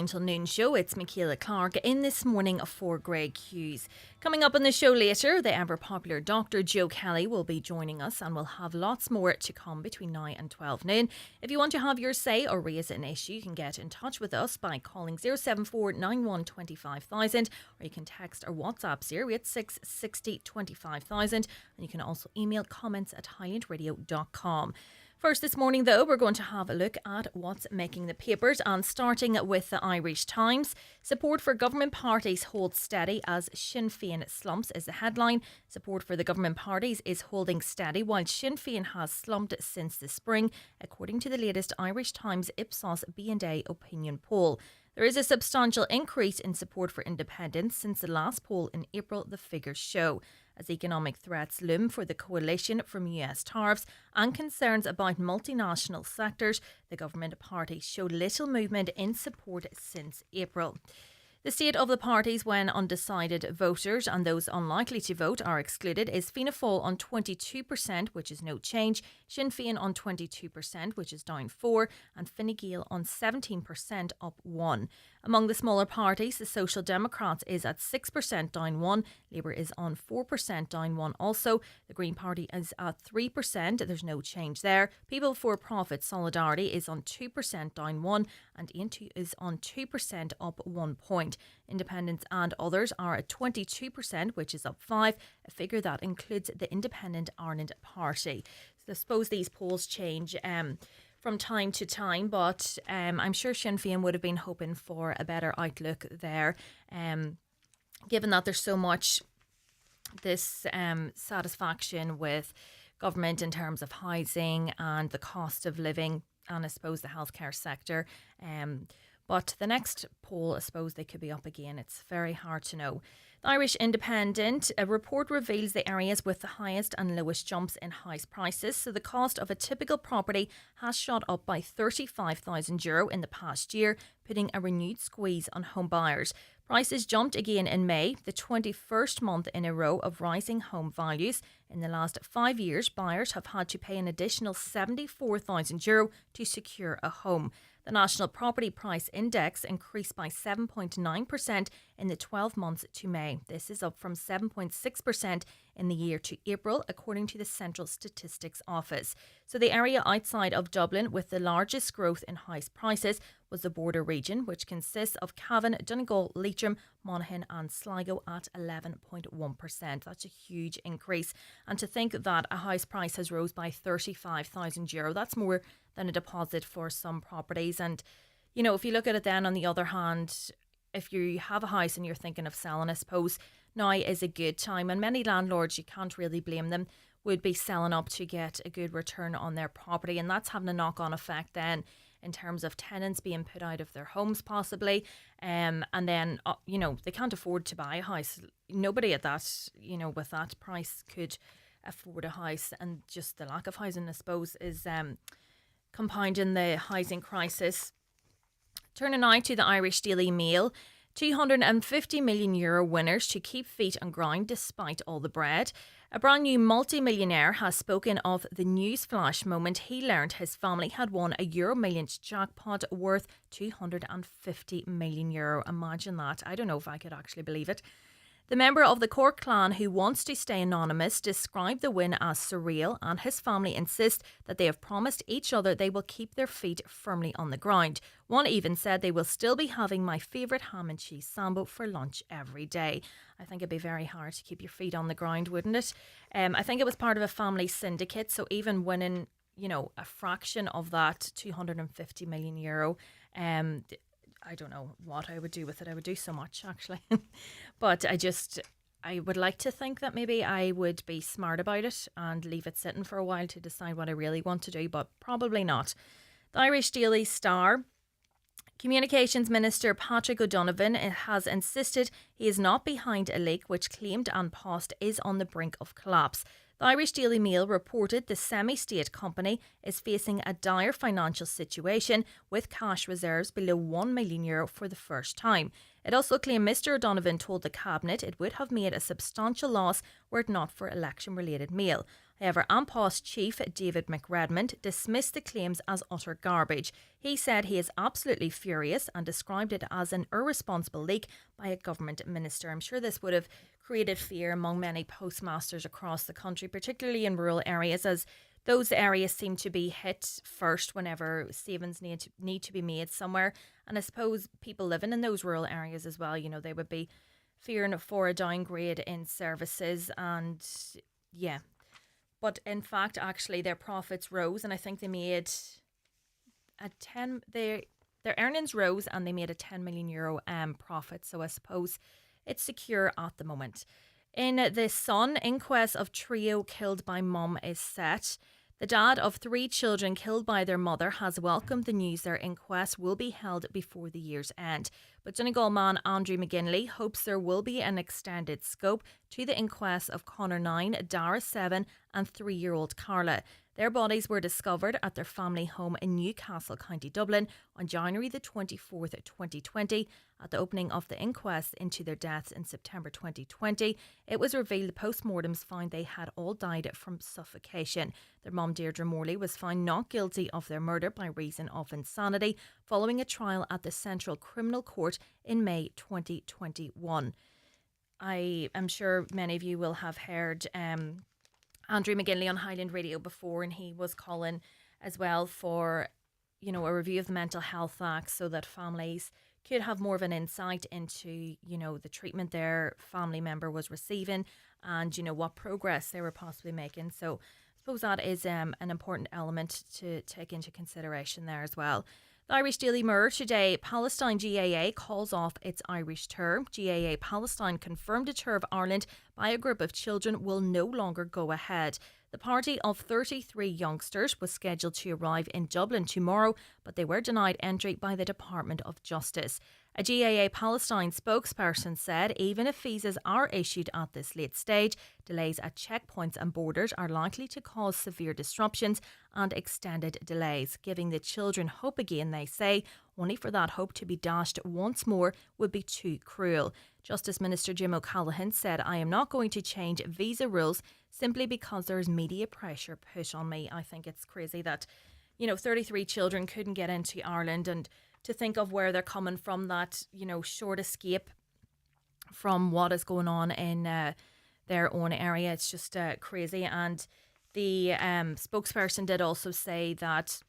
Until Noon show. It's Michaela Clark in this morning for Greg Hughes. Coming up on the show later, the ever popular Dr. Joe Kelly will be joining us, and we'll have lots more to come between now and 12 noon. If you want to have your say or raise an issue, you can get in touch with us by calling 074 91 25000, or you can text or WhatsApp 086 60 25000, and you can also email comments at highlandradio.com. First this morning, though, we're going to have a look at what's making the papers, and starting with the Irish Times. Support for government parties holds steady as Sinn Féin slumps is the headline. Support for the government parties is holding steady while Sinn Féin has slumped since the spring, according to the latest Irish Times Ipsos B&A opinion poll. There is a substantial increase in support for independence since the last poll in April, the figures show. As economic threats loom for the coalition from US tariffs and concerns about multinational sectors, the government parties showed little movement in support since April. The state of the parties when undecided voters and those unlikely to vote are excluded is Fianna Fáil on 22%, which is no change, Sinn Féin on 22%, which is down 4, and Fine Gael on 17%, up 1. Among the smaller parties, the Social Democrats is at 6%, down 1. Labour is on 4%, down 1 also. The Green Party is at 3%, there's no change there. People for Profit Solidarity is on 2%, down 1, and Aontú is on 2%, up 1 point. Independents and others are at 22%, which is up 5, a figure that includes the Independent Ireland Party. So I suppose these polls change from time to time, but I'm sure Sinn Féin would have been hoping for a better outlook there, given that there's so much this satisfaction with government in terms of housing and the cost of living, and I suppose the healthcare sector. But the next poll, I suppose they could be up again. It's very hard to know. The Irish Independent, a report reveals the areas with the highest and lowest jumps in house prices. So the cost of a typical property has shot up by €35,000 in the past year, putting a renewed squeeze on home buyers. Prices jumped again in May, the 21st month in a row of rising home values. In the last 5 years, buyers have had to pay an additional €74,000 to secure a home. The National Property Price Index increased by 7.9% in the 12 months to May. This is up from 7.6% in the year to April, according to the Central Statistics Office. So the area outside of Dublin with the largest growth in house prices was the border region, which consists of Cavan, Donegal, Leitrim, Monaghan and Sligo at 11.1%. That's a huge increase. And to think that a house price has rose by €35,000, that's more than a deposit for some properties. And, you know, if you look at it then on the other hand, if you have a house and you're thinking of selling, I suppose now is a good time. And many landlords, you can't really blame them, would be selling up to get a good return on their property. And that's having a knock-on effect then in terms of tenants being put out of their homes possibly. And then, they can't afford to buy a house. Nobody at that, with that price could afford a house. And just the lack of housing, I suppose, is compounding the housing crisis. Turning now to the Irish Daily Mail. €250 million winners to keep feet on ground despite all the bread. A brand new multi-millionaire has spoken of the newsflash moment he learned his family had won a Euro Millions jackpot worth €250 million. Imagine that. I don't know if I could actually believe it. The member of the Cork clan who wants to stay anonymous described the win as surreal, and his family insist that they have promised each other they will keep their feet firmly on the ground. One even said they will still be having my favourite ham and cheese sambo for lunch every day. I think it'd be very hard to keep your feet on the ground, wouldn't it? I think it was part of a family syndicate, so even winning, a fraction of that €250 million, I don't know what I would do with it. I would do so much, actually. But I would like to think that maybe I would be smart about it and leave it sitting for a while to decide what I really want to do, but probably not. The Irish Daily Star. Communications Minister Patrick O'Donovan has insisted he is not behind a leak which claimed An Post is on the brink of collapse. The Irish Daily Mail reported the semi-state company is facing a dire financial situation with cash reserves below €1 million for the first time. It also claimed Mr O'Donovan told the Cabinet it would have made a substantial loss were it not for election-related mail. However, AMPOS chief David McRedmond dismissed the claims as utter garbage. He said he is absolutely furious and described it as an irresponsible leak by a government minister. I'm sure this would have created fear among many postmasters across the country, particularly in rural areas, as those areas seem to be hit first whenever savings need to be made somewhere. And I suppose people living in those rural areas as well, you know, they would be fearing for a downgrade in services. And yeah, but in fact, actually, their profits rose, and I think they made their earnings rose, and they made a €10 million profit. So I suppose it's secure at the moment. In the Sun, inquest of trio killed by mum is set. The dad of 3 children killed by their mother has welcomed the news their inquest will be held before the year's end. But Donegal man Andrew McGinley hopes there will be an extended scope to the inquest of Connor 9, Dara 7 and 3-year-old Carla. Their bodies were discovered at their family home in Newcastle, County Dublin on January the 24th, 2020. At the opening of the inquest into their deaths in September 2020, it was revealed the post-mortems found they had all died from suffocation. Their mum, Deirdre Morley, was found not guilty of their murder by reason of insanity following a trial at the Central Criminal Court in May 2021. I am sure many of you will have heard Andrew McGinley on Highland Radio before, and he was calling as well for, you know, a review of the Mental Health Act so that families could have more of an insight into, you know, the treatment their family member was receiving and, you know, what progress they were possibly making. So I suppose that is an important element to take into consideration there as well. The Irish Daily Mirror today, Palestine GAA calls off its Irish tour. GAA Palestine confirmed a tour of Ireland by a group of children will no longer go ahead. The party of 33 youngsters was scheduled to arrive in Dublin tomorrow, but they were denied entry by the Department of Justice. A GAA Palestine spokesperson said even if visas are issued at this late stage, delays at checkpoints and borders are likely to cause severe disruptions and extended delays. Giving the children hope again, they say, only for that hope to be dashed once more would be too cruel. Justice Minister Jim O'Callaghan said, I am not going to change visa rules simply because there is media pressure put on me. I think it's crazy that, you know, 33 children couldn't get into Ireland, and to think of where they're coming from, that, you know, short escape from what is going on in their own area. It's just crazy. And the spokesperson did also say that,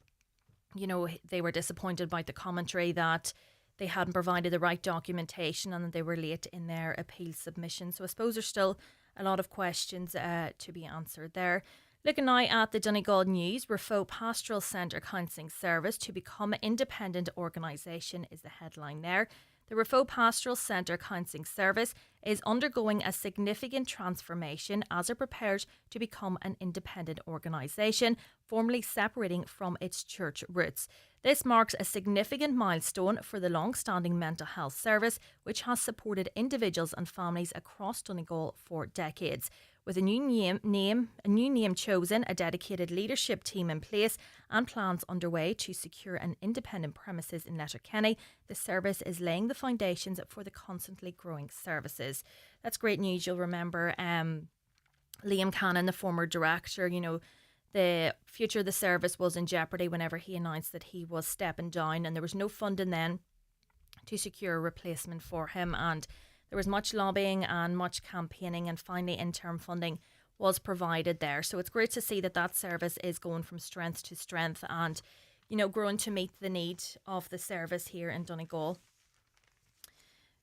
you know, they were disappointed by the commentary that they hadn't provided the right documentation and that they were late in their appeal submission. So I suppose there's still a lot of questions to be answered there. Looking now at the Donegal News, Rafo Pastoral Centre Counselling Service to become an independent organisation is the headline there. The Rafo Pastoral Centre Counselling Service is undergoing a significant transformation as it prepares to become an independent organisation, formally separating from its church roots. This marks a significant milestone for the long-standing mental health service, which has supported individuals and families across Donegal for decades. With a new name chosen, a dedicated leadership team in place and plans underway to secure an independent premises in Letterkenny, the service is laying the foundations for the constantly growing services. That's great news. You'll remember Liam Cannon, the former director, you know, the future of the service was in jeopardy whenever he announced that he was stepping down, and there was no funding then to secure a replacement for him, and there was much lobbying and much campaigning, and finally interim funding was provided there. So it's great to see that that service is going from strength to strength and, you know, growing to meet the need of the service here in Donegal.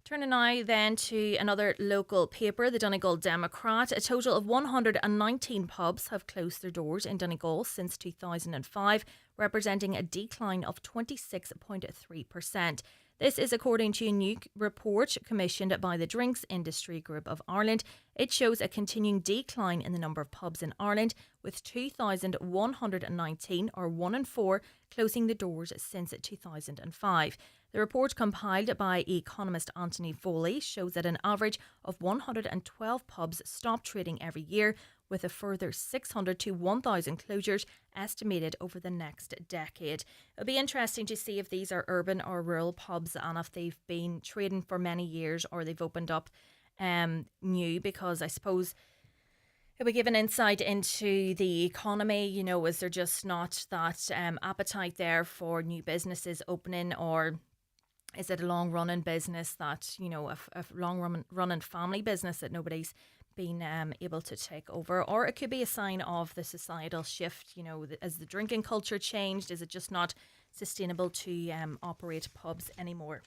Turning now then to another local paper, the Donegal Democrat. A total of 119 pubs have closed their doors in Donegal since 2005, representing a decline of 26.3%. This is according to a new report commissioned by the Drinks Industry Group of Ireland. It shows a continuing decline in the number of pubs in Ireland, with 2,119, or 1 in 4, closing the doors since 2005. The report, compiled by economist Anthony Foley, shows that an average of 112 pubs stop trading every year, with a further 600 to 1,000 closures estimated over the next decade. It'll be interesting to see if these are urban or rural pubs and if they've been trading for many years or they've opened up new, because I suppose it would give an insight into the economy. Is there just not that appetite there for new businesses opening, or is it a long running business that, a long running family business that nobody's been able to take over? Or it could be a sign of the societal shift, as the drinking culture changed. Is it just not sustainable to operate pubs anymore?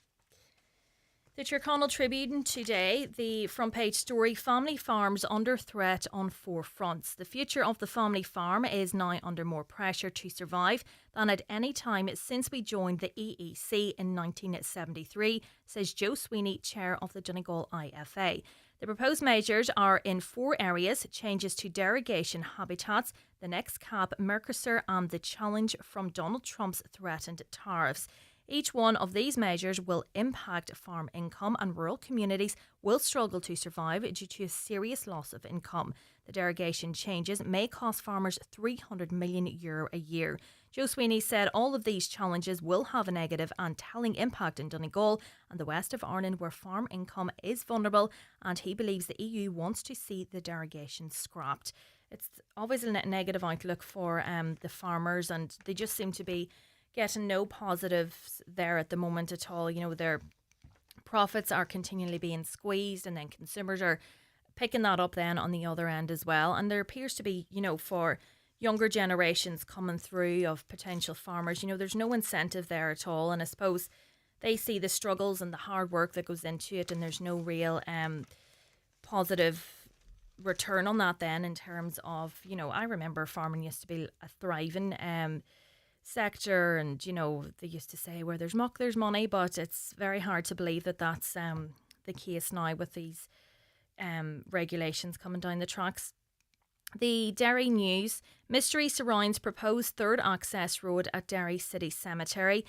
The Tyrconnell Tribune today, the front page story: family farms under threat on 4 fronts. The future of the family farm is now under more pressure to survive than at any time since we joined the EEC in 1973, says Joe Sweeney, chair of the Donegal IFA. The proposed measures are in 4 areas: changes to derogation habitats, the next cap, Mercosur, and the challenge from Donald Trump's threatened tariffs. Each one of these measures will impact farm income, and rural communities will struggle to survive due to a serious loss of income. The derogation changes may cost farmers €300 million a year. Joe Sweeney said all of these challenges will have a negative and telling impact in Donegal and the west of Ireland, where farm income is vulnerable, and he believes the EU wants to see the derogation scrapped. It's always a negative outlook for the farmers, and they just seem to be getting no positives there at the moment at all. Their profits are continually being squeezed, and then consumers are picking that up then on the other end as well. And there appears to be, for younger generations coming through of potential farmers, there's no incentive there at all. And I suppose they see the struggles and the hard work that goes into it, and there's no real positive return on that then, in terms of, I remember farming used to be a thriving sector, and they used to say where there's muck there's money, but it's very hard to believe that that's the case now with these regulations coming down the tracks. The Derry News: mystery surrounds proposed third access road at Derry City Cemetery.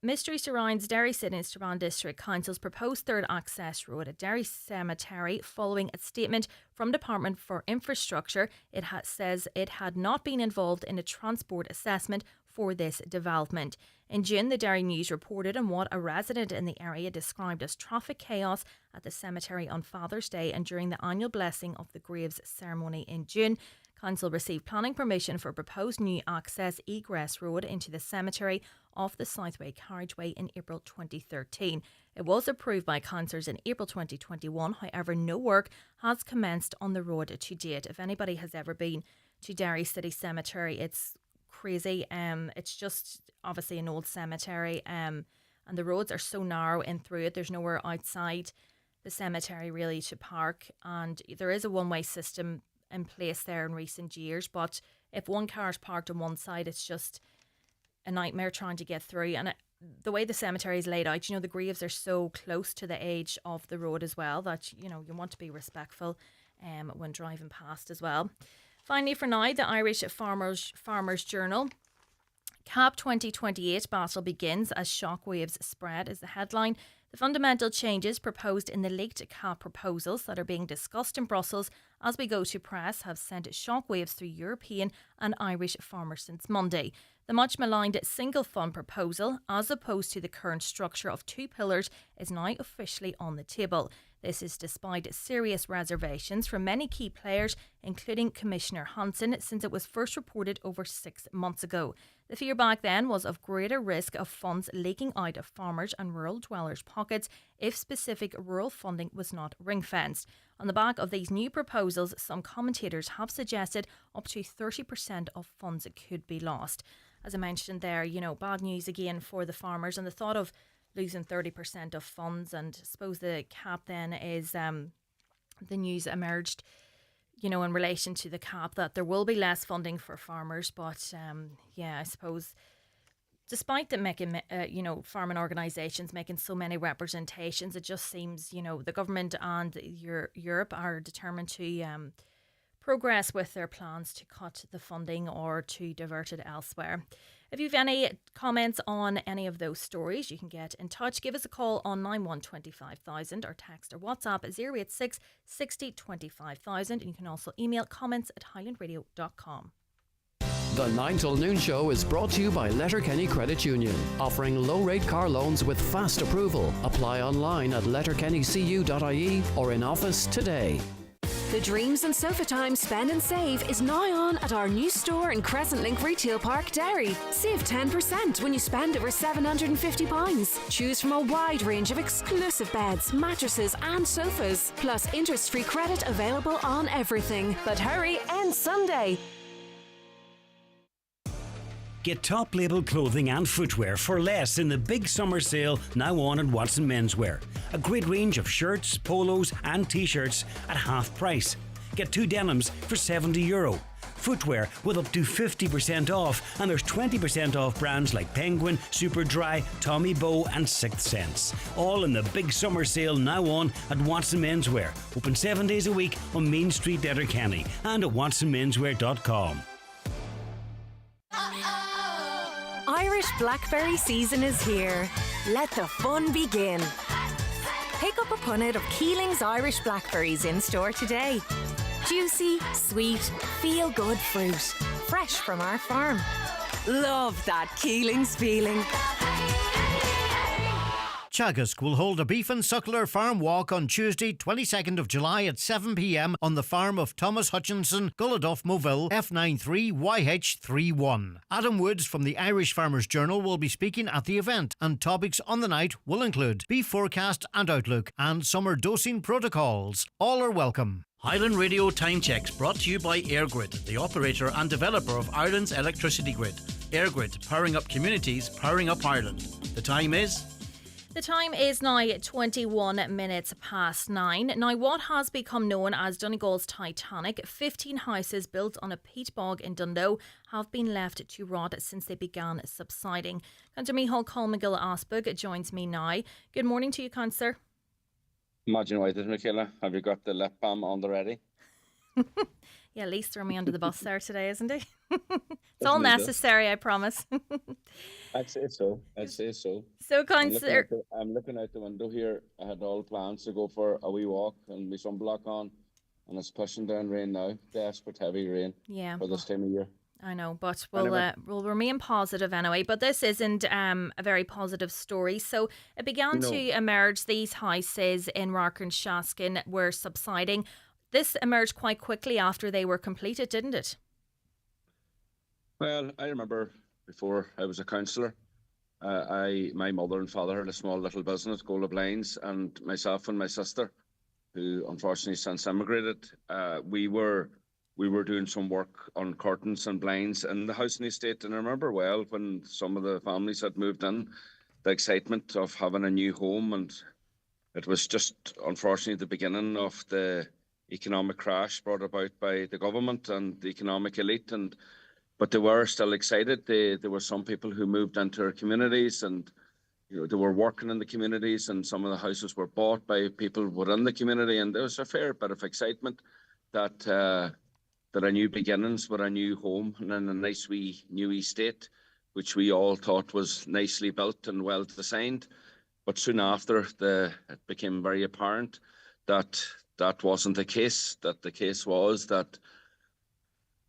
Mystery surrounds Derry City and Strabane District Council's proposed third access road at Derry Cemetery following a statement from Department for Infrastructure. It says it had not been involved in a transport assessment for this development. In June, the Derry News reported on what a resident in the area described as traffic chaos at the cemetery on Father's Day and during the annual blessing of the graves ceremony in June. Council received planning permission for a proposed new access egress road into the cemetery off the Southway carriageway in April 2013. It was approved by councillors in April 2021. However, no work has commenced on the road to date. If anybody has ever been to Derry City Cemetery, it's crazy. It's just obviously an old cemetery, and the roads are so narrow in through it. There's nowhere outside the cemetery really to park, and there is a one-way system in place there in recent years, but if one car is parked on one side, it's just a nightmare trying to get through. And the way the cemetery is laid out, the graves are so close to the edge of the road as well that you want to be respectful when driving past as well. Finally, for now, the Irish Farmers Journal: CAP 2028 battle begins as shockwaves spread is the headline. The fundamental changes proposed in the leaked CAP proposals that are being discussed in Brussels as we go to press have sent shockwaves through European and Irish farmers since Monday. The much maligned single fund proposal, as opposed to the current structure of 2 pillars, is now officially on the table. This is despite serious reservations from many key players, including Commissioner Hansen, since it was first reported over 6 months ago. The fear back then was of greater risk of funds leaking out of farmers and rural dwellers' pockets if specific rural funding was not ring-fenced. On the back of these new proposals, some commentators have suggested up to 30% of funds could be lost. As I mentioned there, bad news again for the farmers, and the thought of losing 30% of funds. And I suppose the cap then is the news emerged, in relation to the cap, that there will be less funding for farmers. But I suppose despite them making, farming organisations making so many representations, it just seems, the government and Europe are determined to progress with their plans to cut the funding or to divert it elsewhere. If you've any comments on any of those stories, you can get in touch. Give us a call on 9125000 or text or WhatsApp at 086 60 25000. And you can also email comments@highlandradio.com. The 9 till noon show is brought to you by Letterkenny Credit Union, offering low-rate car loans with fast approval. Apply online at letterkennycu.ie or in office today. The Dreams and Sofa Time Spend and Save is now on at our new store in Crescent Link Retail Park, Derry. Save 10% when you spend over £750. Choose from a wide range of exclusive beds, mattresses and sofas. Plus interest-free credit available on everything. But hurry, ends Sunday. Get top label clothing and footwear for less in the big summer sale now on at Watson Menswear. A great range of shirts, polos and t-shirts at half price. Get 2 denims for €70. Footwear with up to 50% off, and there's 20% off brands like Penguin, Superdry, Tommy Bow and Sixth Sense. All in the big summer sale now on at Watson Menswear. Open 7 days a week on Main Street, Letterkenny, and at watsonmenswear.com. Irish blackberry season is here. Let the fun begin. Pick up a punnet of Keeling's Irish blackberries in store today. Juicy, sweet, feel-good fruit. Fresh from our farm. Love that Keeling's feeling. Teagasc will hold a beef and suckler farm walk on Tuesday, 22nd of July at 7 p.m. on the farm of Thomas Hutchinson, Gulladuff, Moville, F93YH31. Adam Woods from the Irish Farmers Journal will be speaking at the event, and topics on the night will include beef forecast and outlook and summer dosing protocols. All are welcome. Highland Radio Time Checks brought to you by EirGrid, the operator and developer of Ireland's electricity grid. EirGrid, powering up communities, powering up Ireland. The time is... The time is now 21 minutes past 9. Now, what has become known as Dunigols Titanic, 15 houses built on a peat bog in Dundee, have been left to rot since they began subsiding. Councillor Micheál Colmcgill Asbug joins me now. Good morning to you, Councillor. Imagine why did Michaela? Have you got the lip balm on the ready? Yeah, at least throw me under the bus there today, isn't it? It's all necessary, I promise. I'd say so. So, Councillor, I'm looking out the window here. I had all plans to go for a wee walk and with sunblock on, and it's pushing down rain now. Desperate heavy rain for this time of year. I know, but we'll remain positive anyway. But this isn't a very positive story. So it began to emerge. These houses in Rarkin-Shaskin were subsiding. This emerged quite quickly after they were completed, didn't it? Well, I remember before I was a councillor, my mother and father had a small little business, Gola Blinds, and myself and my sister, who unfortunately since emigrated, we were doing some work on curtains and blinds in the housing estate. And I remember well when some of the families had moved in, the excitement of having a new home, and it was just unfortunately the beginning of the economic crash brought about by the government and the economic elite, but they were still excited. There were some people who moved into our communities, and they were working in the communities, and some of the houses were bought by people within the community, and there was a fair bit of excitement that a new beginnings with a new home and in a nice wee new estate, which we all thought was nicely built and well designed. But soon after, it became very apparent that that wasn't the case. That the case was that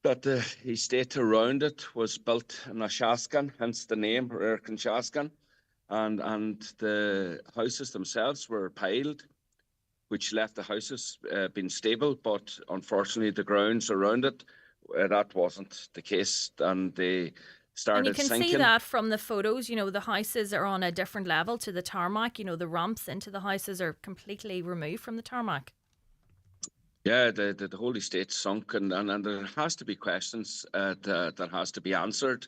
the estate around it was built in a Shaskan, hence the name Rarkin-Shaskin, and the houses themselves were piled, which left the houses being stable. But unfortunately, the grounds around it, that wasn't the case, and they started sinking. And you can see that from the photos. The houses are on a different level to the tarmac. The ramps into the houses are completely removed from the tarmac. Yeah, the whole estate sunk, and there has to be questions that has to be answered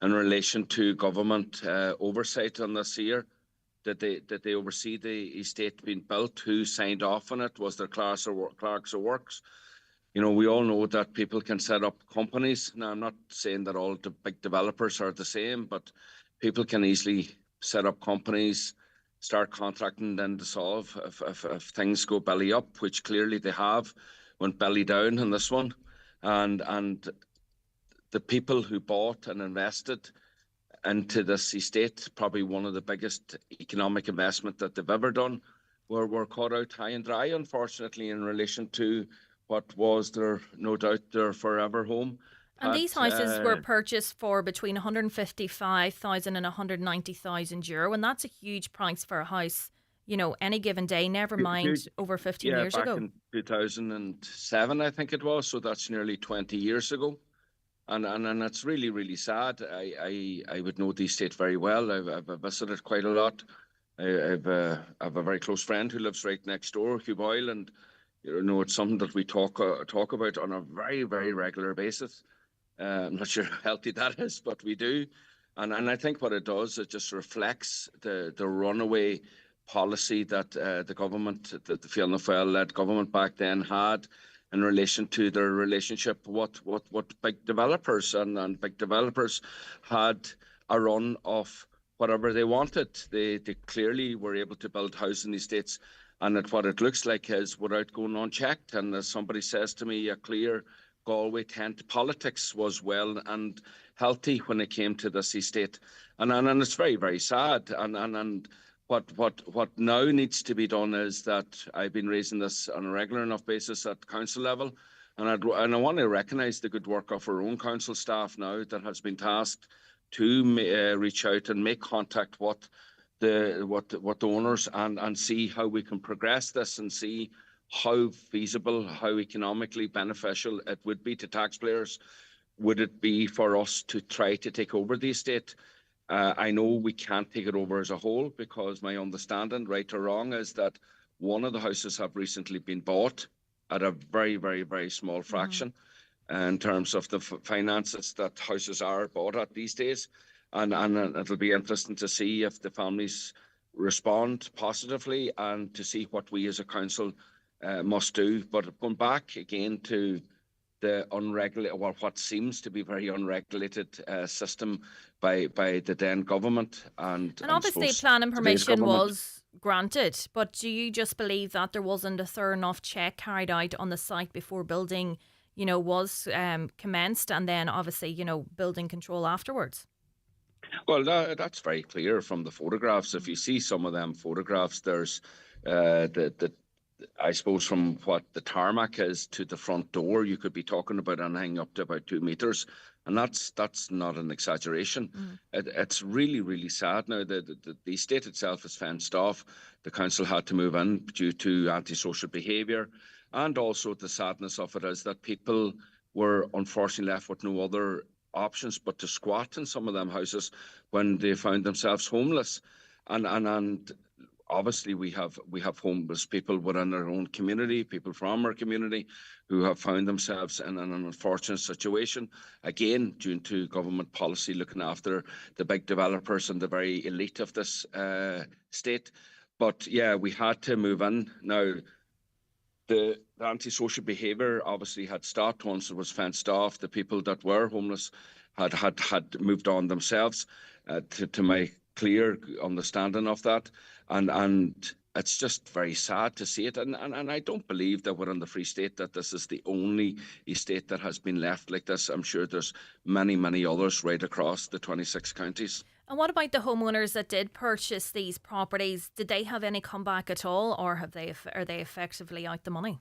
in relation to government oversight on this here. Did they oversee the estate being built? Who signed off on it? Was there clerks of works? We all know that people can set up companies. Now, I'm not saying that all the big developers are the same, but people can easily set up companies, start contracting, then dissolve if things go belly up, which clearly they have, went belly down in this one. And the people who bought and invested into this estate, probably one of the biggest economic investment that they've ever done, were caught out high and dry, unfortunately, in relation to what was their, no doubt, their forever home. And these houses were purchased for between 155,000 and 190,000 euro, and that's a huge price for a house, any given day, never mind over 15 years ago. Back in 2007, I think it was, so that's nearly 20 years ago. And it's really, really sad. I would know the estate very well. I've visited quite a lot. I have a very close friend who lives right next door, Hugh Boyle, and it's something that we talk about on a very, very regular basis. I'm not sure how healthy that is, but we do. And I think what it does, it just reflects the runaway policy that the government, the Fianna Fáil-led government back then had in relation to their relationship with big developers. And big developers had a run of whatever they wanted. They clearly were able to build houses in the States, and what it looks like is without going unchecked. And as somebody says to me, a clear Galway tent politics was well and healthy when it came to this estate. And it's very, very sad. And what now needs to be done is that I've been raising this on a regular enough basis at council level, and I want to recognise the good work of our own council staff now that has been tasked to reach out and make contact with the owners and see how we can progress this and see how feasible, how economically beneficial it would be to taxpayers. Would it be for us to try to take over the estate? I know we can't take it over as a whole, because my understanding, right or wrong, is that one of the houses have recently been bought at a very, very, very small fraction in terms of the finances that houses are bought at these days. And it'll be interesting to see if the families respond positively and to see what we as a council must do. But going back again to the unregulated, or what seems to be very unregulated system by the then government. And obviously planning permission was granted, but do you just believe that there wasn't a thorough enough check carried out on the site before building, was commenced, and then obviously, building control afterwards? Well, that's very clear from the photographs. If you see some of them photographs, there's I suppose from what the tarmac is to the front door, you could be talking about anything up to about 2 meters. And that's not an exaggeration. It's really, really sad now. The estate itself is fenced off. The council had to move in due to antisocial behaviour. And also the sadness of it is that people were unfortunately left with no other options but to squat in some of them houses when they found themselves homeless. And obviously we have homeless people within our own community, people from our community who have found themselves in an unfortunate situation, again, due to government policy looking after the big developers and the very elite of this state. But yeah, we had to move in. Now, the antisocial behaviour obviously had stopped once it was fenced off. The people that were homeless had moved on themselves, to my clear understanding of that. And it's just very sad to see it. And I don't believe that within the Free State that this is the only estate that has been left like this. I'm sure there's many, many others right across the 26 counties. And what about the homeowners that did purchase these properties? Did they have any comeback at all, or are they effectively out the money?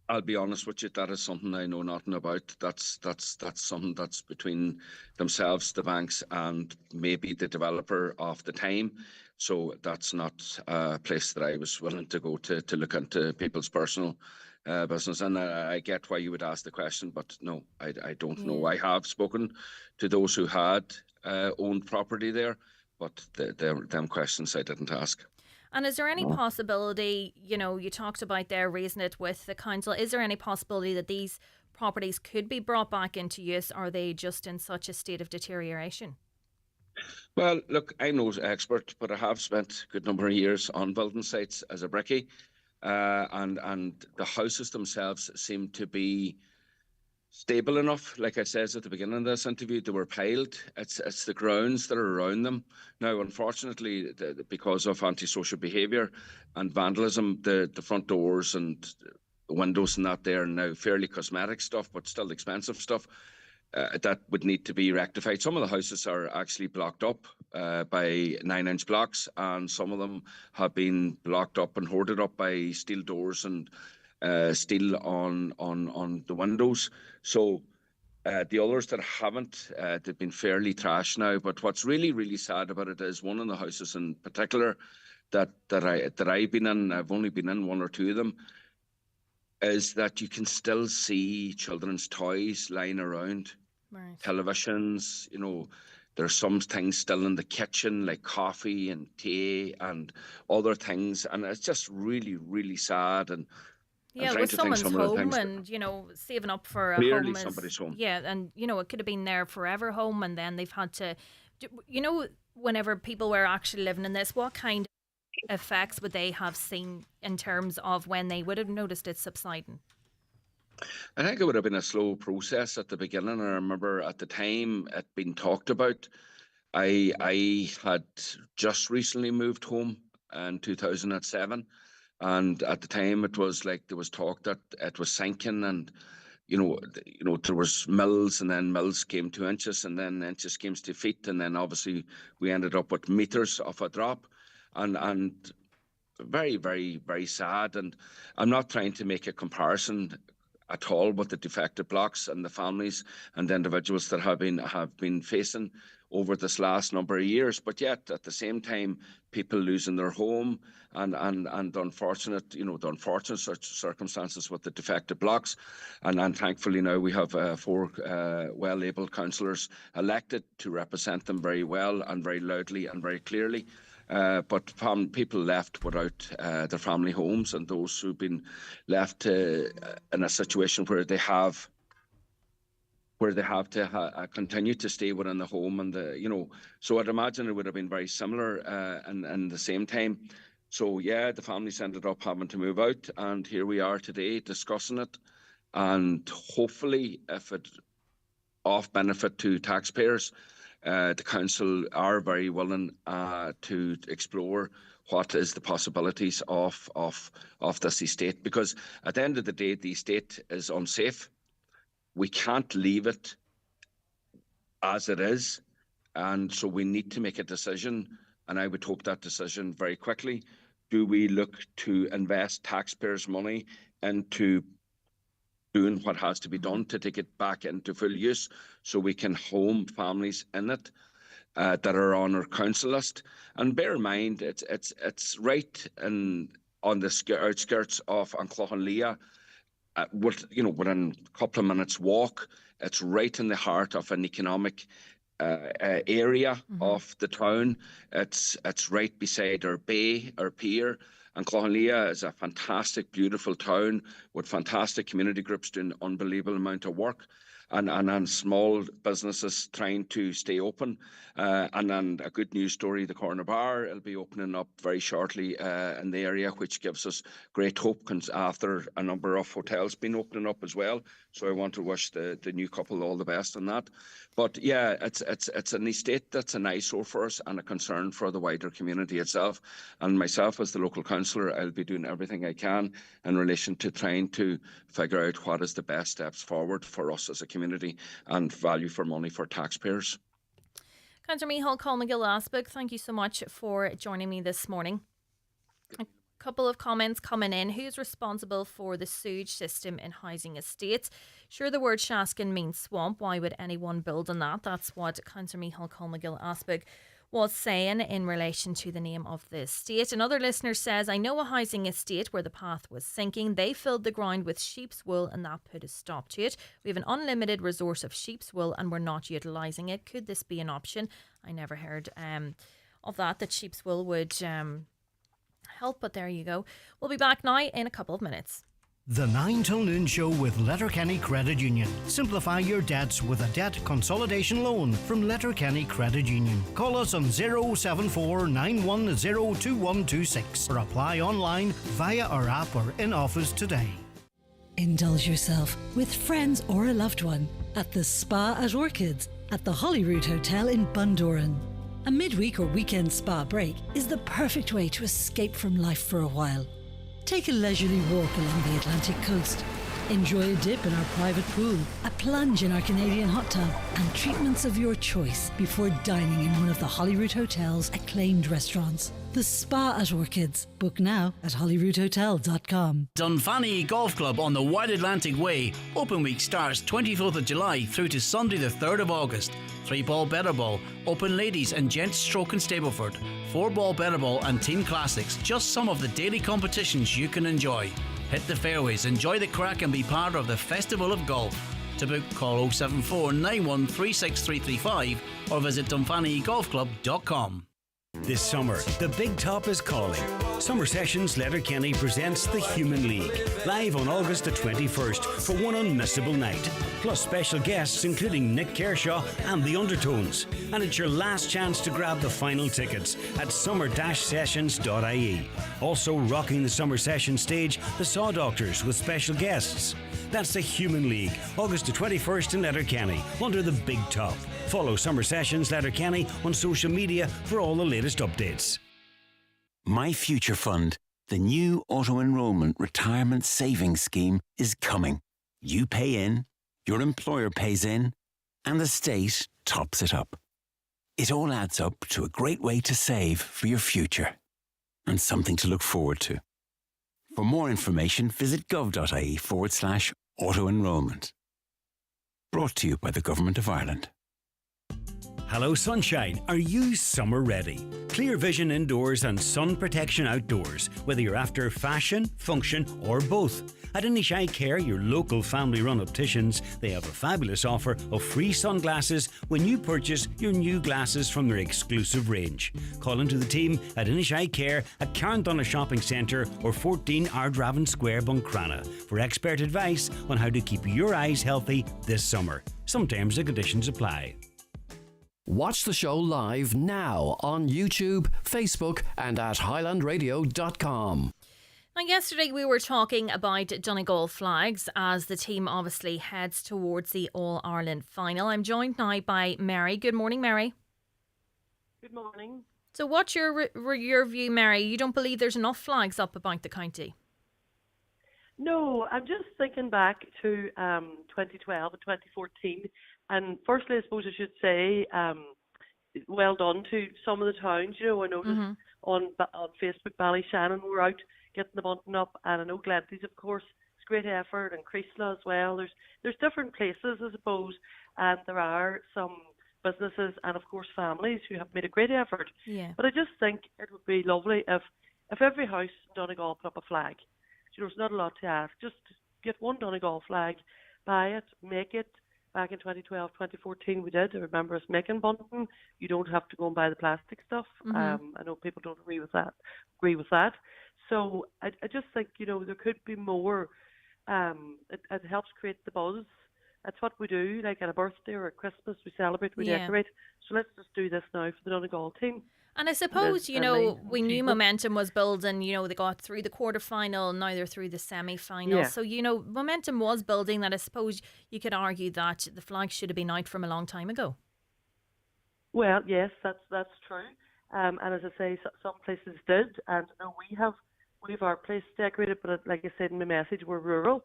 I'll be honest with you, that is something I know nothing about. That's something that's between themselves, the banks, and maybe the developer of the time. So that's not a place that I was willing to go to look into people's personal business. And I get why you would ask the question, but no, I don't know. I have spoken to those who had owned property there, but them questions I didn't ask. And is there any possibility, you talked about there raising it with the council, is there any possibility that these properties could be brought back into use, or are they just in such a state of deterioration? Well, look, I'm no expert, but I have spent a good number of years on building sites as a brickie, and the houses themselves seem to be stable enough. Like I said at the beginning of this interview, they were piled. It's the grounds that are around them. Now, unfortunately, because of antisocial behaviour and vandalism, the front doors and the windows and that there are now fairly cosmetic stuff, but still expensive stuff. that would need to be rectified. Some of the houses are actually blocked up by 9-inch blocks, and some of them have been blocked up and hoarded up by steel doors and steel on the windows. So the others that haven't, they've been fairly trashed now. But what's really, really sad about it is one of the houses in particular that I've been in, I've only been in one or two of them, is that you can still see children's toys lying around, Right. televisions, there's some things still in the kitchen, like coffee and tea and other things. And it's just really, really sad. And I'm Yeah, it trying was to think someone's some of the home, things that and saving up for a clearly home is somebody's home. yeah, and it could have been their forever home, and then they've had to, whenever people were actually living in this, what kind of effects would they have seen in terms of when they would have noticed it subsiding? I think it would have been a slow process at the beginning. I remember at the time it being talked about. I had just recently moved home in 2007, and at the time it was like there was talk that it was sinking, and there was mills, and then mills came 2 inches, and then inches came to feet, and then obviously we ended up with meters of a drop, and very, very, very sad. And I'm not trying to make a comparison at all with the defective blocks and the families and the individuals that have been facing over this last number of years. But yet, at the same time, people losing their home and the unfortunate circumstances with the defective blocks. And thankfully now we have 4 well-able councillors elected to represent them very well and very loudly and very clearly. But people left without their family homes, and those who've been left in a situation where they have to continue to stay within the home, and so I'd imagine it would have been very similar in the same time. So yeah, the families ended up having to move out, and here we are today discussing it, and hopefully, if it of benefit to taxpayers, the council are very willing to explore what is the possibilities of this estate, because at the end of the day, the estate is unsafe. We can't leave it as it is, and so we need to make a decision, and I would hope that decision very quickly. Do we look to invest taxpayers' money into doing what has to be done to take it back into full use, so we can home families in it that are on our council list? And bear in mind, it's right on the outskirts of Anclough-on-Lea, within a couple of minutes walk. It's right in the heart of an economic area of the town. It's right beside our bay, our pier. And Anclough-on-Lea is a fantastic, beautiful town with fantastic community groups doing an unbelievable amount of work, and small businesses trying to stay open. And then a good news story, the Corner Bar will be opening up very shortly in the area, which gives us great hope after a number of hotels been opening up as well. So I want to wish the new couple all the best on that. But yeah, it's an estate that's an eyesore for us and a concern for the wider community itself. And myself as the local councillor, I'll be doing everything I can in relation to trying to figure out what is the best steps forward for us as a community and value for money for taxpayers. Councillor Micheál Colmcgill-Aspeig, thank you so much for joining me this morning. A couple of comments coming in. Who's responsible for the sewage system in housing estates? Sure, the word Shaskin means swamp. Why would anyone build on that? That's what Councillor Micheál Colmcgill-Aspeig was saying in relation to the name of the estate. Another listener says, I know a housing estate where the path was sinking. They filled the ground with sheep's wool and that put a stop to it. We have an unlimited resource of sheep's wool and we're not utilising it. Could this be an option? I never heard of that sheep's wool would help, but there you go. We'll be back now in a couple of minutes. The 9 till noon show with Letterkenny Credit Union. Simplify your debts with a debt consolidation loan from Letterkenny Credit Union. Call us on 074 910 2126 or apply online via our app or in office today. Indulge yourself with friends or a loved one at the Spa at Orchids at the Holyrood Hotel in Bundoran. A midweek or weekend spa break is the perfect way to escape from life for a while. Take a leisurely walk along the Atlantic coast, Enjoy a dip in our private pool, a plunge in our Canadian hot tub, and treatments of your choice before dining in one of the Holyrood Hotel's acclaimed restaurants. The Spa at Orchids. Book now at holyroodhotel.com. Dunfanny Golf Club on the Wide Atlantic Way. Open week starts 24th of July through to Sunday the 3rd of August. 3-ball better ball, open ladies and gents stroke in Stableford. 4-ball better ball and team classics. Just some of the daily competitions you can enjoy. Hit the fairways, enjoy the crack and be part of the Festival of Golf. To book, call 074 91 36335 or visit dunfannygolfclub.com. This summer, the Big Top is calling. Summer Sessions Letterkenny presents the Human League, live on August the 21st for one unmissable night. Plus special guests including Nick Kershaw and the Undertones. And it's your last chance to grab the final tickets at summer-sessions.ie. Also rocking the Summer Sessions stage, the Saw Doctors with special guests. That's the Human League, August the 21st in Letterkenny, under the Big Top. Follow Summer Sessions Letterkenny on social media for all the latest updates. My Future Fund, the new auto-enrollment retirement savings scheme, is coming. You pay in, your employer pays in, and the state tops it up. It all adds up to a great way to save for your future and something to look forward to. For more information, visit gov.ie/auto-enrollment. Brought to you by the Government of Ireland. Hello Sunshine, are you summer ready? Clear vision indoors and sun protection outdoors, whether you're after fashion, function or both. At Inish Eye Care, your local family-run opticians, they have a fabulous offer of free sunglasses when you purchase your new glasses from their exclusive range. Call into the team at Inish Eye Care at Carndonna Shopping Centre or 14 Ardravin Square, Buncrana for expert advice on how to keep your eyes healthy this summer. Some terms and conditions apply. Watch the show live now on YouTube, Facebook and at highlandradio.com. Now, yesterday we were talking about Donegal flags as the team obviously heads towards the All-Ireland final. I'm joined now by Mary. Good morning, Mary. Good morning. So what's your view, Mary? You don't believe there's enough flags up about the county? No, I'm just thinking back to 2012 and 2014. And firstly, I suppose I should say, well done to some of the towns. You know, I noticed on Facebook, Ballyshannon were out getting the bunting up, and I know Glenties, of course, it's great effort, and Creasla as well. There's different places, I suppose, and there are some businesses and, of course, families who have made a great effort. Yeah. But I just think it would be lovely if every house in Donegal put up a flag. You know, it's not a lot to ask. Just get one Donegal flag, buy it, make it. Back in 2012, 2014, we did. I remember us making bunting. You don't have to go and buy the plastic stuff. I know people don't agree with that. So I just think, you know, there could be more. It helps create the buzz. That's what we do. Like at a birthday or at Christmas, we celebrate, we decorate. So let's just do this now for the Donegal team. And I suppose, you know, we knew momentum was building. You know, they got through the quarterfinal, now they're through the semi-final. Yeah. So, you know, momentum was building that I suppose you could argue that the flag should have been out from a long time ago. Well, yes, that's true. And as I say, some places did. And no, we have our place decorated, but like I said in my message, we're rural.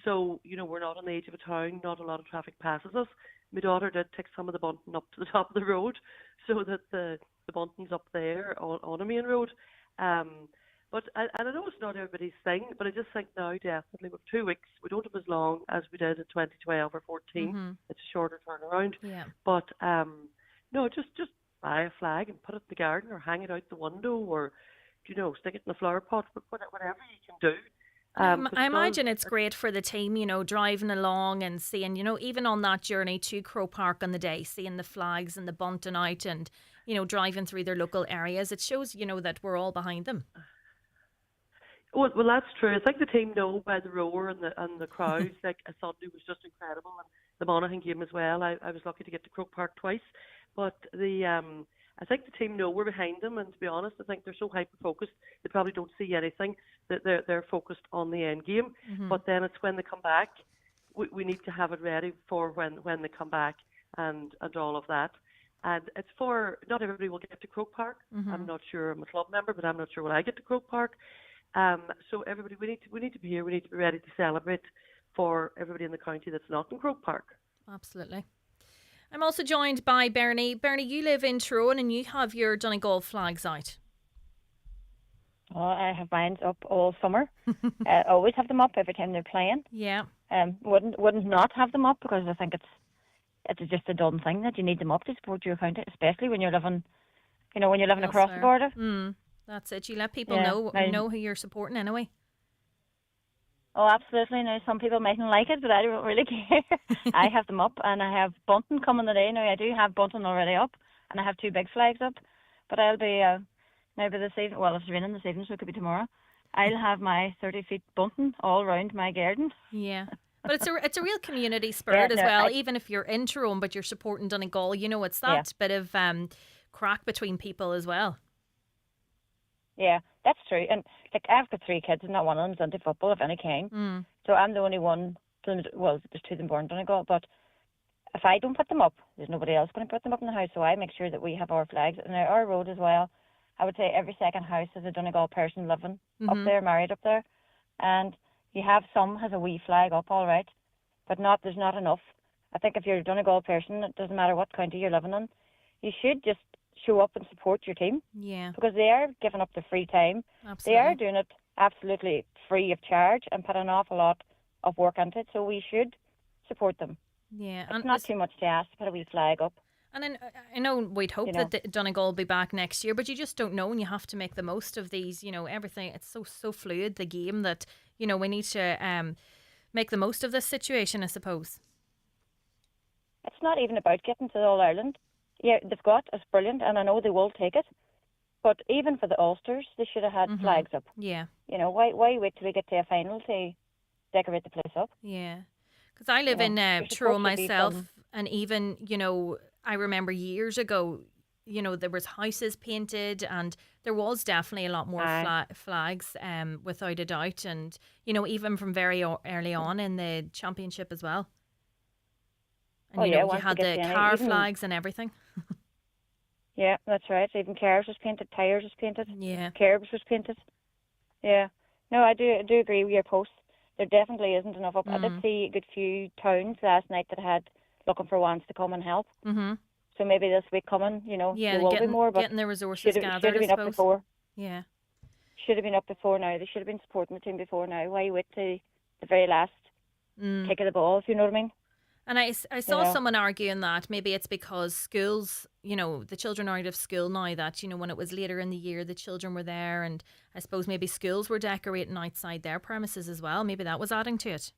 So, you know, we're not on the edge of a town, not a lot of traffic passes us. My daughter did take some of the bunting up to the top of the road so that the bunting's up there on a main road. But I know it's not everybody's thing, but I just think now definitely with 2 weeks, we don't have as long as we did in 2012 or 14. It's a shorter turnaround. Yeah. But no, just buy a flag and put it in the garden or hang it out the window or, you know, stick it in a flower pot, but whatever you can do. I imagine it's great for the team, you know, driving along and seeing, you know, even on that journey to Croke Park on the day, seeing the flags and the bunting out and, you know, driving through their local areas. It shows, you know, that we're all behind them. Well, that's true. I think the team know by the roar and the crowds. Like Sunday was just incredible, and the Monaghan game as well. I was lucky to get to Croke Park twice, but I think the team know we're behind them, and to be honest, I think they're so hyper-focused, they probably don't see anything, that they're focused on the end game. But then it's when they come back, we need to have it ready for when they come back and all of that. And it's for, not everybody will get to Croke Park. I'm not sure, I'm a club member, but I'm not sure when I get to Croke Park. So everybody, we need to be here, we need to be ready to celebrate for everybody in the county that's not in Croke Park. Absolutely. I'm also joined by Bernie. Bernie, you live in Tyrone and you have your Donegal flags out. Oh, I have mine up all summer. Always have them up every time they're playing. Yeah. Wouldn't not have them up because I think it's just a done thing that you need them up to support your county, especially when you're living, across the border. That's it. You let people know who you're supporting anyway. Oh, absolutely. Now, some people mightn't like it, but I don't really care. I have them up, and I have bunting coming today. Now, I do have bunting already up, and I have 2 big flags up. But I'll be, now by this evening, well, it's raining this evening, so it could be tomorrow. I'll have my 30 feet bunting all round my garden. Yeah. But it's a real community spirit as well. Even if you're in Tyrone, but you're supporting Donegal, it's that bit of crack between people as well. Yeah, that's true. And I've got 3 kids, and not one of them's into football of any kind. So I'm the only one. Well, there's 2 of them born in Donegal, but if I don't put them up, there's nobody else going to put them up in the house. So I make sure that we have our flags. And our road as well, I would say every second house has a Donegal person living up there, married up there. And you have some has a wee flag up, all right, but there's not enough. I think if you're a Donegal person, it doesn't matter what county you're living in, you should just show up and support your team. Yeah. Because they are giving up their free time. Absolutely. They are doing it absolutely free of charge and put an awful lot of work into it, so we should support them. Yeah. It's not too much to ask to put a wee flag up. And then I know we'd hope that Donegal will be back next year, but you just don't know, and you have to make the most of these, everything. It's so fluid, the game, that, we need to make the most of this situation, I suppose. It's not even about getting to the All-Ireland. Yeah, they've got, it's brilliant, and I know they will take it. But even for the Ulsters, they should have had flags up. Yeah. Why wait till we get to a final to decorate the place up? Yeah. Because I live in Tyrone myself, and even, I remember years ago, there was houses painted, and there was definitely a lot more flags, without a doubt. And, even from very early on in the championship as well. And, you had the car flags and everything. Yeah, that's right. Even cars was painted, tyres was painted. Yeah. Curbs was painted. Yeah. No, I do agree with your post. There definitely isn't enough up. I did see a good few towns last night that had looking for ones to come and help. So maybe this week coming, there will be more. But getting the resources gathered, should have been up before. Yeah. Should have been up before now. They should have been supporting the team before now. Why wait to the very last kick of the ball, if you know what I mean? And I saw someone arguing that maybe it's because schools, the children are out of school now, that, when it was later in the year, the children were there, and I suppose maybe schools were decorating outside their premises as well. Maybe that was adding to it.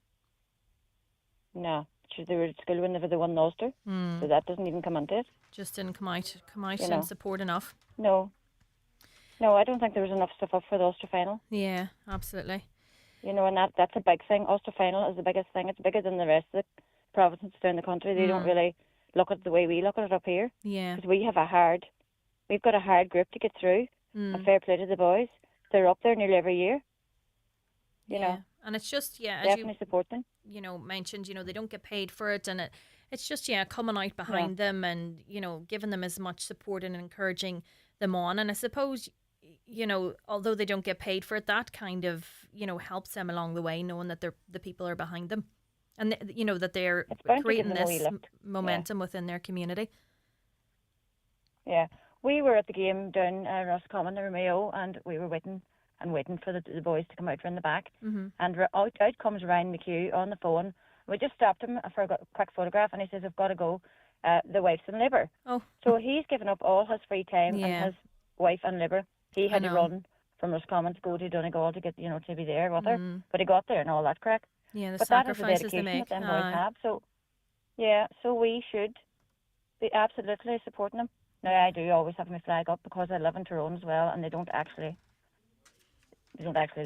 No, they were at school whenever they won Ulster, so that doesn't even come into it. Just didn't come out and support enough. No, I don't think there was enough stuff up for the Ulster final. Yeah, absolutely. And that's a big thing. Ulster final is the biggest thing. It's bigger than the rest of the provinces down the country. They don't really look at it the way we look at it up here. Yeah. Because we've got a hard group to get through. A fair play to the boys. They're up there nearly every year. You know. And it's just, definitely support them. Mentioned, they don't get paid for it, and it's just, coming out behind them and, giving them as much support and encouraging them on. And I suppose, although they don't get paid for it, that kind of, helps them along the way, knowing that the people are behind them. And, that they're creating this momentum within their community. Yeah. We were at the game down Roscommon or Mayo, and we were waiting for the boys to come out from the back. And out comes Ryan McHugh on the phone. We just stopped him for a quick photograph, and he says, I've got to go. The wife's in labour. Oh. So he's given up all his free time and his wife in labour. He had to run from Roscommon to go to Donegal to get, to be there with her. But he got there and all that crack. Yeah, the but sacrifices that is the dedication they make. that them boys have. So we should be absolutely supporting them. Now, I do always have my flag up because I live in Tyrone as well, and they don't actually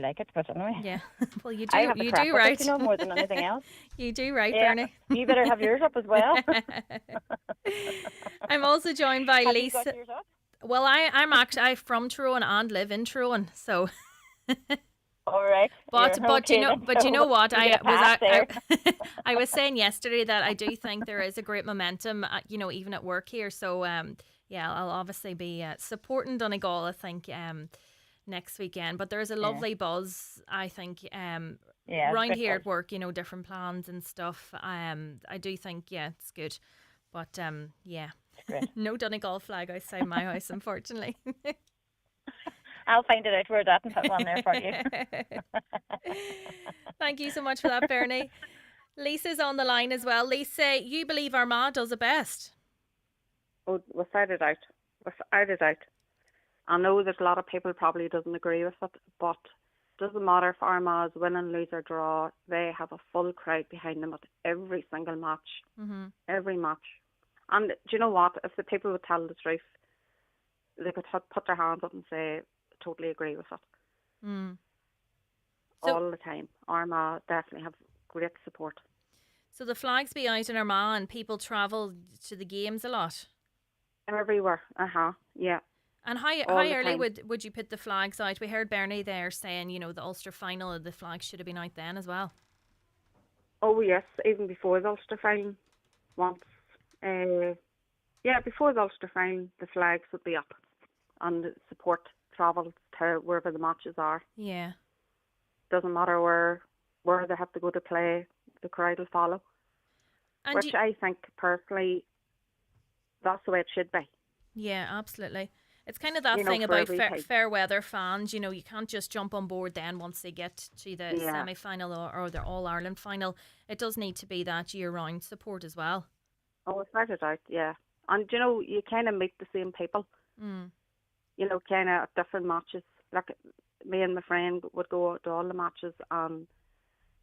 like it. But anyway, yeah. Well, you do. You do right. It, more than anything else. You do right, Bernie. You better have yours up as well. I'm also joined by have Lisa. You got yours up? Well, I'm from Tyrone and live in Tyrone, so. All right. But okay, you know what? I was saying yesterday that I do think there is a great momentum, even at work here. So I'll obviously be supporting Donegal. I think next weekend. But there's a lovely buzz, I think, Yeah, round it's here good at work, you know, different plans and stuff. I do think, yeah, it's good. But yeah, great. no Donegal flag outside my house, unfortunately. I'll find it out where that and put one there for you. Thank you so much for that, Bernie. Lisa's on the line as well. Lisa, you believe Armagh does it best? Oh, without a doubt. Without a doubt. I know there's a lot of people probably doesn't agree with it, but it doesn't matter if Armagh's win and lose or draw. They have a full crowd behind them at every single match. Mm-hmm. Every match. And do you know what? If the people would tell the truth, they could put their hands up and say, totally agree with it. Mm. All the time. Armagh definitely have great support. So the flags be out in Armagh and people travel to the games a lot? Everywhere. Yeah. And how early would you put the flags out? We heard Bernie there saying, you know, the Ulster final, the flags should have been out then as well. Oh yes, even before the Ulster final. Before the Ulster final, the flags would be up and the support travels to wherever the matches are. Yeah. Doesn't matter where they have to go to play, the crowd will follow. And which I think personally, that's the way it should be. Yeah, absolutely. It's kind of that thing about Fairweather fans, you know, you can't just jump on board then once they get to the semi-final or the All-Ireland final. It does need to be that year-round support as well. Oh, without a doubt, yeah. And, you know, you kind of meet the same people, you know, kind of at different matches. Like, me and my friend would go to all the matches, and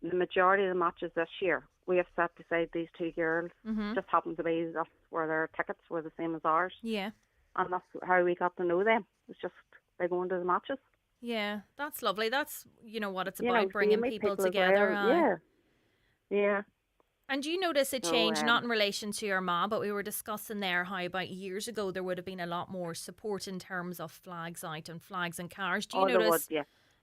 the majority of the matches this year, we have sat beside these two girls. Just happens to be that's where their tickets were the same as ours. Yeah. And that's how we got to know them. It's just by going to the matches. Yeah, that's lovely. That's, you know, what it's about, bringing people together. Well. Yeah. And do you notice a change, not in relation to Armagh, but we were discussing there how about years ago there would have been a lot more support in terms of flags out and flags and cars. Do you notice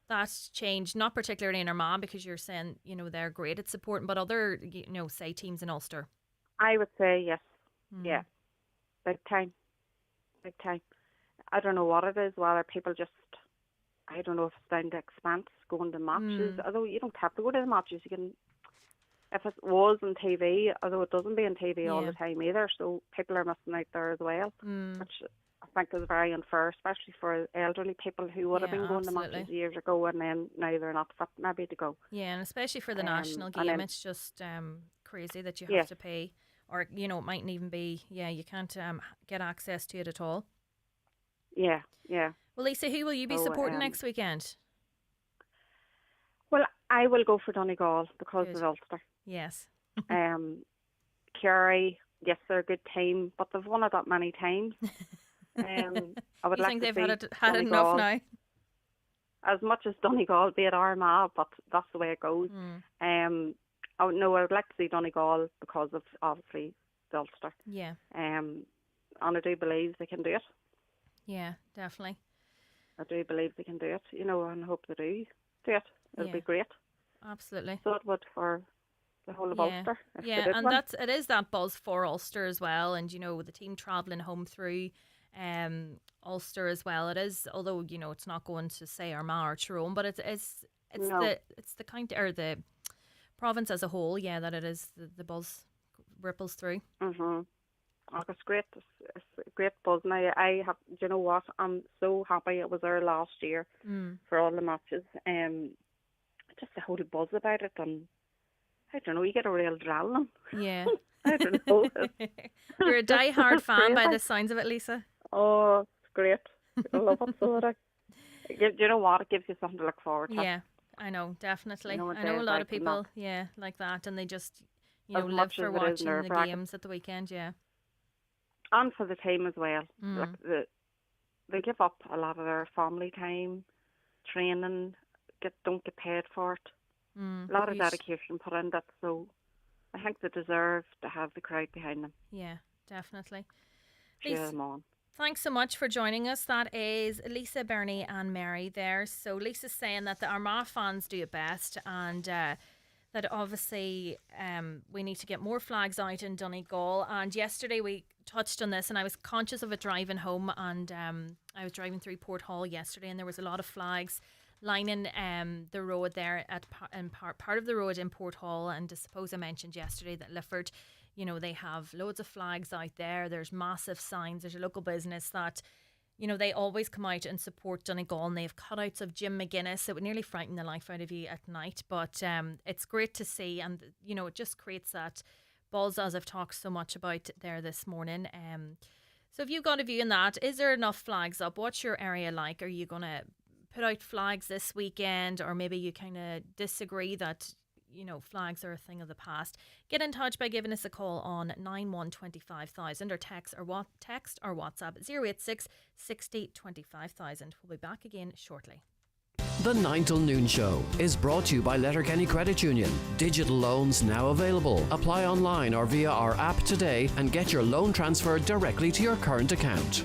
that's changed, not particularly in Armagh, because you're saying, you know, they're great at supporting, but other, you know, say teams in Ulster? I would say yes. Yeah. Big time. Big time. I don't know what it is, whether people just, I don't know if it's down to expense going to matches, although you don't have to go to the matches. You can, if it was on TV, although it doesn't be on TV all the time either, so people are missing out there as well, which I think is very unfair, especially for elderly people who would have been going to matches years ago and then now they're not fit maybe to go. Yeah, and especially for the national game, it's just crazy that you have to pay. Or, you know, it mightn't even be, you can't get access to it at all. Yeah. Well, Lisa, who will you be supporting next weekend? Well, I will go for Donegal because of Ulster. Yes. Kerry, yes, they're a good team, but they've won it that many times. I would you like think to they've see had enough now? As much as Donegal beat Armagh, but that's the way it goes. I would like to see Donegal because of obviously the Ulster. Yeah. And I do believe they can do it. Yeah, definitely. I do believe they can do it, you know, and I hope they do it. It'll be great. Absolutely. So it would for the whole of Ulster. Yeah, and it is that buzz for Ulster as well, and you know the team travelling home through Ulster as well. It is, although you know it's not going to say Armagh or Tyrone, but it's the county or the province as a whole. Yeah, that it is the buzz ripples through. Oh, it's great. It's a great buzz. Now I have. Do you know what? I'm so happy I was there last year for all the matches. Just the whole buzz about it, and I don't know. You get a real adrenaline. Yeah. I don't know. You're a die-hard fan by the signs of it, Lisa. Oh, it's great. I love it so much. Do you know what? It gives you something to look forward to. Yeah, I know, definitely. You know, I know a lot of people, like that, and they just, live for watching the games at the weekend, And for the team as well. Like they give up a lot of their family time, training, don't get paid for it. A lot of dedication put into it, so I think they deserve to have the crowd behind them. Yeah, definitely. Cheer them on. Thanks so much for joining us. That is Lisa, Bernie and Mary there. So Lisa's saying that the Armagh fans do it best, and that obviously we need to get more flags out in Donegal. And yesterday we touched on this, and I was conscious of it driving home, and I was driving through Port Hall yesterday, and there was a lot of flags lining the road there at part of the road in Port Hall. And I suppose I mentioned yesterday that Lifford, you know, they have loads of flags out there. There's massive signs. There's a local business that, you know, they always come out and support Donegal, and they have cutouts of Jim McGuinness. It would nearly frighten the life out of you at night, but it's great to see, and you know, it just creates that buzz, as I've talked so much about there this morning. So if you've got a view in that, is there enough flags up? What's your area like? Are you going to put out flags this weekend, or maybe you kind of disagree that, you know, flags are a thing of the past? Get in touch by giving us a call on 9125,000 or text or WhatsApp 086 60 25,000. We'll be back again shortly. The 9 till noon show is brought to you by Letterkenny Credit Union. Digital loans now available. Apply online or via our app today and get your loan transferred directly to your current account.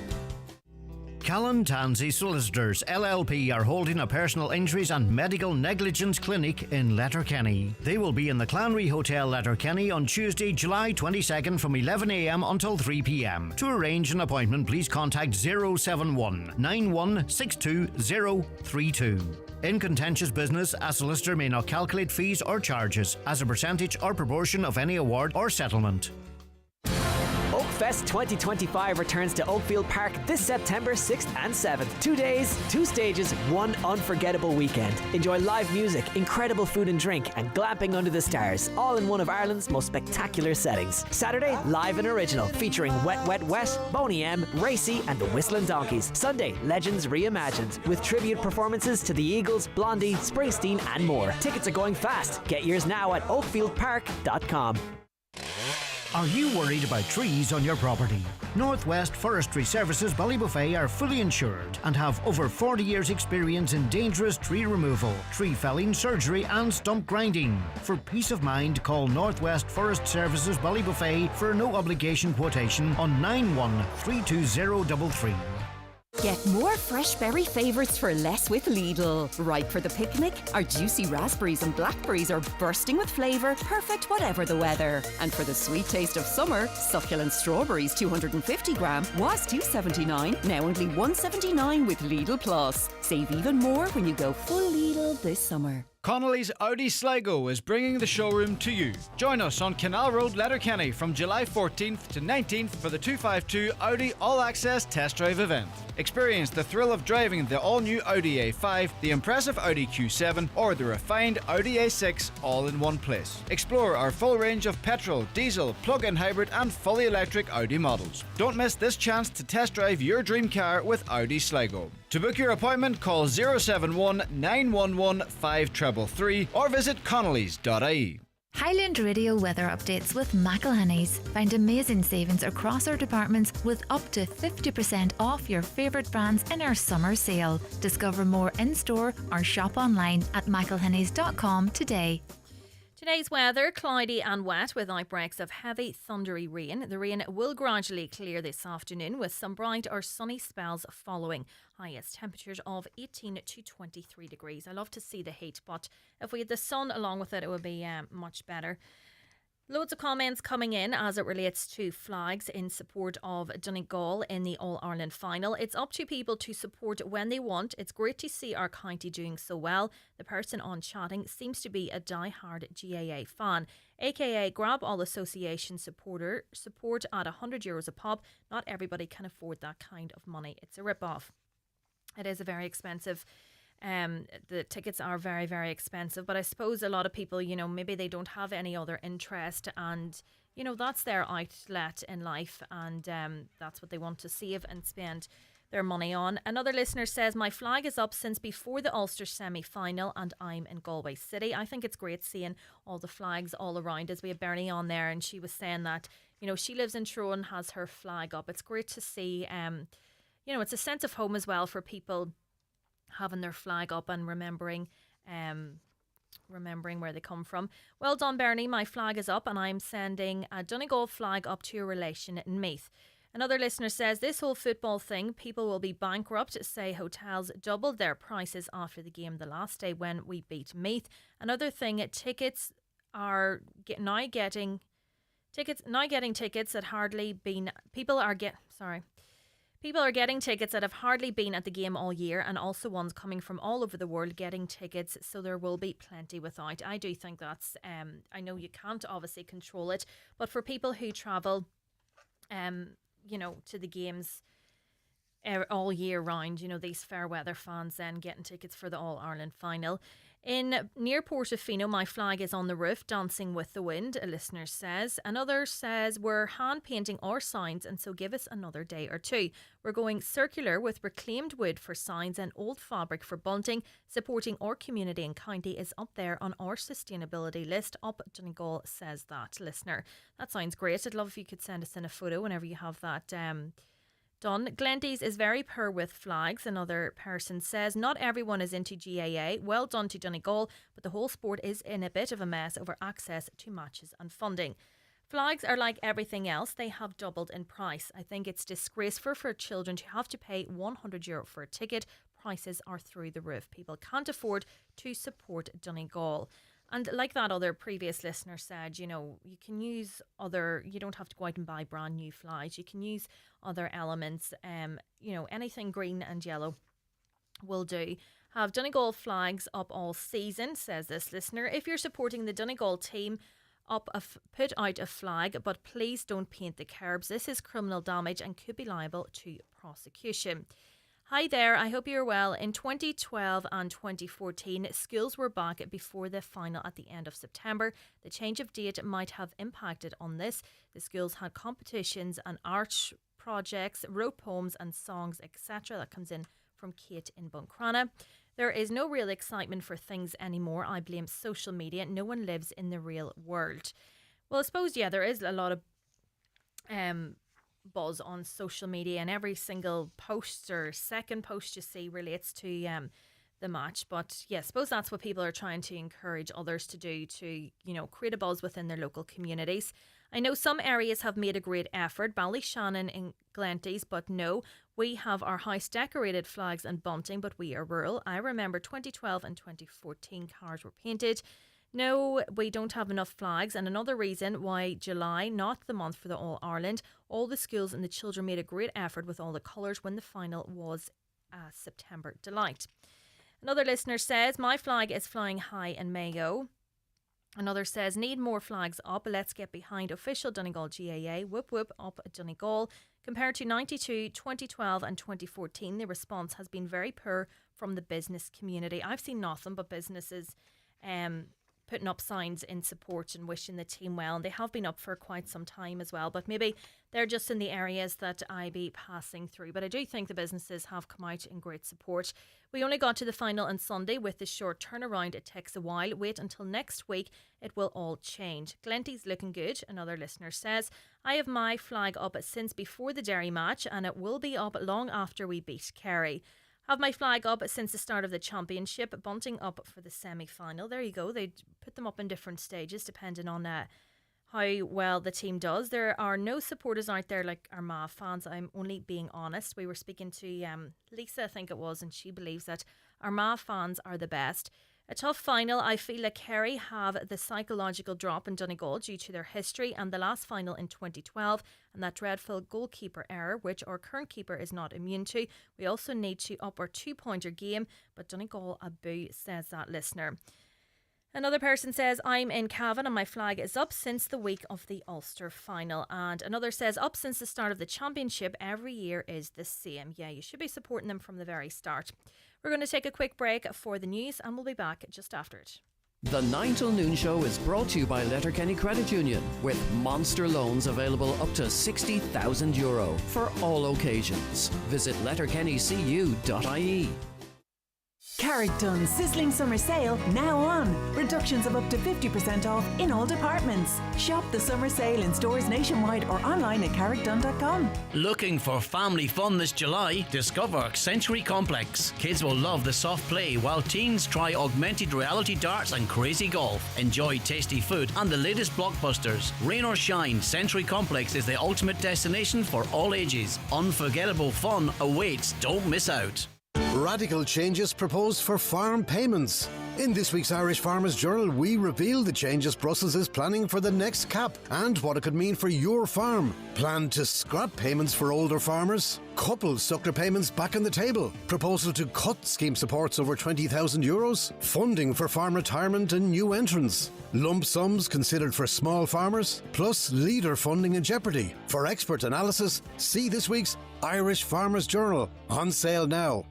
Callan Tansey Solicitors LLP are holding a personal injuries and medical negligence clinic in Letterkenny. They will be in the Clanry Hotel, Letterkenny on Tuesday, July 22nd from 11 a.m. until 3 p.m. To arrange an appointment, please contact 071 9162 032. In contentious business, a solicitor may not calculate fees or charges as a percentage or proportion of any award or settlement. Oakfest 2025 returns to Oakfield Park this September 6th and 7th. 2 days, 2 stages, 1 unforgettable weekend. Enjoy live music, incredible food and drink, and glamping under the stars, all in one of Ireland's most spectacular settings. Saturday, live and original, featuring Wet Wet Wet, Boney M, Racy, and the Whistling Donkeys. Sunday, Legends Reimagined, with tribute performances to the Eagles, Blondie, Springsteen, and more. Tickets are going fast. Get yours now at oakfieldpark.com. Are you worried about trees on your property? Northwest Forestry Services Ballybuffet are fully insured and have over 40 years experience in dangerous tree removal, tree felling, surgery and stump grinding. For peace of mind, call Northwest Forest Services Ballybuffet for a no obligation quotation on 913233. Get more fresh berry favourites for less with Lidl. Ripe for the picnic? Our juicy raspberries and blackberries are bursting with flavour, perfect whatever the weather. And for the sweet taste of summer, succulent strawberries 250 gram was $2.79, now only $1.79 with Lidl Plus. Save even more when you go full Lidl this summer. Connolly's Audi Sligo is bringing the showroom to you. Join us on Canal Road, Letterkenny from July 14th to 19th for the 252 Audi All Access Test Drive event. Experience the thrill of driving the all-new Audi A5, the impressive Audi Q7 or the refined Audi A6 all in one place. Explore our full range of petrol, diesel, plug-in hybrid and fully electric Audi models. Don't miss this chance to test drive your dream car with Audi Sligo. To book your appointment, call 071 911 5333 or visit connellys.ie. Highland Radio weather updates with McElhenney's. Find amazing savings across our departments with up to 50% off your favourite brands in our summer sale. Discover more in-store or shop online at mcelhenneys.com today. Today's weather, cloudy and wet with outbreaks of heavy thundery rain. The rain will gradually clear this afternoon with some bright or sunny spells following. Highest temperatures of 18 to 23 degrees. I love to see the heat, but if we had the sun along with it, it would be much better. Loads of comments coming in as it relates to flags in support of Donegal in the All-Ireland final. It's up to people to support when they want. It's great to see our county doing so well. The person on chatting seems to be a die-hard GAA fan, aka grab all association support at €100 a pop. Not everybody can afford that kind of money. It's a rip-off. It is a very expensive. The tickets are very, very expensive, but I suppose a lot of people, you know, maybe they don't have any other interest, and you know, that's their outlet in life, and that's what they want to save and spend their money on. Another listener says, my flag is up since before the Ulster semi-final and I'm in Galway City. I think it's great seeing all the flags all around us. We have Bernie on there and she was saying that, you know, she lives in Tyrone and has her flag up. It's great to see, you know, it's a sense of home as well for people having their flag up and remembering where they come from. Well done, Bernie. My flag is up and I'm sending a Donegal flag up to a relation in Meath. Another listener says, this whole football thing, people will be bankrupt. Say hotels doubled their prices after the game the last day when we beat Meath. Another thing, tickets are now getting tickets that hardly been. People are getting tickets that have hardly been at the game all year, and also ones coming from all over the world getting tickets, so there will be plenty without. I do think that's, I know you can't obviously control it, but for people who travel, to the games all year round, these Fairweather fans then getting tickets for the All-Ireland final. Near Portofino, my flag is on the roof, dancing with the wind, a listener says. Another says, we're hand painting our signs, and so give us another day or two. We're going circular with reclaimed wood for signs and old fabric for bunting. Supporting our community and county is up there on our sustainability list. Up Donegal, says that listener. That sounds great. I'd love if you could send us in a photo whenever you have that done. Glenties is very poor with flags. Another person says, not everyone is into GAA. Well done to Donegal, but the whole sport is in a bit of a mess over access to matches and funding. Flags are like everything else. They have doubled in price. I think it's disgraceful for children to have to pay €100 for a ticket. Prices are through the roof. People can't afford to support Donegal. And like that other previous listener said, you can use you don't have to go out and buy brand new flags. You can use other elements, anything green and yellow will do. Have Donegal flags up all season, says this listener. If you're supporting the Donegal team, put out a flag, but please don't paint the curbs. This is criminal damage and could be liable to prosecution. Hi there, I hope you're well. In 2012 and 2014, schools were back before the final at the end of September. The change of date might have impacted on this. The schools had competitions and art projects, wrote poems and songs, etc. That comes in from Kate in Buncrana. There is no real excitement for things anymore. I blame social media. No one lives in the real world. Well, I suppose, there is a lot of buzz on social media, and every single post or second post you see relates to the match. But I suppose that's what people are trying to encourage others to do, to create a buzz within their local communities. I know some areas have made a great effort, Ballyshannon and Glenties, but no, we have our house decorated flags and bunting, but we are rural. I remember 2012 and 2014 cars were painted. No, we don't have enough flags, and another reason why July, not the month for the All-Ireland. All the schools and the children made a great effort with all the colours when the final was a September delight. Another listener says, my flag is flying high in Mayo. Another says, need more flags up. Let's get behind official Donegal GAA. Whoop whoop up Donegal. Compared to 92, 2012 and 2014, the response has been very poor from the business community. I've seen nothing but businesses putting up signs in support and wishing the team well, and they have been up for quite some time as well, but maybe they're just in the areas that I be passing through. But I do think the businesses have come out in great support. We only got to the final on Sunday. With the short turnaround, it takes a while. Wait until next week, it will all change. Glenty's looking good, another listener says. I have my flag up since before the Derry match, and it will be up long after we beat Kerry. Have my flag up since the start of the championship, bunting up for the semi-final. There you go. They put them up in different stages depending on how well the team does. There are no supporters out there like Armagh fans. I'm only being honest. We were speaking to Lisa, I think it was, and she believes that Armagh fans are the best. A tough final. I feel like Kerry have the psychological drop in Donegal due to their history and the last final in 2012 and that dreadful goalkeeper error, which our current keeper is not immune to. We also need to up our 2-pointer game, but Donegal a boo, says that listener. Another person says, I'm in Cavan and my flag is up since the week of the Ulster final. And another says, up since the start of the championship, every year is the same. Yeah, you should be supporting them from the very start. We're going to take a quick break for the news and we'll be back just after it. The 9 till noon show is brought to you by Letterkenny Credit Union, with monster loans available up to €60,000 for all occasions. Visit letterkennycu.ie. Carrickdon's sizzling summer sale now on. Reductions of up to 50% off in all departments. Shop the summer sale in stores nationwide or online at carrickdon.com. Looking for family fun this July? Discover Century Complex. Kids will love the soft play while teens try augmented reality darts and crazy golf. Enjoy tasty food and the latest blockbusters. Rain or shine, Century Complex is the ultimate destination for all ages. Unforgettable fun awaits. Don't miss out. Radical changes proposed for farm payments. In this week's Irish Farmers Journal, we reveal the changes Brussels is planning for the next CAP and what it could mean for your farm. Plan to scrap payments for older farmers. Couples stuck their payments back on the table. Proposal to cut scheme supports over €20,000. Funding for farm retirement and new entrants. Lump sums considered for small farmers. Plus leader funding in jeopardy. For expert analysis, see this week's Irish Farmers Journal. On sale now.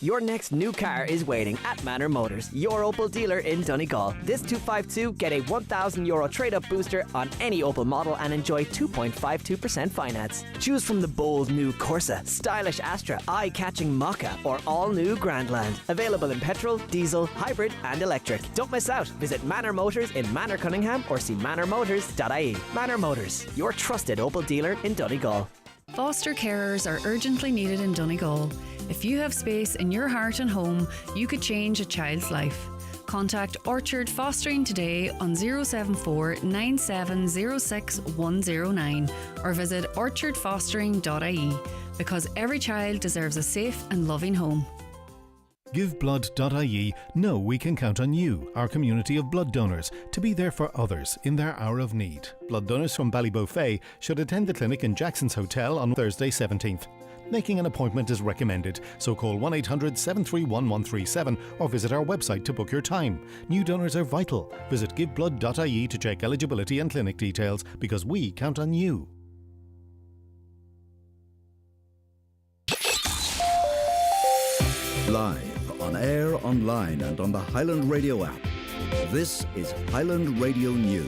Your next new car is waiting at Manor Motors, your Opel dealer in Donegal. This 252, get a €1,000 trade-up booster on any Opel model and enjoy 2.52% finance. Choose from the bold new Corsa, stylish Astra, eye-catching Mokka, or all-new Grandland. Available in petrol, diesel, hybrid and electric. Don't miss out. Visit Manor Motors in Manor Cunningham or see manormotors.ie. Manor Motors, your trusted Opel dealer in Donegal. Foster carers are urgently needed in Donegal. If you have space in your heart and home, you could change a child's life. Contact Orchard Fostering today on 074 9706 109 or visit orchardfostering.ie because every child deserves a safe and loving home. GiveBlood.ie know we can count on you, our community of blood donors, to be there for others in their hour of need. Blood donors from Ballybofey should attend the clinic in Jackson's Hotel on Thursday 17th. Making an appointment is recommended, so call 1-800-731-137 or visit our website to book your time. New donors are vital. Visit GiveBlood.ie to check eligibility and clinic details because we count on you. Live, on air, online and on the Highland Radio app. This is Highland Radio News.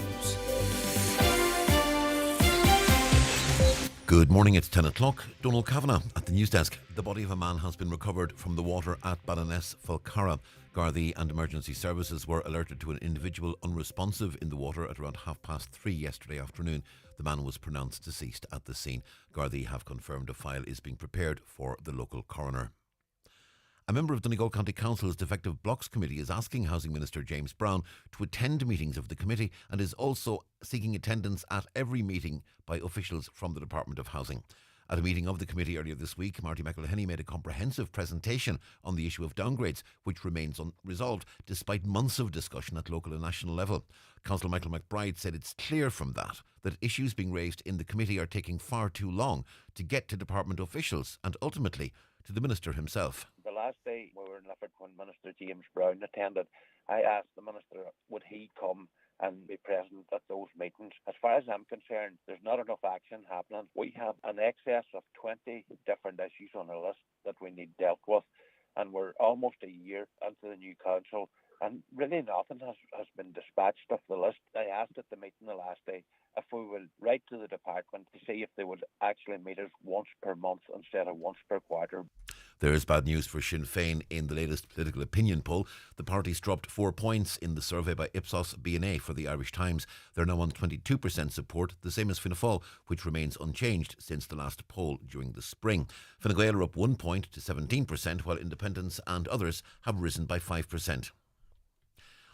Good morning, it's 10 o'clock. Donald Kavanagh at the news desk. The body of a man has been recovered from the water at Ballyness, Falcarra. Gardaí and emergency services were alerted to an individual unresponsive in the water at around 3:30 yesterday afternoon. The man was pronounced deceased at the scene. Gardaí have confirmed a file is being prepared for the local coroner. A member of Donegal County Council's Defective Blocks Committee is asking Housing Minister James Brown to attend meetings of the committee and is also seeking attendance at every meeting by officials from the Department of Housing. At a meeting of the committee earlier this week, Marty McElhenney made a comprehensive presentation on the issue of downgrades, which remains unresolved despite months of discussion at local and national level. Councillor Michael McBride said it's clear from that issues being raised in the committee are taking far too long to get to department officials and ultimately to the Minister himself. The last day we were in Lifford when Minister James Brown attended, I asked the Minister would he come and be present at those meetings. As far as I'm concerned, there's not enough action happening. We have an excess of 20 different issues on our list that we need dealt with, and we're almost a year into the new council, and really nothing has been dispatched of the list. I asked at the meeting the last day if we will write to the department to see if they would actually meet us once per month instead of once per quarter. There is bad news for Sinn Féin in the latest political opinion poll. The party's dropped 4 points in the survey by Ipsos BNA for the Irish Times. They're now on 22% support, the same as Fianna Fáil, which remains unchanged since the last poll during the spring. Fine Gael are up 1 point to 17%, while independents and others have risen by 5%.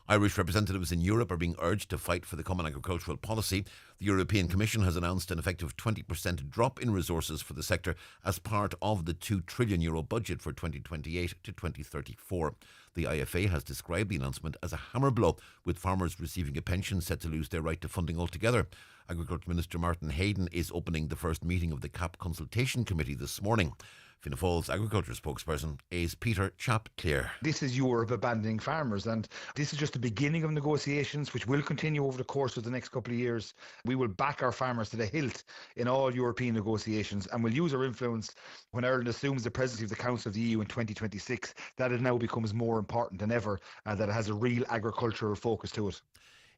Irish representatives in Europe are being urged to fight for the Common Agricultural Policy. The European Commission has announced an effective 20% drop in resources for the sector as part of the €2 trillion budget for 2028 to 2034. The IFA has described the announcement as a hammer blow, with farmers receiving a pension set to lose their right to funding altogether. Agriculture Minister Martin Hayden is opening the first meeting of the CAP Consultation Committee this morning. Fianna Fáil's agriculture spokesperson is Peter Chapclear. This is Europe abandoning farmers, and this is just the beginning of negotiations which will continue over the course of the next couple of years. We will back our farmers to the hilt in all European negotiations, and will use our influence when Ireland assumes the presidency of the Council of the EU in 2026. That it now becomes more important than ever, and that it has a real agricultural focus to it.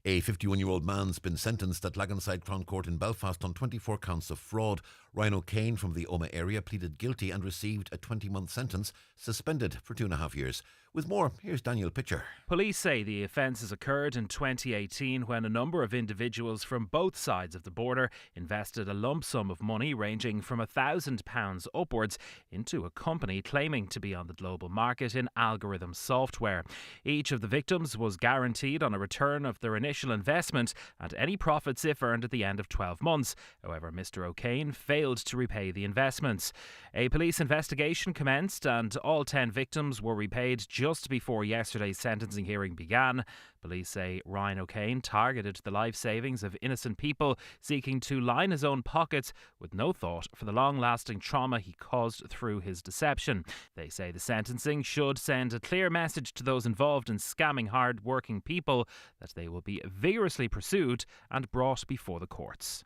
A 51-year-old man's been sentenced at Laganside Crown Court in Belfast on 24 counts of fraud. Ryan O'Kane from the Omagh area pleaded guilty and received a 20-month sentence, suspended for 2.5 years. With more, here's Daniel Pitcher. Police say the offences occurred in 2018 when a number of individuals from both sides of the border invested a lump sum of money ranging from £1,000 upwards into a company claiming to be on the global market in algorithm software. Each of the victims was guaranteed on a return of their initial investment and any profits if earned at the end of 12 months. However, Mr. O'Kane failed failed to repay the investments. A police investigation commenced and all 10 victims were repaid just before yesterday's sentencing hearing began. Police say Ryan O'Kane targeted the life savings of innocent people, seeking to line his own pockets with no thought for the long-lasting trauma he caused through his deception. They say the sentencing should send a clear message to those involved in scamming hard-working people that they will be vigorously pursued and brought before the courts.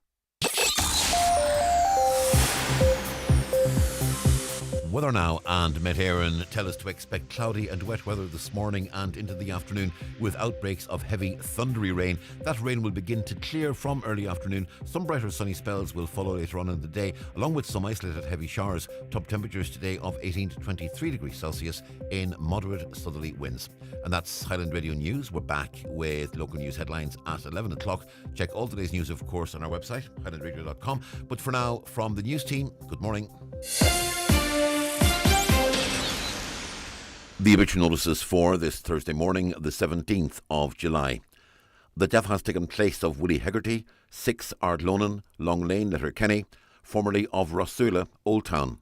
Weather now, and Met Éireann tell us to expect cloudy and wet weather this morning and into the afternoon with outbreaks of heavy thundery rain. That rain will begin to clear from early afternoon. Some brighter sunny spells will follow later on in the day, along with some isolated heavy showers. Top temperatures today of 18 to 23 degrees Celsius in moderate southerly winds. And that's Highland Radio News. We're back with local news headlines at 11 o'clock. Check all today's news, of course, on our website, highlandradio.com. But for now, from the news team, good morning. The obituary notices for this Thursday morning, the 17th of July. The death has taken place of Willie Hegarty, 6 Ardlonan, Long Lane, Letterkenny, formerly of Rossula, Old Town.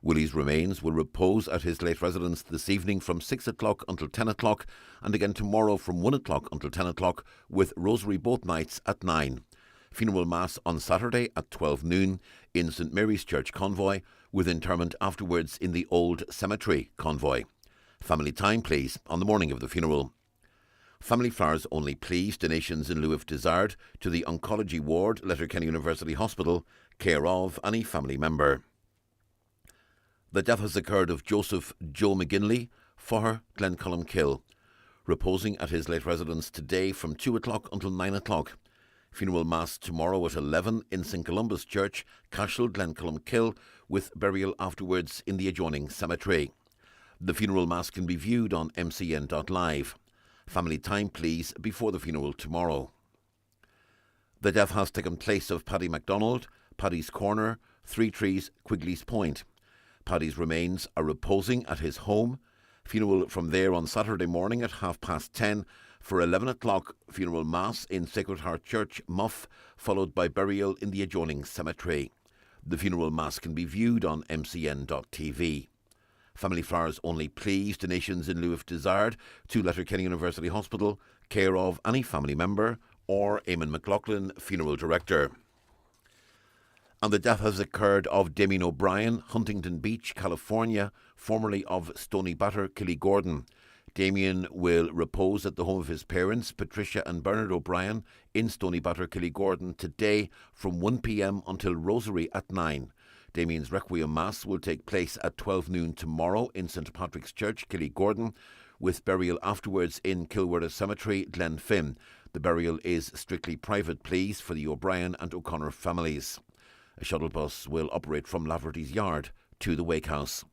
Willie's remains will repose at his late residence this evening from 6 o'clock until 10 o'clock and again tomorrow from 1 o'clock until 10 o'clock with rosary both nights at 9. Funeral Mass on Saturday at 12 noon in St Mary's Church Convoy with interment afterwards in the Old Cemetery Convoy. Family time, please, on the morning of the funeral. Family flowers only, please. Donations in lieu if desired to the Oncology Ward, Letterkenny University Hospital, care of any family member. The death has occurred of Joseph Joe McGinley, Forher, Glencullen reposing at his late residence today from 2 o'clock until 9 o'clock. Funeral Mass tomorrow at 11 in St Columba's Church, Cashel, Glencullen with burial afterwards in the adjoining cemetery. The funeral mass can be viewed on mcn.live. Family time, please, before the funeral tomorrow. The death has taken place of Paddy MacDonald, Paddy's Corner, Three Trees, Quigley's Point. Paddy's remains are reposing at his home. Funeral from there on Saturday morning at 10:30 for 11 o'clock funeral mass in Sacred Heart Church, Muff, followed by burial in the adjoining cemetery. The funeral mass can be viewed on mcn.tv. Family flowers only, please. Donations in lieu if desired to Letterkenny University Hospital, care of any family member or Eamon McLaughlin, funeral director. And the death has occurred of Damien O'Brien, Huntington Beach, California, formerly of Stony Batter, Killygordon. Damien will repose at the home of his parents, Patricia and Bernard O'Brien, in Stony Batter, Killygordon, today from 1 p.m. until Rosary at 9. Damien's Requiem Mass will take place at 12 noon tomorrow in St Patrick's Church, Killygordon, with burial afterwards in Kilwerda Cemetery, Glenfin. The burial is strictly private, please, for the O'Brien and O'Connor families. A shuttle bus will operate from Laverty's Yard to the Wake House.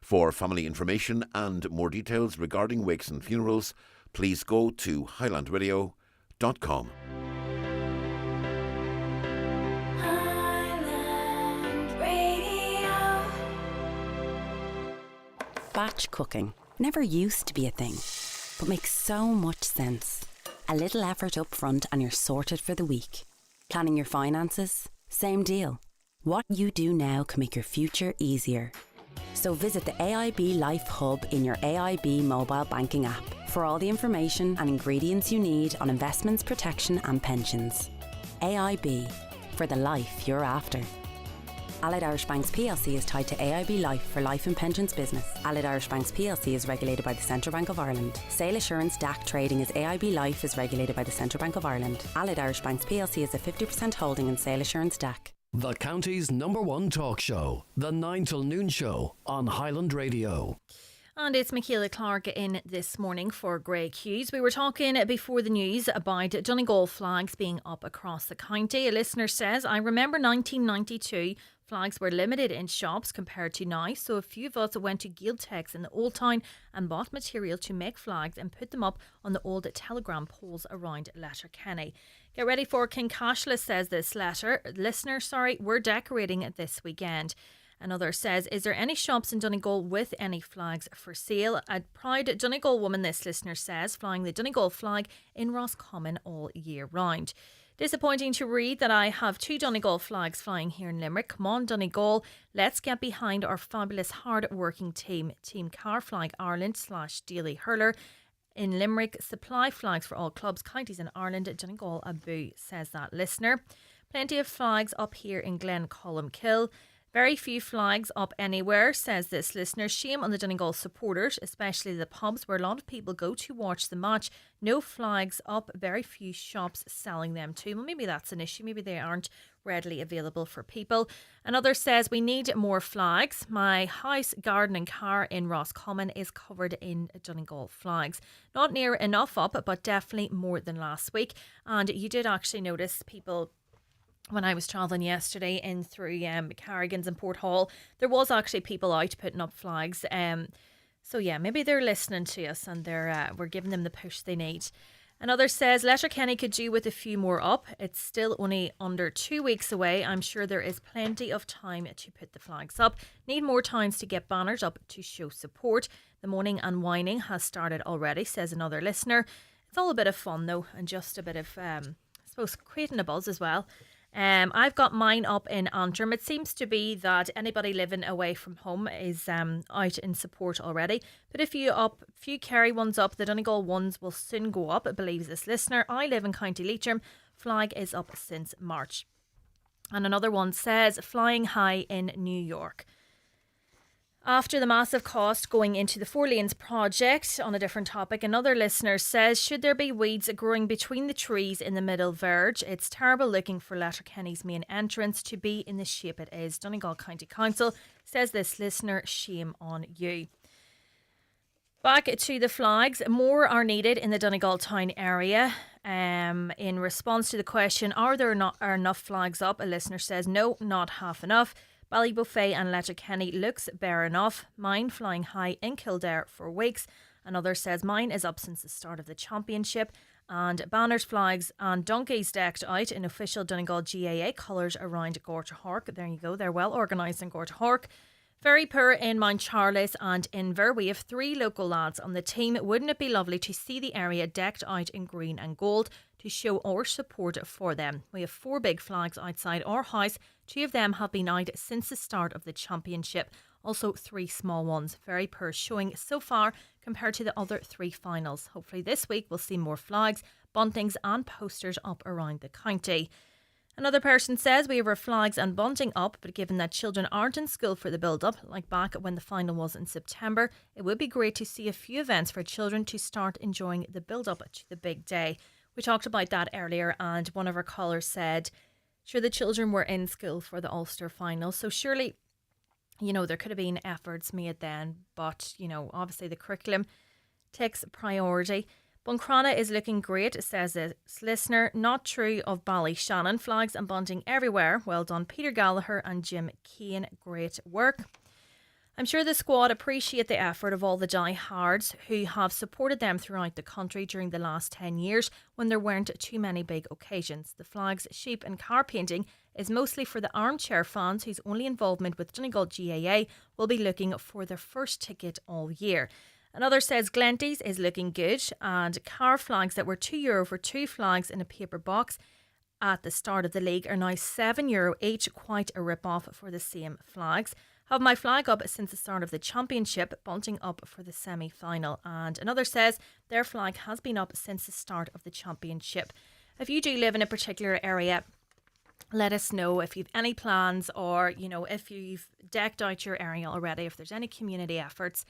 For family information and more details regarding wakes and funerals, please go to highlandradio.com. Batch cooking never used to be a thing, but makes so much sense. A little effort up front and you're sorted for the week. Planning your finances? Same deal. What you do now can make your future easier. So visit the AIB Life Hub in your AIB mobile banking app for all the information and ingredients you need on investments, protection and pensions. AIB, for the life you're after. Allied Irish Banks plc is tied to AIB Life for life and pensions business. Allied Irish Banks plc is regulated by the Central Bank of Ireland. Sale Assurance DAC trading as AIB Life is regulated by the Central Bank of Ireland. Allied Irish Banks plc is a 50% holding in Sale Assurance DAC. The county's #1 talk show, The 9 till Noon Show on Highland Radio. And it's Michaela Clark in this morning for Grey Cues. We were talking before the news about Donegal flags being up across the county. A listener says, I remember 1992, flags were limited in shops compared to now, so a few of us went to Guildtex in the Old Town and bought material to make flags and put them up on the old telegram poles around Letterkenny. Get ready for Kincashla, says this listener, we're decorating it this weekend. Another says, is there any shops in Donegal with any flags for sale? A proud Donegal woman, this listener says, flying the Donegal flag in Roscommon all year round. Disappointing to read that I have 2 Donegal flags flying here in Limerick. Come on, Donegal, let's get behind our fabulous hard-working team. Team Car Flag Ireland / Daily Hurler in Limerick supply flags for all clubs, counties in Ireland. Donegal Abu, says that listener. Plenty of flags up here in Glen Columkill. Very few flags up anywhere, says this listener. Shame on the Donegal supporters, especially the pubs where a lot of people go to watch the match. No flags up, very few shops selling them too. Well, maybe that's an issue. Maybe they aren't readily available for people. Another says we need more flags. My house, garden and car in Roscommon is covered in Donegal flags. Not near enough up, but definitely more than last week. And you did actually notice people... When I was travelling yesterday in through Carrigan's and Port Hall, there was actually people out putting up flags. So yeah, maybe they're listening to us and we're giving them the push they need. Another says Letterkenny could do with a few more up. It's still only under 2 weeks away. I'm sure there is plenty of time to put the flags up. Need more times to get banners up to show support. The moaning and whining has started already, says another listener. It's all a bit of fun though, and just a bit of, I suppose, creating a buzz as well. I've got mine up in Antrim. It seems to be that anybody living away from home is out in support already. But if you few Kerry ones up, the Donegal ones will soon go up, believes this listener. I live in County Leitrim. Flag is up since March. And another one says flying high in New York. After the massive cost going into the 4 Lanes project, on a different topic, another listener says, should there be weeds growing between the trees in the middle verge? It's terrible looking for Letterkenny's main entrance to be in the shape it is. Donegal County Council, says this listener, shame on you. Back to the flags. More are needed in the Donegal town area. In response to the question, are enough flags up? A listener says, no, not half enough. Ballybofey and Letterkenny looks bare enough. Mine flying high in Kildare for weeks. Another says mine is up since the start of the championship. And banners, flags and donkeys decked out in official Donegal GAA colours around Gorta Hork. There you go, they're well organised in Gorta Hork. Very poor in Mount Charles and Inver. We have 3 local lads on the team. Wouldn't it be lovely to see the area decked out in green and gold to show our support for them? We have 4 big flags outside our house. 2 of them have been out since the start of the championship. Also 3 small ones. Very poor showing so far compared to the other 3 finals. Hopefully this week we'll see more flags, buntings and posters up around the county. Another person says we have our flags and bunting up, but given that children aren't in school for the build-up, like back when the final was in September, it would be great to see a few events for children to start enjoying the build-up to the big day. We talked about that earlier, and one of our callers said, sure, the children were in school for the Ulster final, so surely, there could have been efforts made then, but, obviously the curriculum takes priority. Buncrana is looking great, says this listener. Not true of Ballyshannon. Flags and bunting everywhere. Well done, Peter Gallagher and Jim Keane. Great work. I'm sure the squad appreciate the effort of all the diehards who have supported them throughout the country during the last 10 years when there weren't too many big occasions. The flags, sheep and car painting is mostly for the armchair fans whose only involvement with Donegal GAA will be looking for their first ticket all year. Another says Glenties is looking good, and car flags that were €2 for 2 flags in a paper box at the start of the league are now €7 each, quite a rip-off for the same flags. Have my flag up since the start of the championship, bunting up for the semi-final. And another says their flag has been up since the start of the championship. If you do live in a particular area, let us know if you've any plans or, if you've decked out your area already, if there's any community efforts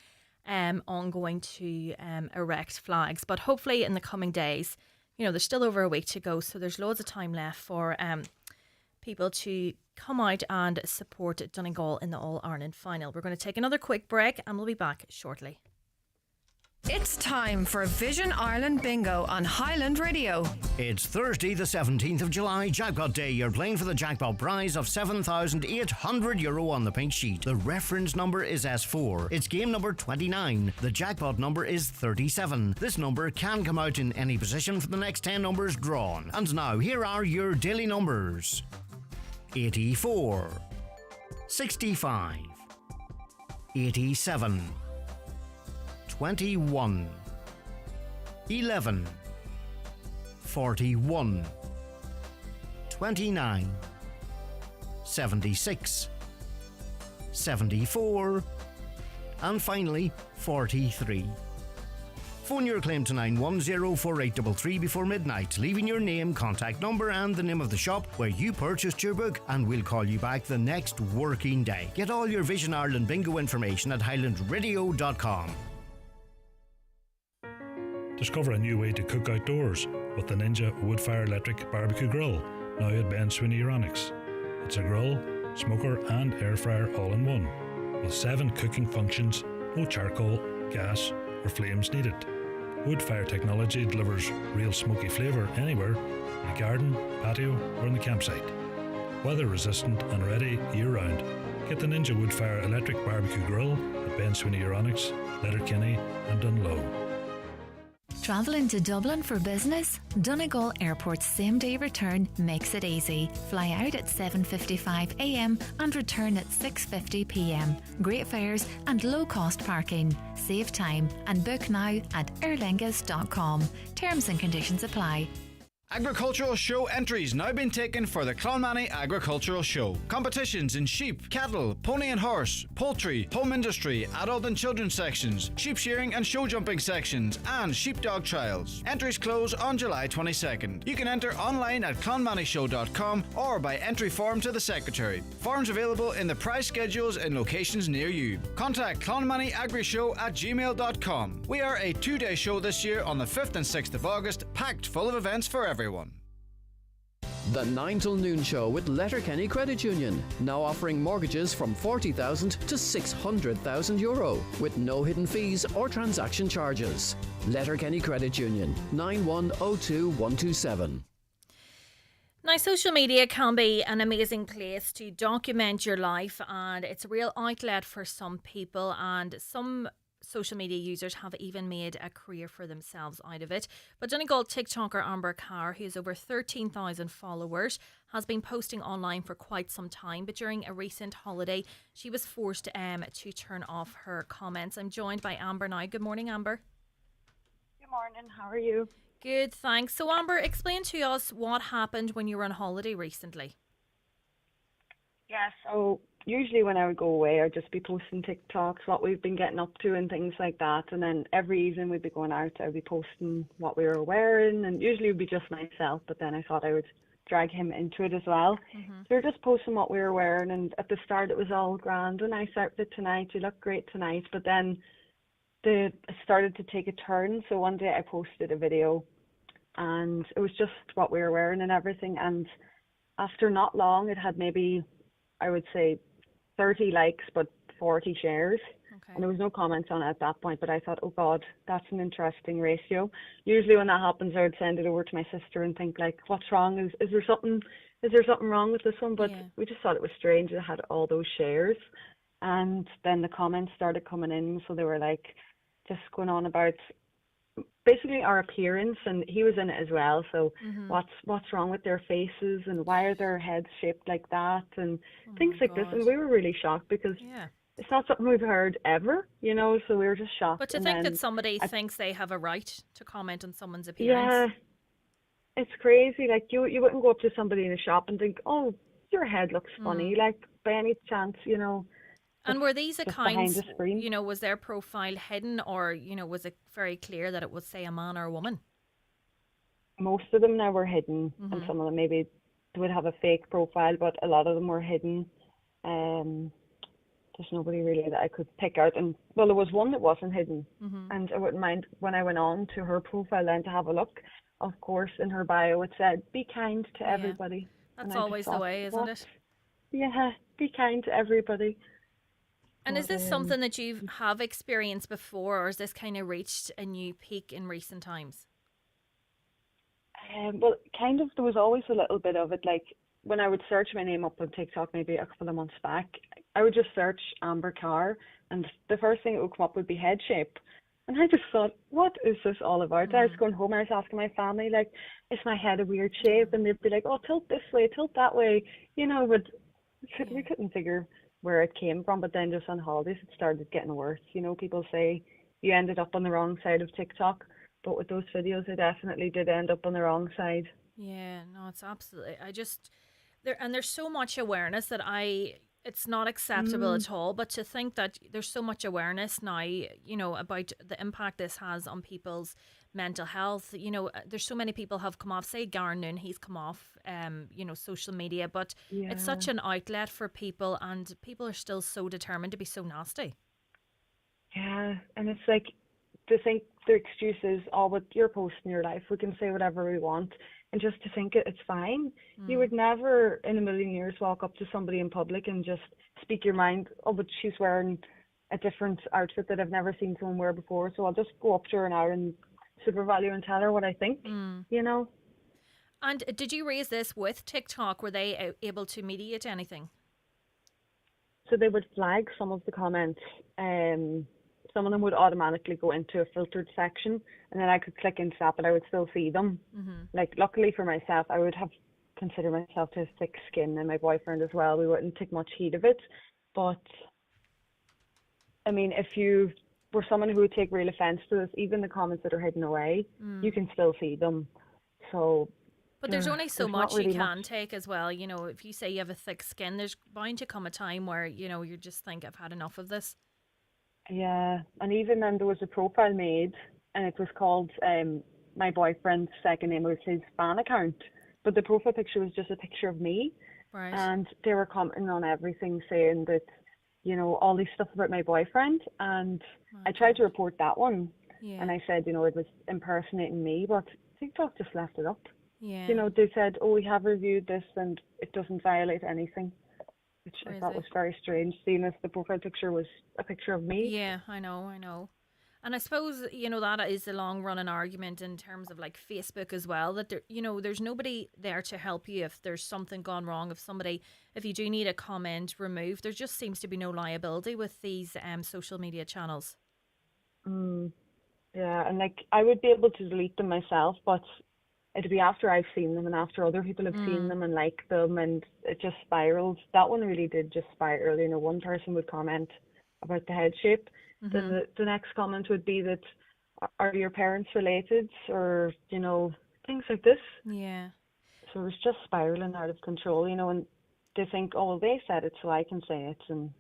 ongoing to erect flags. But hopefully in the coming days, there's still over a week to go, so there's loads of time left for people to come out and support Donegal in the All-Ireland final. We're going to take another quick break and we'll be back shortly. It's time for Vision Ireland Bingo on Highland Radio. It's Thursday the 17th of July, Jackpot Day. You're playing for the jackpot prize of €7,800 on the pink sheet. The reference number is S4. It's game number 29. The jackpot number is 37. This number can come out in any position for the next 10 numbers drawn. And now, here are your daily numbers. 84, 65, 87, 21, 11, 41, 29, 76, 74, and finally 43. Phone your claim to 9104833 before midnight, leaving your name, contact number and the name of the shop where you purchased your book, and we'll call you back the next working day. Get all your Vision Ireland bingo information at highlandradio.com. Discover a new way to cook outdoors with the Ninja Woodfire Electric Barbecue Grill, now at Ben Sweeney Euronics. It's a grill, smoker and air fryer all in one, with 7 cooking functions, no charcoal, gas or flames needed. Woodfire technology delivers real smoky flavour anywhere, in the garden, patio or in the campsite. Weather resistant and ready year round. Get the Ninja Woodfire Electric Barbecue Grill at Ben Sweeney Euronics, Letterkenny and Dunlow. Travelling to Dublin for business? Donegal Airport's same-day return makes it easy. Fly out at 7:55 a.m. and return at 6:50 p.m. Great fares and low-cost parking. Save time and book now at aerlingus.com. Terms and conditions apply. Agricultural show entries now been taken for the Clonmany Agricultural Show. Competitions in sheep, cattle, pony and horse, poultry, home industry, adult and children's sections, sheep shearing and show jumping sections, and sheepdog trials. Entries close on July 22nd. You can enter online at clonmanyshow.com or by entry form to the Secretary. Forms available in the prize schedules in locations near you. Contact clonmanyagrishow@gmail.com. We are a 2-day show this year on the 5th and 6th of August, packed full of events for everyone. The 9 till noon show with Letterkenny Credit Union, now offering mortgages from €40,000 to €600,000 with no hidden fees or transaction charges. Letterkenny Credit Union, 9102127. Now, social media can be an amazing place to document your life, and it's a real outlet for some people, and some social media users have even made a career for themselves out of it. But Donegal TikToker Amber Carr, who has over 13,000 followers, has been posting online for quite some time. But during a recent holiday, she was forced to turn off her comments. I'm joined by Amber now. Good morning, Amber. Good morning. How are you? Good, thanks. So, Amber, explain to us what happened when you were on holiday recently. Yeah, so usually when I would go away, I'd just be posting TikToks, what we've been getting up to and things like that. And then every evening we'd be going out, I'd be posting what we were wearing, and usually it would be just myself, but then I thought I would drag him into it as well. So we were just posting what we were wearing, and at the start it was all grand, a nice outfit tonight, you look great tonight, but then it started to take a turn. So one day I posted a video and it was just what we were wearing and everything, and after not long it had maybe, I would say, 30 likes but 40 shares. Okay. And there was no comments on it at that point, but I thought, oh God, that's an interesting ratio. Usually when that happens, I would send it over to my sister and think like, what's wrong? Is there something wrong with this one? But we just thought it was strange. It had all those shares. And then the comments started coming in, so they were like just going on about basically our appearance, and he was in it as well. So what's wrong with their faces, and why are their heads shaped like that, and things like this. And we were really shocked because it's not something we've heard ever, you know. So we were just shocked. But to think that somebody thinks they have a right to comment on someone's appearance. Yeah, it's crazy. Like you wouldn't go up to somebody in a shop and think, oh, your head looks funny, like by any chance, you know. And were these accounts, you know, was their profile hidden, or, you know, was it very clear that it would say a man or a woman? Most of them now were hidden, and some of them maybe would have a fake profile, but a lot of them were hidden. There's nobody really that I could pick out. And well, there was one that wasn't hidden, and I wouldn't mind when I went on to her profile then to have a look. Of course, in her bio it said, "Be kind to everybody." That's always the way, isn't it? Yeah, be kind to everybody. And is this something that you have experienced before, or has this kind of reached a new peak in recent times? Well, kind of, there was always a little bit of it. Like when I would search my name up on TikTok maybe a couple of months back, I would just search Amber Carr, and the first thing that would come up would be head shape. And I just thought, what is this all about? I was going home, I was asking my family, like, is my head a weird shape? And they'd be like, oh, tilt this way, tilt that way, you know, but we couldn't figure where it came from. But then just on holidays it started getting worse. You know, people say you ended up on the wrong side of TikTok, but with those videos I definitely did end up on the wrong side. Yeah, no, it's absolutely. There's so much awareness that it's not acceptable at all. But to think that there's so much awareness now, about the impact this has on people's mental health. There's so many people have come off. Say Garen Noon, he's come off, social media. But it's such an outlet for people, and people are still so determined to be so nasty. Yeah, and it's like to think the excuse is, oh, but you're posting your life. We can say whatever we want. And just to think it's fine. You would never in a million years walk up to somebody in public and just speak your mind. Oh, but she's wearing a different outfit that I've never seen someone wear before. So I'll just go up to her now and super value and tell her what I think, And did you raise this with TikTok? Were they able to mediate anything? So they would flag some of the comments. Some of them would automatically go into a filtered section, and then I could click and snap, but I would still see them. Like, luckily for myself, I would have considered myself to have thick skin, and my boyfriend as well. We wouldn't take much heed of it. But, I mean, if you were someone who would take real offence to this, even the comments that are hidden away, you can still see them. So... But there's only so much you can take as well. If you say you have a thick skin, there's bound to come a time where, you just think, I've had enough of this. Yeah, and even then there was a profile made, and it was called my boyfriend's second name was his fan account, but the profile picture was just a picture of me, right? And they were commenting on everything, saying that, all these stuff about my boyfriend, and I tried to report that one, and I said, it was impersonating me, but TikTok just left it up. Yeah. They said, oh, we have reviewed this and it doesn't violate anything. Which I thought was very strange, seeing as the profile picture was a picture of me. Yeah, I know. And I suppose, that is a long running argument in terms of like Facebook as well, that there's nobody there to help you if there's something gone wrong. If you do need a comment removed, there just seems to be no liability with these social media channels. Yeah, and like I would be able to delete them myself, but it'd be after I've seen them and after other people have seen them and liked them, and it just spiraled. That one really did just spiral. One person would comment about the head shape. Then the next comment would be that, are your parents related, or, things like this. Yeah. So it was just spiraling out of control, and they think, oh, well, they said it, so I can say it. And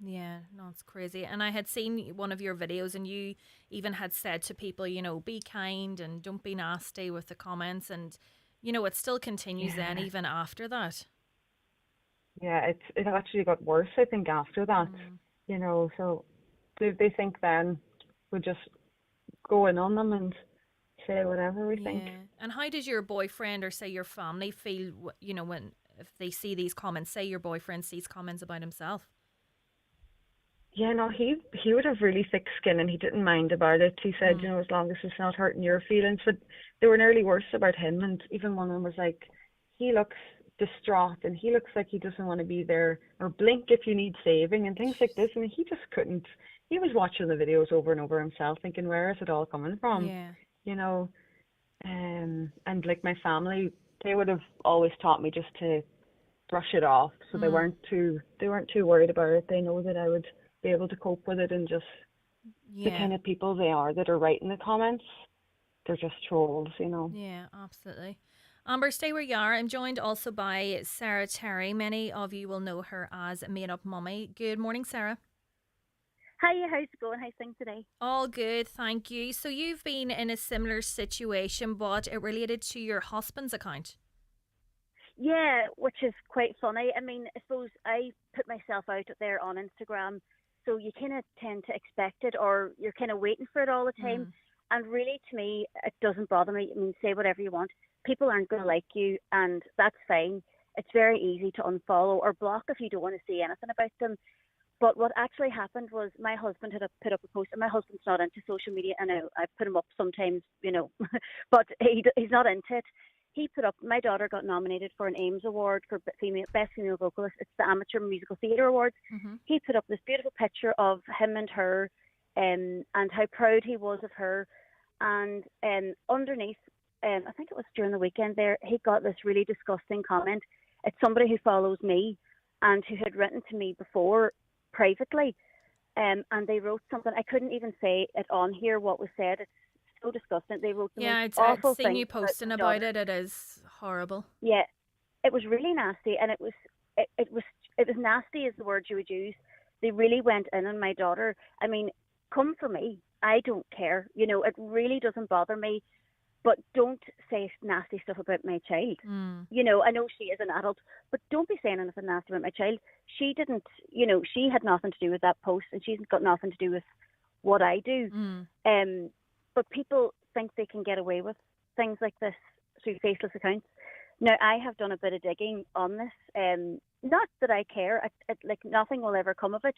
yeah, no, it's crazy. And I had seen one of your videos, and you even had said to people, be kind and don't be nasty with the comments. And, it still continues then, even after that. Yeah, it actually got worse, I think, after that. So they think then we'll just go in on them and say whatever we think. And how does your boyfriend or, say, your family feel, if they see these comments? Say your boyfriend sees comments about himself. Yeah, no, he would have really thick skin and he didn't mind about it. He said, as long as it's not hurting your feelings. But they were nearly worse about him, and even one of them was like, he looks distraught and he looks like he doesn't want to be there, or blink if you need saving and things like this. And he just couldn't. He was watching the videos over and over himself, thinking, where is it all coming from? Yeah. And like my family, they would have always taught me just to brush it off, so they weren't too worried about it. They know that I would be able to cope with it, and just the kind of people they are that are writing the comments, they're just trolls, Yeah, absolutely. Amber, stay where you are. I'm joined also by Sarah Terry. Many of you will know her as Made Up Mummy. Good morning, Sarah. Hiya, how's it going? How's things today? All good, thank you. So you've been in a similar situation, but it related to your husband's account. Yeah, which is quite funny. I mean, I suppose I put myself out there on Instagram, so you kind of tend to expect it, or you're kind of waiting for it all the time. And really, to me, it doesn't bother me. I mean, say whatever you want. People aren't going to like you, and that's fine. It's very easy to unfollow or block if you don't want to see anything about them. But what actually happened was my husband had put up a post, and my husband's not into social media, and I put him up sometimes, but he's not into it. He put up, my daughter got nominated for an Ames Award for Best Female Vocalist. It's the Amateur Musical Theatre Awards. He put up this beautiful picture of him and her, and how proud he was of her. And underneath, I think it was during the weekend there, he got this really disgusting comment. It's somebody who follows me and who had written to me before privately, and they wrote something. I couldn't even say it on here what was said. It's so disgusting. They wrote I've awful seen things you posting about it. It is horrible. Yeah, it was really nasty, and it was nasty is the word you would use. They really went in on my daughter. I mean, come for me. I don't care. You know, it really doesn't bother me. But don't say nasty stuff about my child. You know, I know she is an adult, but don't be saying anything nasty about my child. She didn't, you know, she had nothing to do with that post, and she's got nothing to do with what I do. But people think they can get away with things like this through faceless accounts. Now, I have done a bit of digging on this. Not that I care, like nothing will ever come of it,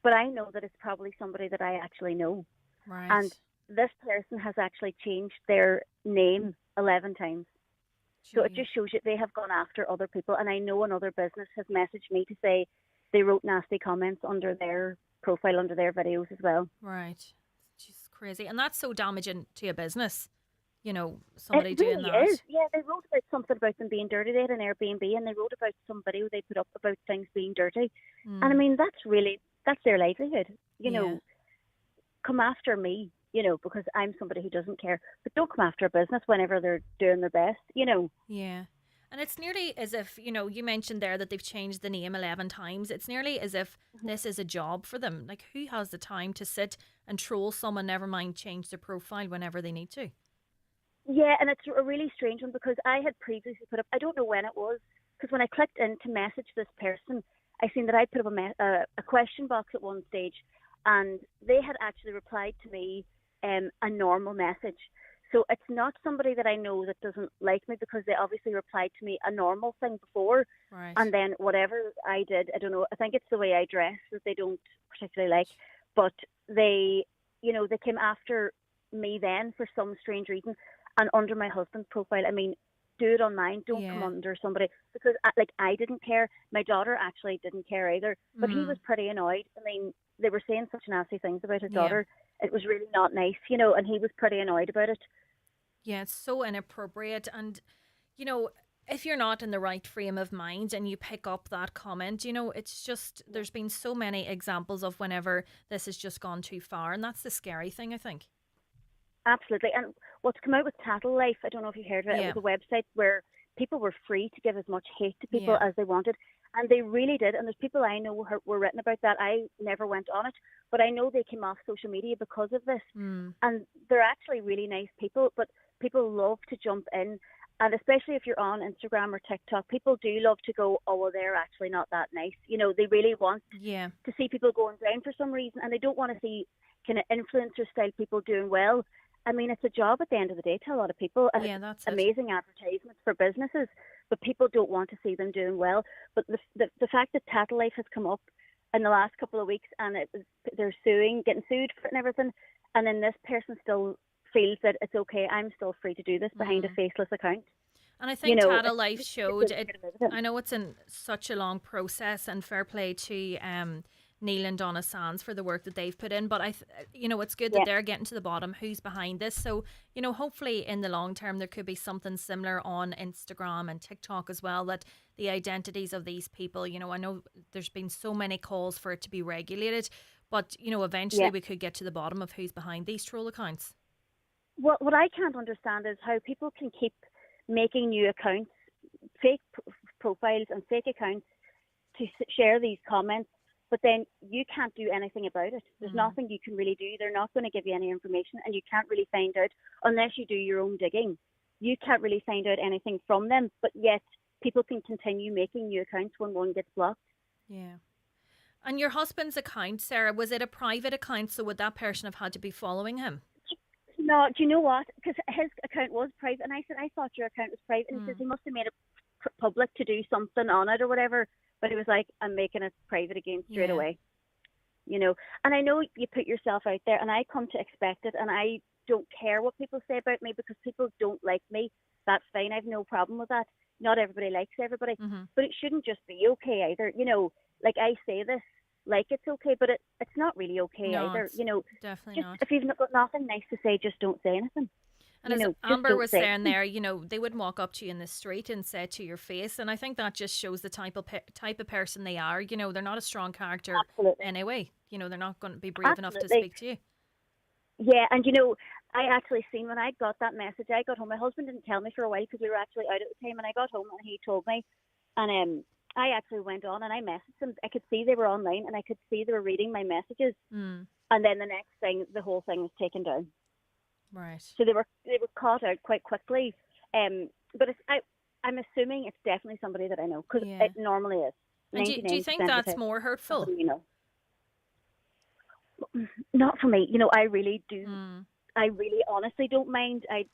but I know that it's probably somebody that I actually know. Right. And this person has actually changed their name 11 times. So it just shows you they have gone after other people. And I know another business has messaged me to say they wrote nasty comments under their profile, under their videos as well. Right. It's just crazy. And that's so damaging to a business, you know, somebody it doing really that. is. Yeah, they wrote about something about them being dirty. They had an Airbnb and they wrote about some video they put up about things being dirty. And I mean, that's their livelihood. You know, come after me, you know, because I'm somebody who doesn't care. But don't come after a business whenever they're doing their best, you know. Yeah. And it's nearly as if, you know, you mentioned there that they've changed the name 11 times. It's nearly as if this is a job for them. Like, who has the time to sit and troll someone, never mind change their profile whenever they need to? Yeah, and it's a really strange one because I had previously put up, I don't know when it was, because when I clicked in to message this person, I seen that I put up a question box at one stage, and they had actually replied to me a normal message. So it's not somebody that I know that doesn't like me because they obviously replied to me a normal thing before. Right. And then whatever I did, I don't know, I think it's the way I dress that they don't particularly like. But they, you know, they came after me then for some strange reason. And under my husband's profile, I mean, do it on mine. Don't come under somebody. Because, I didn't care. My daughter actually didn't care either. But he was pretty annoyed. I mean, they were saying such nasty things about his daughter. It was really not nice, you know, and he was pretty annoyed about it. Yeah, it's so inappropriate. And, you know, if you're not in the right frame of mind and you pick up that comment, you know, it's just, there's been so many examples of whenever this has just gone too far. And that's the scary thing, I think. Absolutely. And what's come out with Tattle Life, I don't know if you heard of it, it was a website where people were free to give as much hate to people as they wanted. And they really did. And there's people I know were written about that. I never went on it, but I know they came off social media because of this. And they're actually really nice people, but people love to jump in. And especially if you're on Instagram or TikTok, people do love to go, oh, well, they're actually not that nice. You know, they really want to see people going down for some reason, and they don't want to see kind of influencer style people doing well. I mean, it's a job at the end of the day to a lot of people, and it's amazing advertisements for businesses, but people don't want to see them doing well. But the fact that Tattle Life has come up in the last couple of weeks, and they're getting sued for it and everything, and then this person still feels that it's okay, I'm still free to do this behind a faceless account. And I think Tattle Life showed it. I know it's in such a long process, and fair play to Neil and Donna Sands for the work that they've put in, but you know, it's good that they're getting to the bottom who's behind this. So, you know, hopefully in the long term there could be something similar on Instagram and TikTok as well, that the identities of these people, you know, I know there's been so many calls for it to be regulated, but you know, eventually we could get to the bottom of who's behind these troll accounts. Well, what I can't understand is how people can keep making new accounts, fake profiles and fake accounts to share these comments, but then you can't do anything about it. There's nothing you can really do. They're not going to give you any information, and you can't really find out unless you do your own digging. You can't really find out anything from them, but yet people can continue making new accounts when one gets blocked. Yeah. And your husband's account, Sarah, was it a private account? So would that person have had to be following him? No, do you know what? Because his account was private, and I said, I thought your account was private. And he says he must have made it public to do something on it or whatever. But he was like, I'm making it private again straight away. You know, and I know you put yourself out there, and I come to expect it, and I don't care what people say about me because people don't like me. That's fine. I have no problem with that. Not everybody likes everybody. But it shouldn't just be okay either. You know, like I say this, like it's okay, but it's not really okay either. You know, definitely just, not. If you've got nothing nice to say, just don't say anything. And as Amber was saying there, you know, they wouldn't walk up to you in the street and say it to your face. And I think that just shows the type of person they are. You know, they're not a strong character anyway. You know, they're not going to be brave enough to speak to you. Yeah, and you know, I actually seen when I got that message. I got home. My husband didn't tell me for a while because we were actually out at the time, and I got home and he told me, and I actually went on and I messaged them. I could see they were online and I could see they were reading my messages. Mm. And then the next thing, the whole thing was taken down. Right. So they were caught out quite quickly. But I'm assuming it's definitely somebody that I know because it normally is. And do you think that's more hurtful? You know, not for me. You know, I really do. I really honestly don't mind. I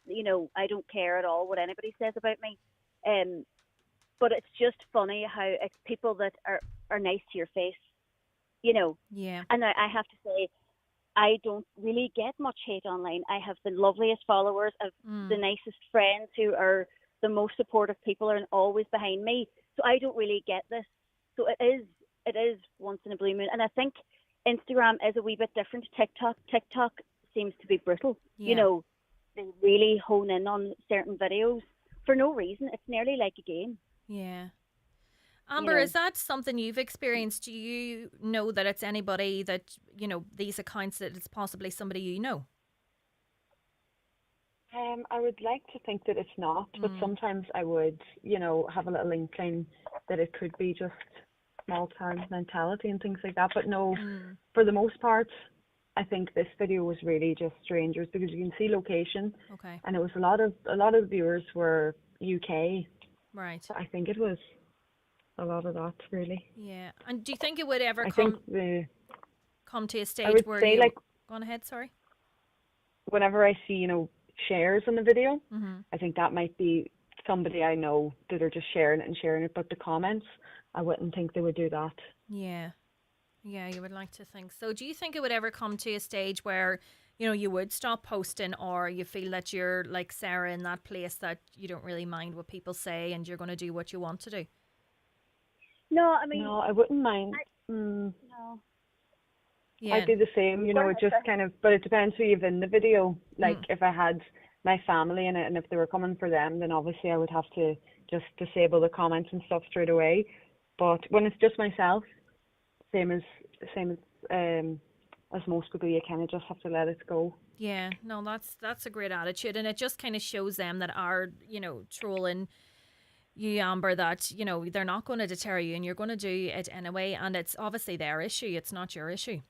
don't care at all what anybody says about me. But it's just funny how it's people that are nice to your face, you know. Yeah. And I have to say, I don't really get much hate online. I have the loveliest followers, of the nicest friends who are the most supportive people and always behind me. So I don't really get this. So it is once in a blue moon. And I think Instagram is a wee bit different to TikTok. TikTok seems to be brutal. Yeah. You know, they really hone in on certain videos for no reason. It's nearly like a game. Yeah. Amber, is that something you've experienced? Do you know that it's anybody that, you know, these accounts, that it's possibly somebody you know? I would like to think that it's not, but sometimes I would, you know, have a little inkling that it could be just small town mentality and things like that. But no, for the most part, I think this video was really just strangers because you can see location. Okay. And it was a lot of viewers were UK. Right. So I think it was a lot of that, really. Yeah. And do you think it would ever come to a I stage would where say, you... like, Go on ahead, sorry. whenever I see, you know, shares on the video, Mhm. I think that might be somebody I know that are just sharing it. But the comments, I wouldn't think they would do that. Yeah. Yeah, you would like to think so. Do you think it would ever come to a stage where, you know, you would stop posting, or you feel that you're like Sarah in that place that you don't really mind what people say and you're going to do what you want to do? No, I mean... No, I wouldn't mind. No. Yeah. I'd do the same, you know, it just kind of, but it depends who you've in the video. Like, if I had my family in it and if they were coming for them, then obviously I would have to just disable the comments and stuff straight away. But when it's just myself, same as most people, you kind of just have to let it go. Yeah, no, that's a great attitude, and it just kind of shows them that are, you know, trolling you, Amber, that, you know, they're not going to deter you and you're going to do it anyway, and it's obviously their issue, it's not your issue.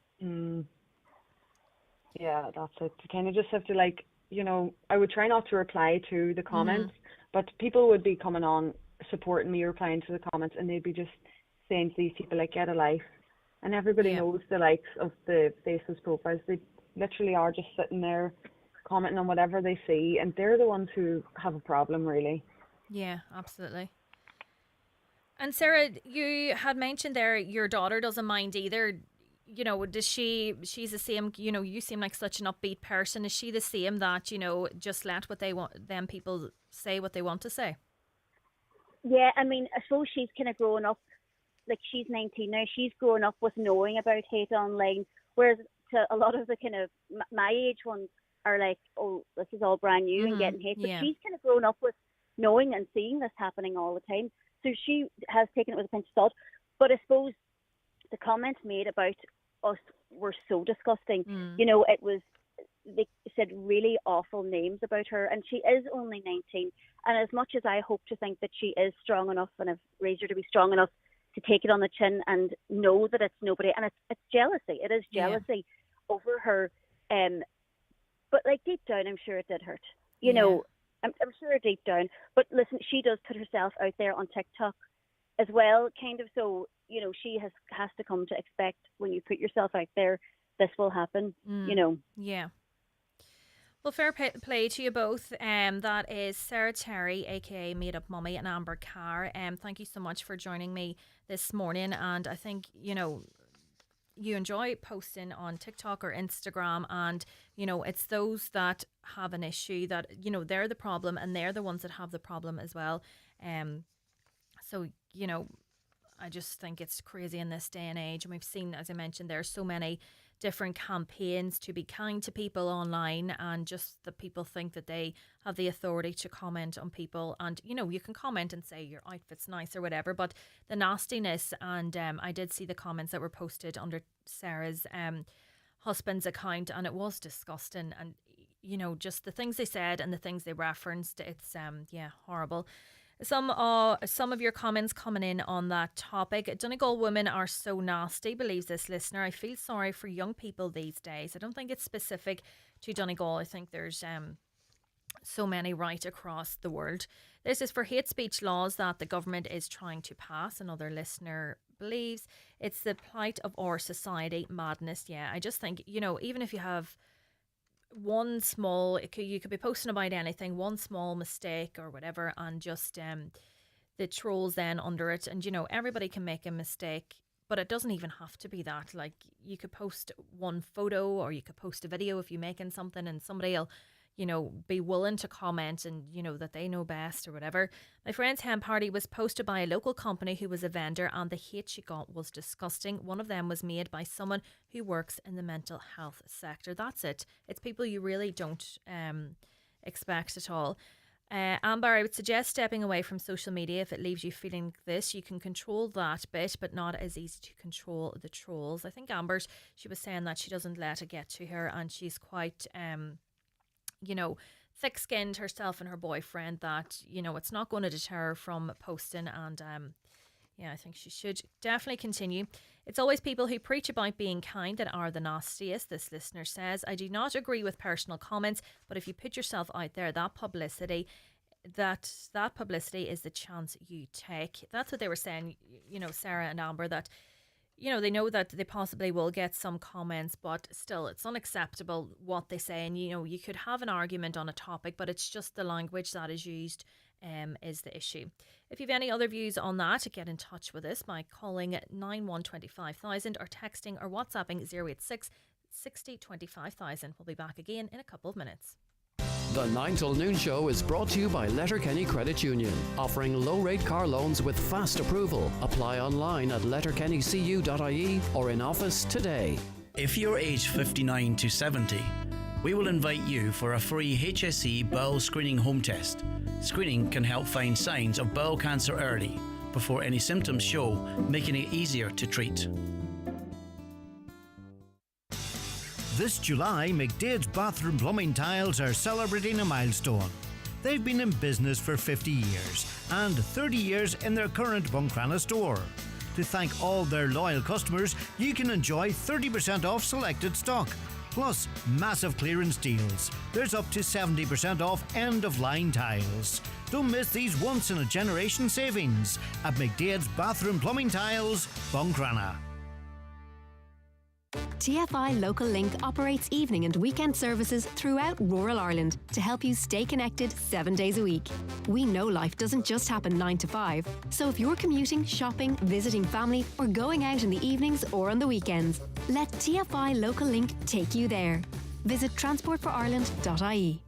Yeah, that's it. You kind of just have to, like, you know, I would try not to reply to the comments, but people would be coming on supporting me, replying to the comments, and they'd be just saying to these people, like, get a life. And everybody knows the likes of the faceless profiles. They literally are just sitting there commenting on whatever they see, and they're the ones who have a problem, really. Yeah, absolutely. And Sarah, you had mentioned there your daughter doesn't mind either. You know, she's the same, you know, you seem like such an upbeat person. Is she the same, that, you know, just let what they want, them people say what they want to say? Yeah, I mean, I suppose she's kind of growing up, like, she's 19 now, she's growing up with knowing about hate online, whereas to a lot of the kind of my age ones are like, oh, this is all brand new and getting hate. But she's kind of grown up with knowing and seeing this happening all the time. So she has taken it with a pinch of salt. But I suppose the comments made about us were so disgusting. You know, they said really awful names about her, and she is only 19. And as much as I hope to think that she is strong enough, and I've raised her to be strong enough to take it on the chin and know that it's nobody, and it's jealousy. It is jealousy over her. But like deep down, I'm sure it did hurt. You know, I'm sure deep down. But listen, she does put herself out there on TikTok as well, kind of. So, you know, she has to come to expect when you put yourself out there, this will happen. You know. Yeah. Well, fair play to you both. That is Sarah Terry, aka Made Up Mummy, and Amber Carr. Thank you so much for joining me this morning. And I think, you know, you enjoy posting on TikTok or Instagram, and, you know, it's those that have an issue that, you know, they're the problem, and they're the ones that have the problem as well. So, you know, I just think it's crazy in this day and age. And we've seen, as I mentioned, there are so many different campaigns to be kind to people online, and just that people think that they have the authority to comment on people. And, you know, you can comment and say your outfit's nice or whatever, but the nastiness, and I did see the comments that were posted under Sarah's husband's account, and it was disgusting. And just the things they said and the things they referenced. It's horrible. Some of your comments coming in on that topic. Donegal women are so nasty, believes this listener. I feel sorry for young people these days. I don't think it's specific to Donegal. I think there's so many right across the world. This is for hate speech laws that the government is trying to pass. Another listener believes it's the plight of our society. Madness. Yeah, I just think, even if you have one small, you could be posting about anything, one small mistake or whatever, and just the trolls then under it. And everybody can make a mistake, but it doesn't even have to be that. Like, you could post one photo or you could post a video if you're making something, and somebody will be willing to comment and, that they know best or whatever. My friend's hen party was posted by a local company who was a vendor, and the hate she got was disgusting. One of them was made by someone who works in the mental health sector. That's it. It's people you really don't expect at all. Amber, I would suggest stepping away from social media if it leaves you feeling this. You can control that bit, but not as easy to control the trolls. I think Amber's, she was saying that she doesn't let it get to her, and she's quite thick-skinned herself and her boyfriend, that it's not going to deter her from posting. And I think she should definitely continue. It's always people who preach about being kind that are the nastiest, this listener says. I do not agree with personal comments, but if you put yourself out there, that publicity is the chance you take. That's what they were saying, Sarah and Amber, that they know that they possibly will get some comments, but still it's unacceptable what they say. And you could have an argument on a topic, but it's just the language that is used is the issue. If you have any other views on that, get in touch with us by calling 9125,000 or texting or WhatsApping 086 60 25,000. We'll be back again in a couple of minutes. The 9 till noon show is brought to you by Letterkenny Credit Union, offering low-rate car loans with fast approval. Apply online at letterkennycu.ie or in office today. If you're aged 59 to 70, we will invite you for a free HSE bowel screening home test. Screening can help find signs of bowel cancer early, before any symptoms show, making it easier to treat. This July, McDade's Bathroom Plumbing Tiles are celebrating a milestone. They've been in business for 50 years and 30 years in their current Buncrana store. To thank all their loyal customers, you can enjoy 30% off selected stock, plus massive clearance deals. There's up to 70% off end-of-line tiles. Don't miss these once-in-a-generation savings at McDade's Bathroom Plumbing Tiles, Buncrana. TFI Local Link operates evening and weekend services throughout rural Ireland to help you stay connected 7 days a week. We know life doesn't just happen 9 to 5, so if you're commuting, shopping, visiting family, or going out in the evenings or on the weekends, let TFI Local Link take you there. Visit transportforireland.ie.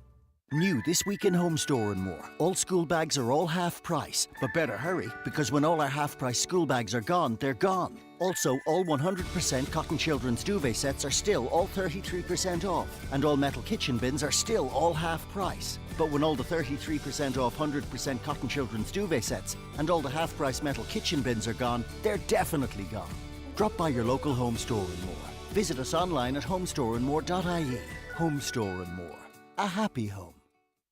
New this week in Home Store and More. All school bags are all half price, but better hurry, because when all our half price school bags are gone, they're gone. Also, all 100% cotton children's duvet sets are still all 33% off, and all metal kitchen bins are still all half price. But when all the 33% off 100% cotton children's duvet sets and all the half price metal kitchen bins are gone, they're definitely gone. Drop by your local Home Store and More. Visit us online at homestoreandmore.ie. Home Store and More. A happy home.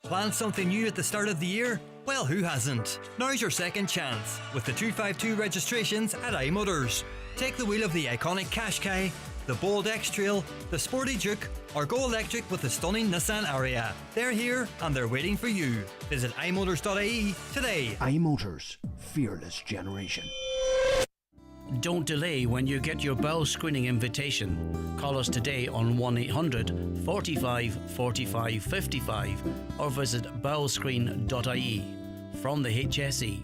Plan something new at the start of the year? Well, who hasn't? Now's your second chance with the 252 registrations at iMotors. Take the wheel of the iconic Qashqai, the bold X-Trail, the sporty Juke, or go electric with the stunning Nissan Ariya. They're here and they're waiting for you. Visit imotors.ie today. iMotors, fearless generation. Don't delay when you get your bowel screening invitation. Call us today on 1800 45 45 55 or visit bowelscreen.ie. From the HSE.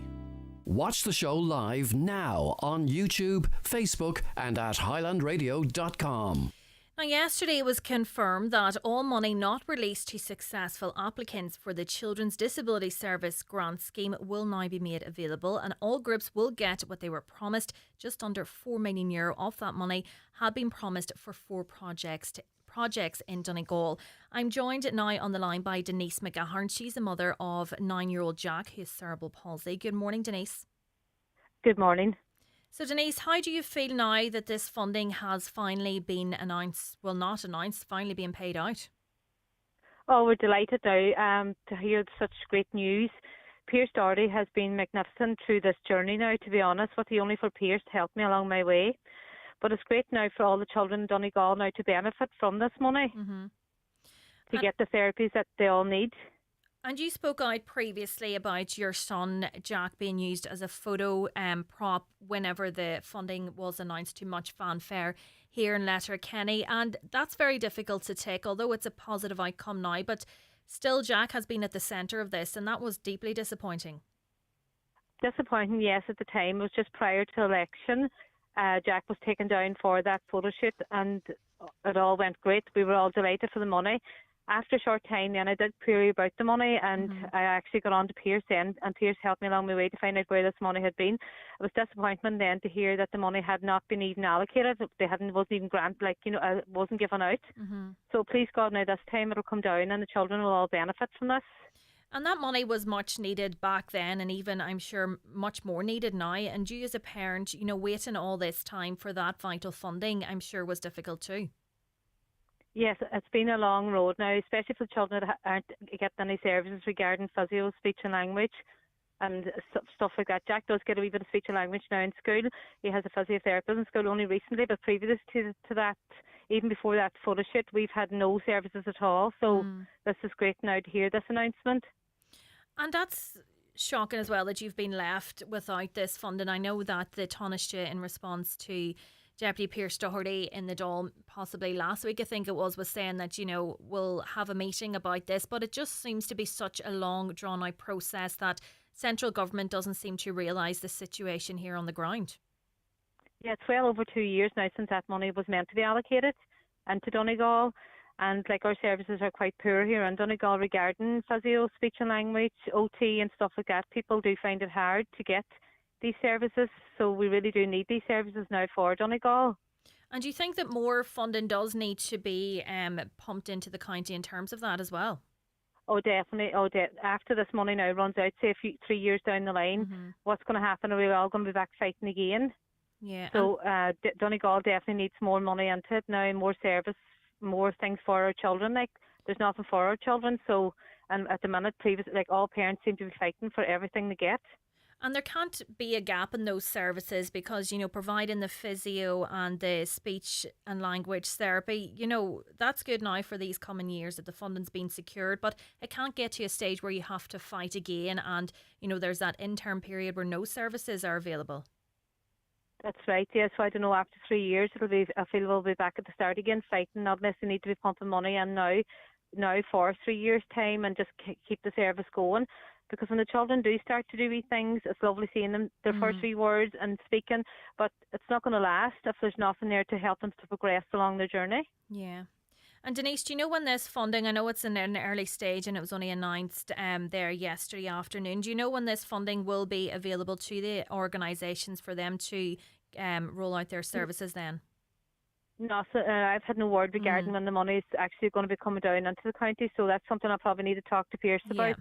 Watch the show live now on YouTube, Facebook and at highlandradio.com. Now, yesterday it was confirmed that all money not released to successful applicants for the Children's Disability Service Grant Scheme will now be made available, and all groups will get what they were promised. Just under €4 million of that money had been promised for 4 projects in Donegal. I'm joined now on the line by Denise McGahern. She's the mother of 9-year-old Jack, who has cerebral palsy. Good morning, Denise. Good morning. So, Denise, how do you feel now that this funding has finally been announced? Well, not announced, finally being paid out? Oh, we're delighted now to hear such great news. Pierce Doherty has been magnificent through this journey now, to be honest, with he only for Pierce to help me along my way. But it's great now for all the children in Donegal now to benefit from this money, to get the therapies that they all need. And you spoke out previously about your son, Jack, being used as a photo prop whenever the funding was announced to much fanfare here in Letterkenny. And that's very difficult to take, although it's a positive outcome now. But still, Jack has been at the centre of this, and that was deeply disappointing. Disappointing, yes, at the time. It was just prior to election. Jack was taken down for that photo shoot, and it all went great. We were all delighted for the money. After a short time then I did query about the money, and I actually got on to Pierce then, and Pierce helped me along my way to find out where this money had been. It was disappointment then to hear that the money had not been even allocated. Wasn't even wasn't given out. So please God, now this time it'll come down and the children will all benefit from this. And that money was much needed back then, and even I'm sure much more needed now. And you as a parent, waiting all this time for that vital funding, I'm sure was difficult too. Yes, it's been a long road now, especially for children that aren't getting any services regarding physio, speech and language and stuff like that. Jack does get a wee bit of speech and language now in school. He has a physiotherapist in school only recently, but previous to that, even before that photo shoot, we've had no services at all. So this is great now to hear this announcement. And that's shocking as well that you've been left without this funding. I know that the Taoiseach, in response to Deputy Pierce Doherty in the Dáil, possibly last week, I think it was saying that, we'll have a meeting about this, but it just seems to be such a long, drawn-out process that central government doesn't seem to realise the situation here on the ground. Yeah, it's well over 2 years now since that money was meant to be allocated into Donegal, and our services are quite poor here in Donegal regarding physio, speech and language, OT and stuff like that. People do find it hard to get these services, so we really do need these services now for Donegal. And do you think that more funding does need to be pumped into the county in terms of that as well? Oh, definitely. After this money now runs out, say 3 years down the line, what's going to happen? Are we all going to be back fighting again? Yeah. So Donegal definitely needs more money into it now, more service, more things for our children. There's nothing for our children. So, and at the minute, all parents seem to be fighting for everything they get. And there can't be a gap in those services because, providing the physio and the speech and language therapy, that's good now for these coming years that the funding's been secured, but it can't get to a stage where you have to fight again and, there's that interim period where no services are available. That's right, yeah. So I don't know, after 3 years, I feel we'll be back at the start again, fighting, not unless they need to be pumping money in now for 3 years' time and just keep the service going. Because when the children do start to do wee things, it's lovely seeing them, their first wee words and speaking, but it's not going to last if there's nothing there to help them to progress along their journey. Yeah. And Denise, do you know when this funding, I know it's in an early stage and it was only announced there yesterday afternoon, do you know when this funding will be available to the organisations for them to roll out their services then? No, so, I've had no word regarding when the money is actually going to be coming down into the county, so that's something I'll probably need to talk to Pierce about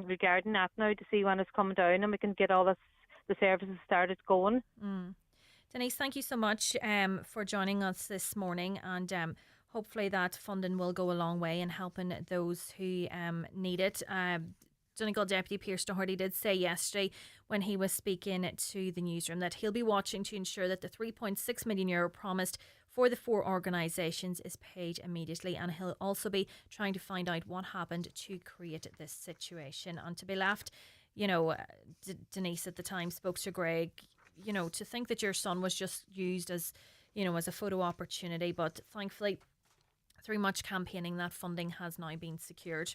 regarding that now, to see when it's coming down and we can get all the services started going. Denise, thank you so much for joining us this morning, and hopefully that funding will go a long way in helping those who need it. Donegal Deputy Pierce Doherty did say yesterday when he was speaking to the newsroom that he'll be watching to ensure that the €3.6 million promised for the 4 organisations is paid immediately, and he'll also be trying to find out what happened to create this situation. And to be left, Denise at the time spoke to Greg, to think that your son was just used as, as a photo opportunity, but thankfully through much campaigning that funding has now been secured.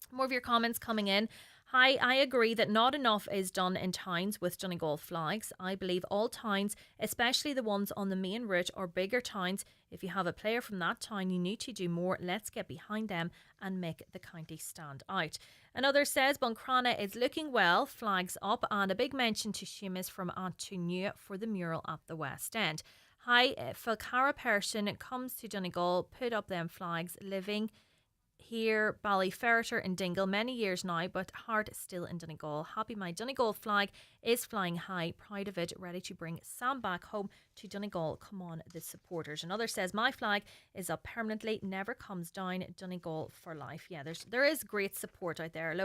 More of your comments coming in. Hi, I agree that not enough is done in towns with Donegal flags. I believe all towns, especially the ones on the main route or bigger towns, if you have a player from that town, you need to do more. Let's get behind them and make the county stand out. Another says Buncrana is looking well, flags up, and a big mention to Seamus from Antonia for the mural at the West End. Hi, Falcara person comes to Donegal, put up them flags, living here, Ballyferreter in Dingle, many years now, but heart still in Donegal. Happy my Donegal flag is flying high, proud of it, ready to bring Sam back home to Donegal. Come on, the supporters. Another says, my flag is up permanently, never comes down, Donegal for life. Yeah, there is great support out there.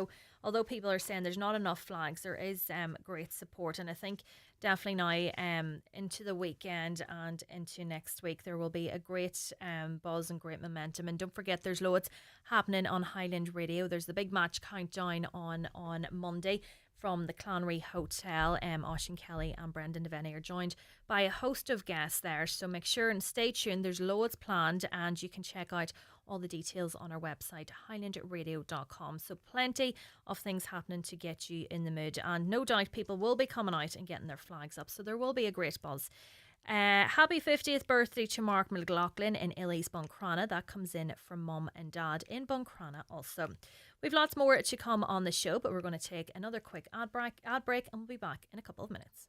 Although people are saying there's not enough flags, there is great support, and I think definitely now into the weekend and into next week there will be a great buzz and great momentum. And don't forget, there's loads happening on Highland Radio. There's the big match countdown on Monday from the Clanry Hotel. Oisín Kelly and Brendan Devaney are joined by a host of guests there, so make sure and stay tuned. There's loads planned, and you can check out all the details on our website, highlandradio.com. So plenty of things happening to get you in the mood, and no doubt people will be coming out and getting their flags up, so there will be a great buzz. Happy 50th birthday to Mark McLaughlin in Illy's Buncrana. That comes in from Mum and Dad in Buncrana also. We've lots more to come on the show, but we're going to take another quick ad break, and we'll be back in a couple of minutes.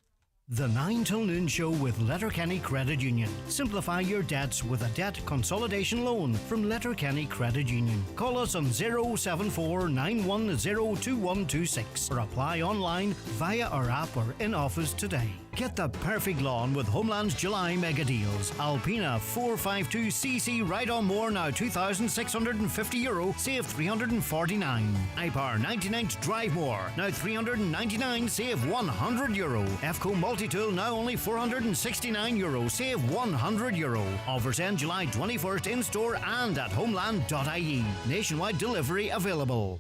The 9 till noon show with Letterkenny Credit Union. Simplify your debts with a debt consolidation loan from Letterkenny Credit Union. Call us on 074 910 or apply online via our app or in office today. Get the perfect lawn with Homeland's July mega deals. Alpina 452cc Ride On More now €2,650, save €349. iPower 99 Drive More now €399, save €100. EFCO Multi-Tool now only €469, save €100. Offers end July 21st in store and at homeland.ie. Nationwide delivery available.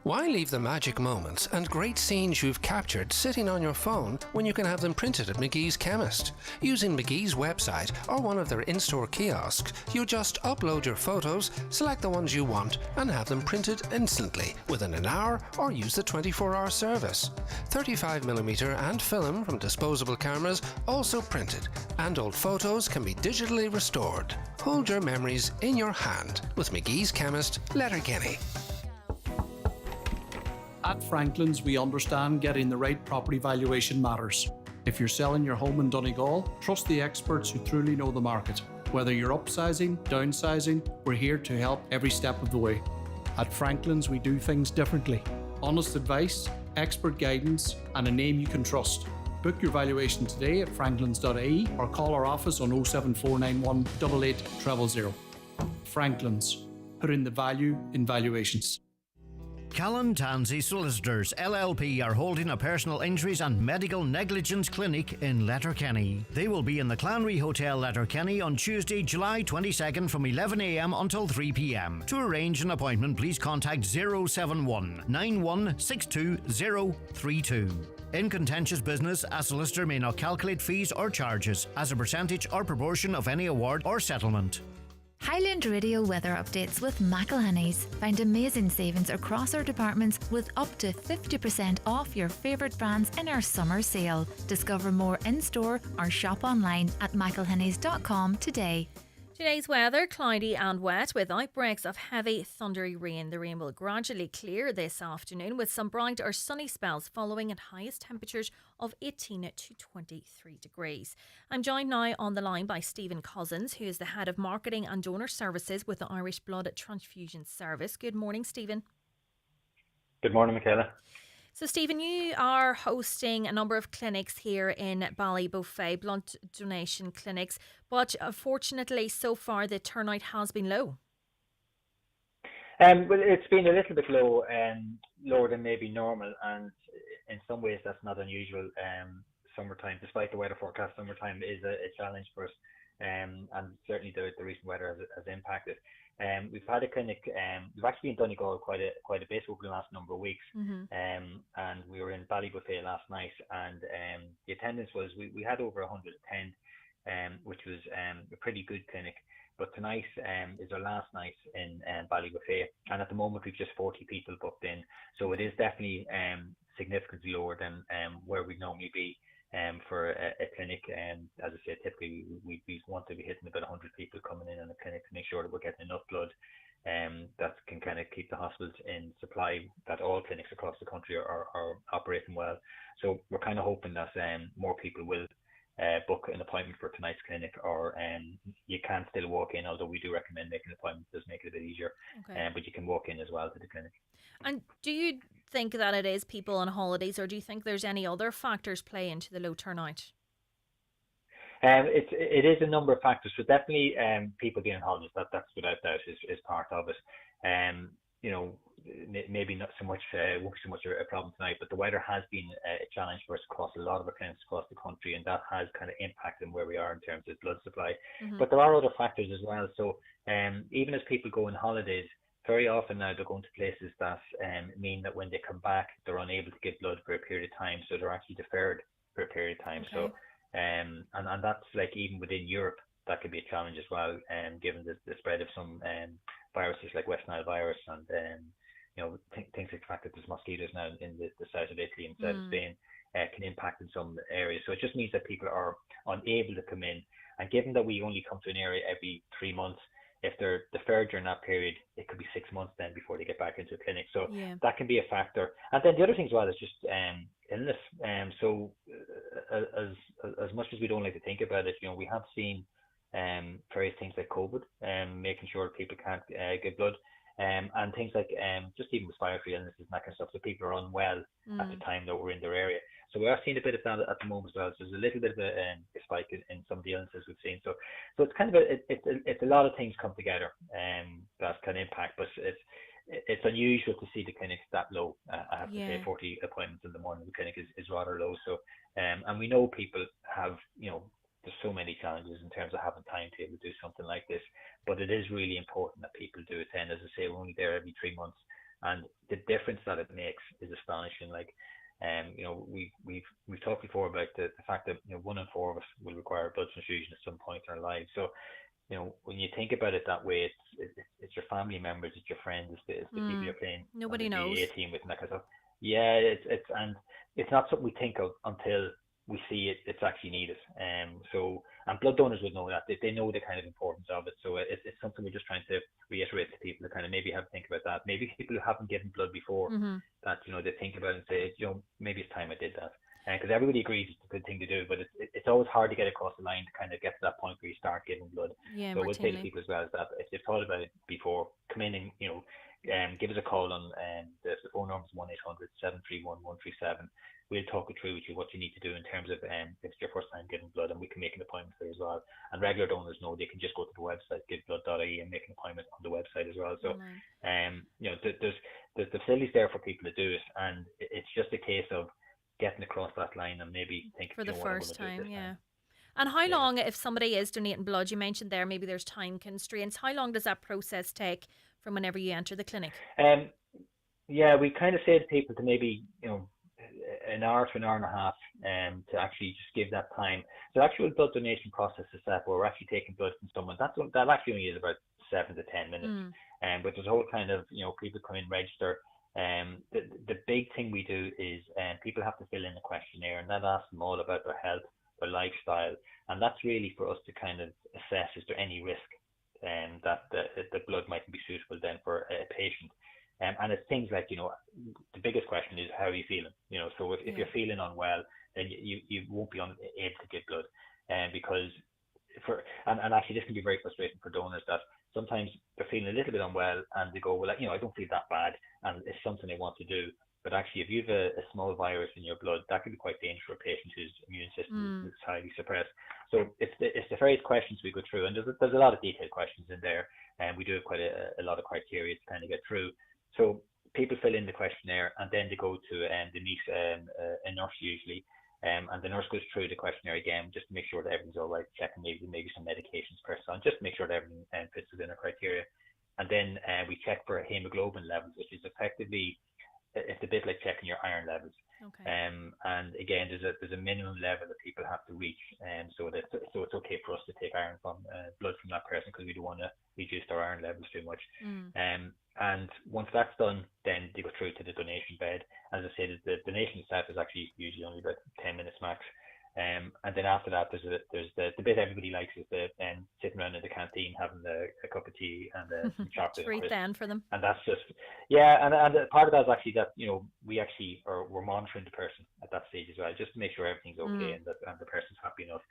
Why leave the magic moments and great scenes you've captured sitting on your phone when you can have them printed at McGee's Chemist? Using McGee's website or one of their in-store kiosks, you just upload your photos, select the ones you want, and have them printed instantly within an hour, or use the 24-hour service. 35mm and film from disposable cameras also printed, and old photos can be digitally restored. Hold your memories in your hand with McGee's Chemist, Letterkenny. At Franklin's, we understand getting the right property valuation matters. If you're selling your home in Donegal, trust the experts who truly know the market. Whether you're upsizing, downsizing, we're here to help every step of the way. At Franklin's, we do things differently. Honest advice, expert guidance, and a name you can trust. Book your valuation today at franklins.ie or call our office on 07491 88 Franklin's, putting the value in valuations. Callan Tansey Solicitors LLP are holding a personal injuries and medical negligence clinic in Letterkenny. They will be in the Clanry Hotel, Letterkenny on Tuesday, July 22nd from 11 a.m. until 3 p.m. To arrange an appointment, please contact 071 9162 032. In contentious business, a solicitor may not calculate fees or charges as a percentage or proportion of any award or settlement. Highland Radio weather updates with McElhenney's. Find amazing savings across our departments with up to 50% off your favourite brands in our summer sale. Discover more in-store or shop online at mcelhenneys.com today. Today's weather, cloudy and wet with outbreaks of heavy thundery rain. The rain will gradually clear this afternoon with some bright or sunny spells following at highest temperatures of 18 to 23 degrees. I'm joined now on the line by Stephen Cousins, who is the Head of Marketing and Donor Services with the Irish Blood Transfusion Service. Good morning, Stephen. Good morning, Michaela. So, Stephen, you are hosting a number of clinics here in Ballybofey, blood donation clinics, but unfortunately, so far the turnout has been low. Well, it's been a little bit low, lower than maybe normal, and in some ways that's not unusual. Summertime, despite the weather forecast, summertime is a challenge for us, and certainly the recent weather has impacted. We've had a clinic. We've actually been in Donegal quite a bit over the last number of weeks, and we were in Ballybofey last night, and the attendance was we had over 110, which was a pretty good clinic. But tonight is our last night in Ballybofey, and at the moment we've just 40 people booked in, so it is definitely significantly lower than where we'd normally be. For a clinic, as I said, typically we want to be hitting about 100 people coming in a clinic to make sure that we're getting enough blood that can kind of keep the hospitals in supply, that all clinics across the country are operating well. So we're kind of hoping that more people will book an appointment for tonight's clinic, or you can still walk in, although we do recommend making an appointment. It does make it a bit easier. Okay. But you can walk in as well to the clinic. And do you think that it is people on holidays, or do you think there's any other factors play into the low turnout? It is a number of factors. So definitely people being on holidays, that's without doubt is part of it. Maybe not so much, won't be so much a problem tonight, but the weather has been a challenge for us across a lot of our clinics across the country, and that has kind of impacted where we are in terms of blood supply. Mm-hmm. But there are other factors as well. So even as people go on holidays, very often now they're going to places that mean that when they come back, they're unable to give blood for a period of time, so they're actually deferred for a period of time. Okay. So and that's like even within Europe, that could be a challenge as well, given the spread of some viruses like West Nile virus, and things like the fact that there's mosquitoes now in the south of Italy and south of Spain can impact in some areas. So it just means that people are unable to come in, and given that we only come to an area every 3 months, if they're deferred during that period, it could be 6 months then before they get back into a clinic. So that can be a factor. And then the other thing as well is just illness. So as much as we don't like to think about it, we have seen various things like COVID, making sure people can't get blood, and things like just even respiratory illnesses and that kind of stuff. So people are unwell at the time that we're in their area. So we are seeing a bit of that at the moment as well. So there's a little bit of a spike in some of the illnesses we've seen. So it's kind of it's a lot of things come together that can impact, but it's unusual to see the clinics that low. I have to say 40 appointments in the morning. The clinic is rather low. So and we know people have, there's so many challenges in terms of having time to be able to do something like this, but it is really important that people do attend. As I say, we're only there every 3 months, and the difference that it makes is astonishing. Like, we've talked before about the fact that 1 in 4 of us will require a blood transfusion at some point in our lives. So, when you think about it that way, it's your family members, it's your friends, it's the people you're playing. Nobody knows. The A team with and that kind of stuff. Yeah, it's not something we think of until we see it's actually needed. And blood donors would know that. They know the kind of importance of it. So it's something we're just trying to reiterate to people to kind of maybe have to think about that. Maybe people who haven't given blood before, that, they think about it and say, maybe it's time I did that. Because everybody agrees it's a good thing to do, but it's always hard to get across the line to kind of get to that point where you start giving blood. Yeah, so I would say to people as well is that if they've thought about it before, come in and, give us a call on the phone number is 1-800-731-137. We'll talk it through with you what you need to do in terms of if it's your first time giving blood, and we can make an appointment for you as well. And regular donors know they can just go to the website giveblood.ie and make an appointment on the website as well. So there's the facilities there for people to do it, and it's just a case of getting across that line and maybe thinking for the first time. And how long, if somebody is donating blood, you mentioned there maybe there's time constraints, how long does that process take from whenever you enter the clinic? We kind of say to people to maybe an hour to an hour and a half to actually just give that time. So the actual blood donation process is that where we're actually taking blood from someone, that actually only is about 7 to 10 minutes. But there's a whole kind of, people come in, register. The big thing we do is people have to fill in a questionnaire, and that asks them all about their health, their lifestyle, and that's really for us to kind of assess is there any risk that the blood mightn't be suitable then for a patient. And it's things like, the biggest question is how are you feeling? So if you're feeling unwell, then you won't be able to give blood, because and actually this can be very frustrating for donors that sometimes they're feeling a little bit unwell and they go, well, I don't feel that bad and it's something they want to do. But actually, if you have a small virus in your blood, that can be quite dangerous for a patient whose immune system is highly suppressed. So it's the various questions we go through, and there's a lot of detailed questions in there, and we do have quite a lot of criteria to kind of get through. So people fill in the questionnaire, and then they go to they meet a nurse usually, and the nurse goes through the questionnaire again just to make sure that everything's all right, checking maybe some medications per son, just to make sure that everything fits within our criteria. And then we check for hemoglobin levels, which is effectively, it's a bit like checking your iron levels. Okay. And again, there's a minimum level that people have to reach, so it's okay for us to take iron from blood from that person because we don't want to reduce their iron levels too much. And once that's done, then they go through to the donation bed. As I said, the donation itself is actually usually only about 10 minutes max. And then after that, there's the bit everybody likes is the sitting around in the canteen having a cup of tea and some chocolate and Treat crisps. then for them. And that's just, yeah, and part of that is actually that, we actually we're monitoring the person at that stage as well, just to make sure everything's okay and the person's happy enough.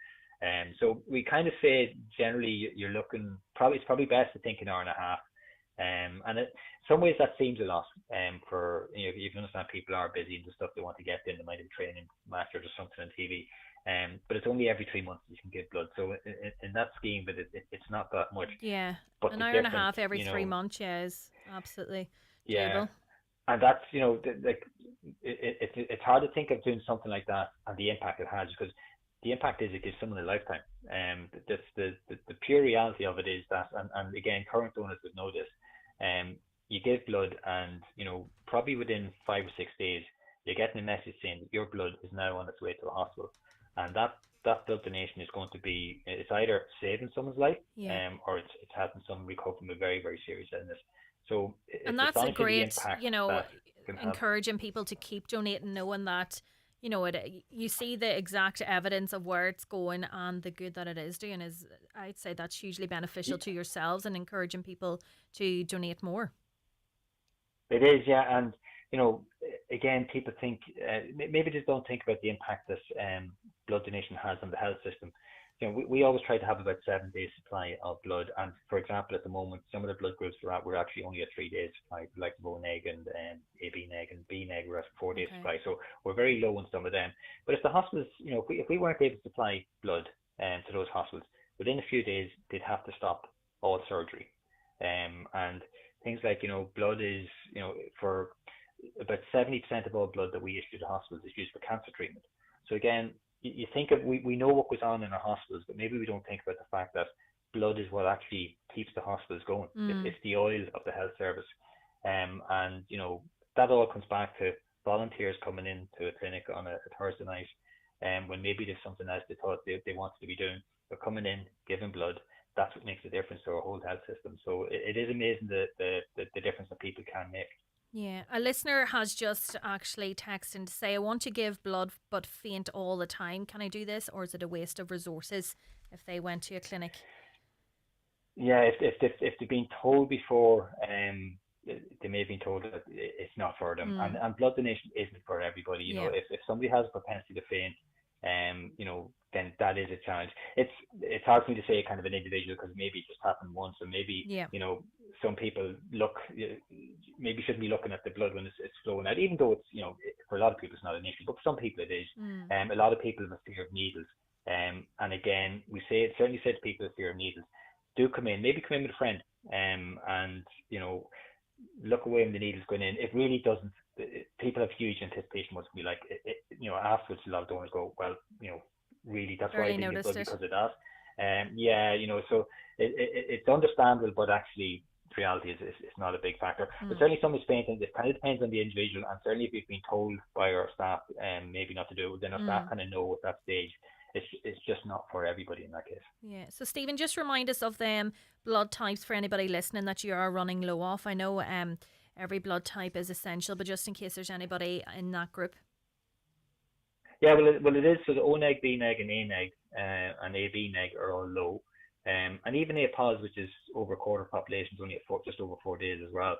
So we kind of say generally you're looking, it's probably best to think an hour and a half. And in some ways that seems a lot for, you can understand people are busy and the stuff they want to get in, they might have a training match or just something on TV. But it's only every 3 months you can give blood. So in that scheme, but it's not that much. Yeah, but an hour and a half every 3 months, is absolutely doable. And that's, it's hard to think of doing something like that and the impact it has, because the impact is it gives someone a lifetime. That's the pure reality of it is that, and again, current donors would know this. You give blood and, probably within 5 or 6 days, you're getting a message saying that your blood is now on its way to a hospital. And that blood donation is going to be, it's either saving someone's life, or it's helping someone recover from a very, very serious illness. So and that's a great, encouraging people to keep donating, knowing that, you see the exact evidence of where it's going and the good that it is doing is, I'd say that's hugely beneficial to yourselves and encouraging people to donate more. It is, yeah. And, again, people think, maybe just don't think about the impact that blood donation has on the health system. We always try to have about 7 days supply of blood. And for example, at the moment, some of the blood groups we're actually only at 3 days supply, like O neg and AB neg and B neg, we're at 4 days supply. So we're very low on some of them. But if the hospitals, if we weren't able to supply blood to those hospitals, within a few days, they'd have to stop all surgery. And things like, blood is, for about 70% of all blood that we issue to hospitals is used for cancer treatment. So again, you think of, we know what goes on in our hospitals, but maybe we don't think about the fact that blood is what actually keeps the hospitals going. It's the oil of the health service. And, that all comes back to volunteers coming into a clinic on a Thursday night, when maybe there's something else they thought they wanted to be doing. They're coming in, giving blood. That's what makes a difference to our whole health system. So it is amazing the difference that people can make. Yeah, a listener has just actually texted to say, I want to give blood but faint all the time. Can I do this, or is it a waste of resources if they went to a clinic? Yeah, if they've been told before, they may have been told that it's not for them. And blood donation isn't for everybody. If somebody has a propensity to faint, then that is a challenge. It's hard for me to say kind of an individual, because maybe it just happened once, and maybe some people maybe shouldn't be looking at the blood when it's flowing out, even though it's for a lot of people it's not an issue, but for some people it is. A lot of people have a fear of needles, and again certainly say to people with fear of needles, do come in with a friend, and look away when the needle's going in. It really doesn't. People have huge anticipation what's going to be like. Afterwards, a lot of donors go, well, really, that's why I didn't get blood because of that. So it's understandable, but actually, the reality is it's not a big factor. But certainly, somebody's fainting. It kind of depends on the individual, and certainly if you've been told by our staff, maybe not to do it, then our staff kind of know at that stage. It's just not for everybody in that case. Yeah. So Stephen, just remind us of them blood types for anybody listening that you are running low off. I know every blood type is essential, but just in case there's anybody in that group. Yeah, well, it is. So the O neg, B neg, and A neg and AB neg are all low, and even A pos, which is over a quarter of the population, is only at just over 4 days as well.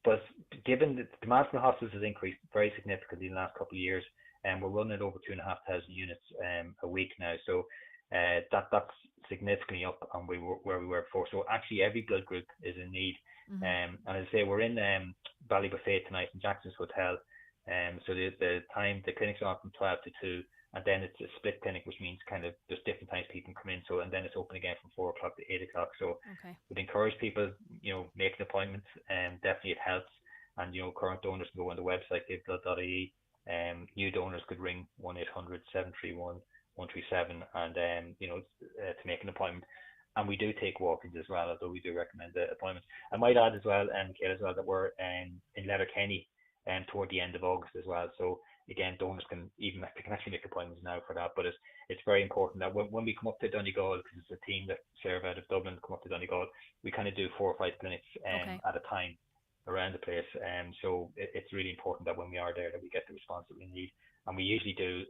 But given the demand from the hospitals has increased very significantly in the last couple of years, and we're running at over 2,500 units a week now. So that's significantly up on where we were before. So actually, every blood group is in need. And as I say, we're in Ballybuffet tonight in Jackson's Hotel. So the clinics are on from 12 to 2, and then it's a split clinic, which means kind of there's different times people come in. So, and then it's open again from 4 o'clock to 8 o'clock. So we'd encourage people, make an appointment. Definitely it helps. And, current donors can go on the website, giveblood.ie. New donors could ring 1-800-731-137 and, to make an appointment. And we do take walk-ins as well, although we do recommend the appointments. I might add as well, Michaela, as well, that we're in Letterkenny toward the end of August as well. So again, donors can actually make appointments now for that. But it's very important that when we come up to Donegal, because it's a team that serve out of Dublin, come up to Donegal, we kind of do 4 or 5 clinics at a time. around the place. So it's really important that when we are there, that we get the response that we need. And we usually do.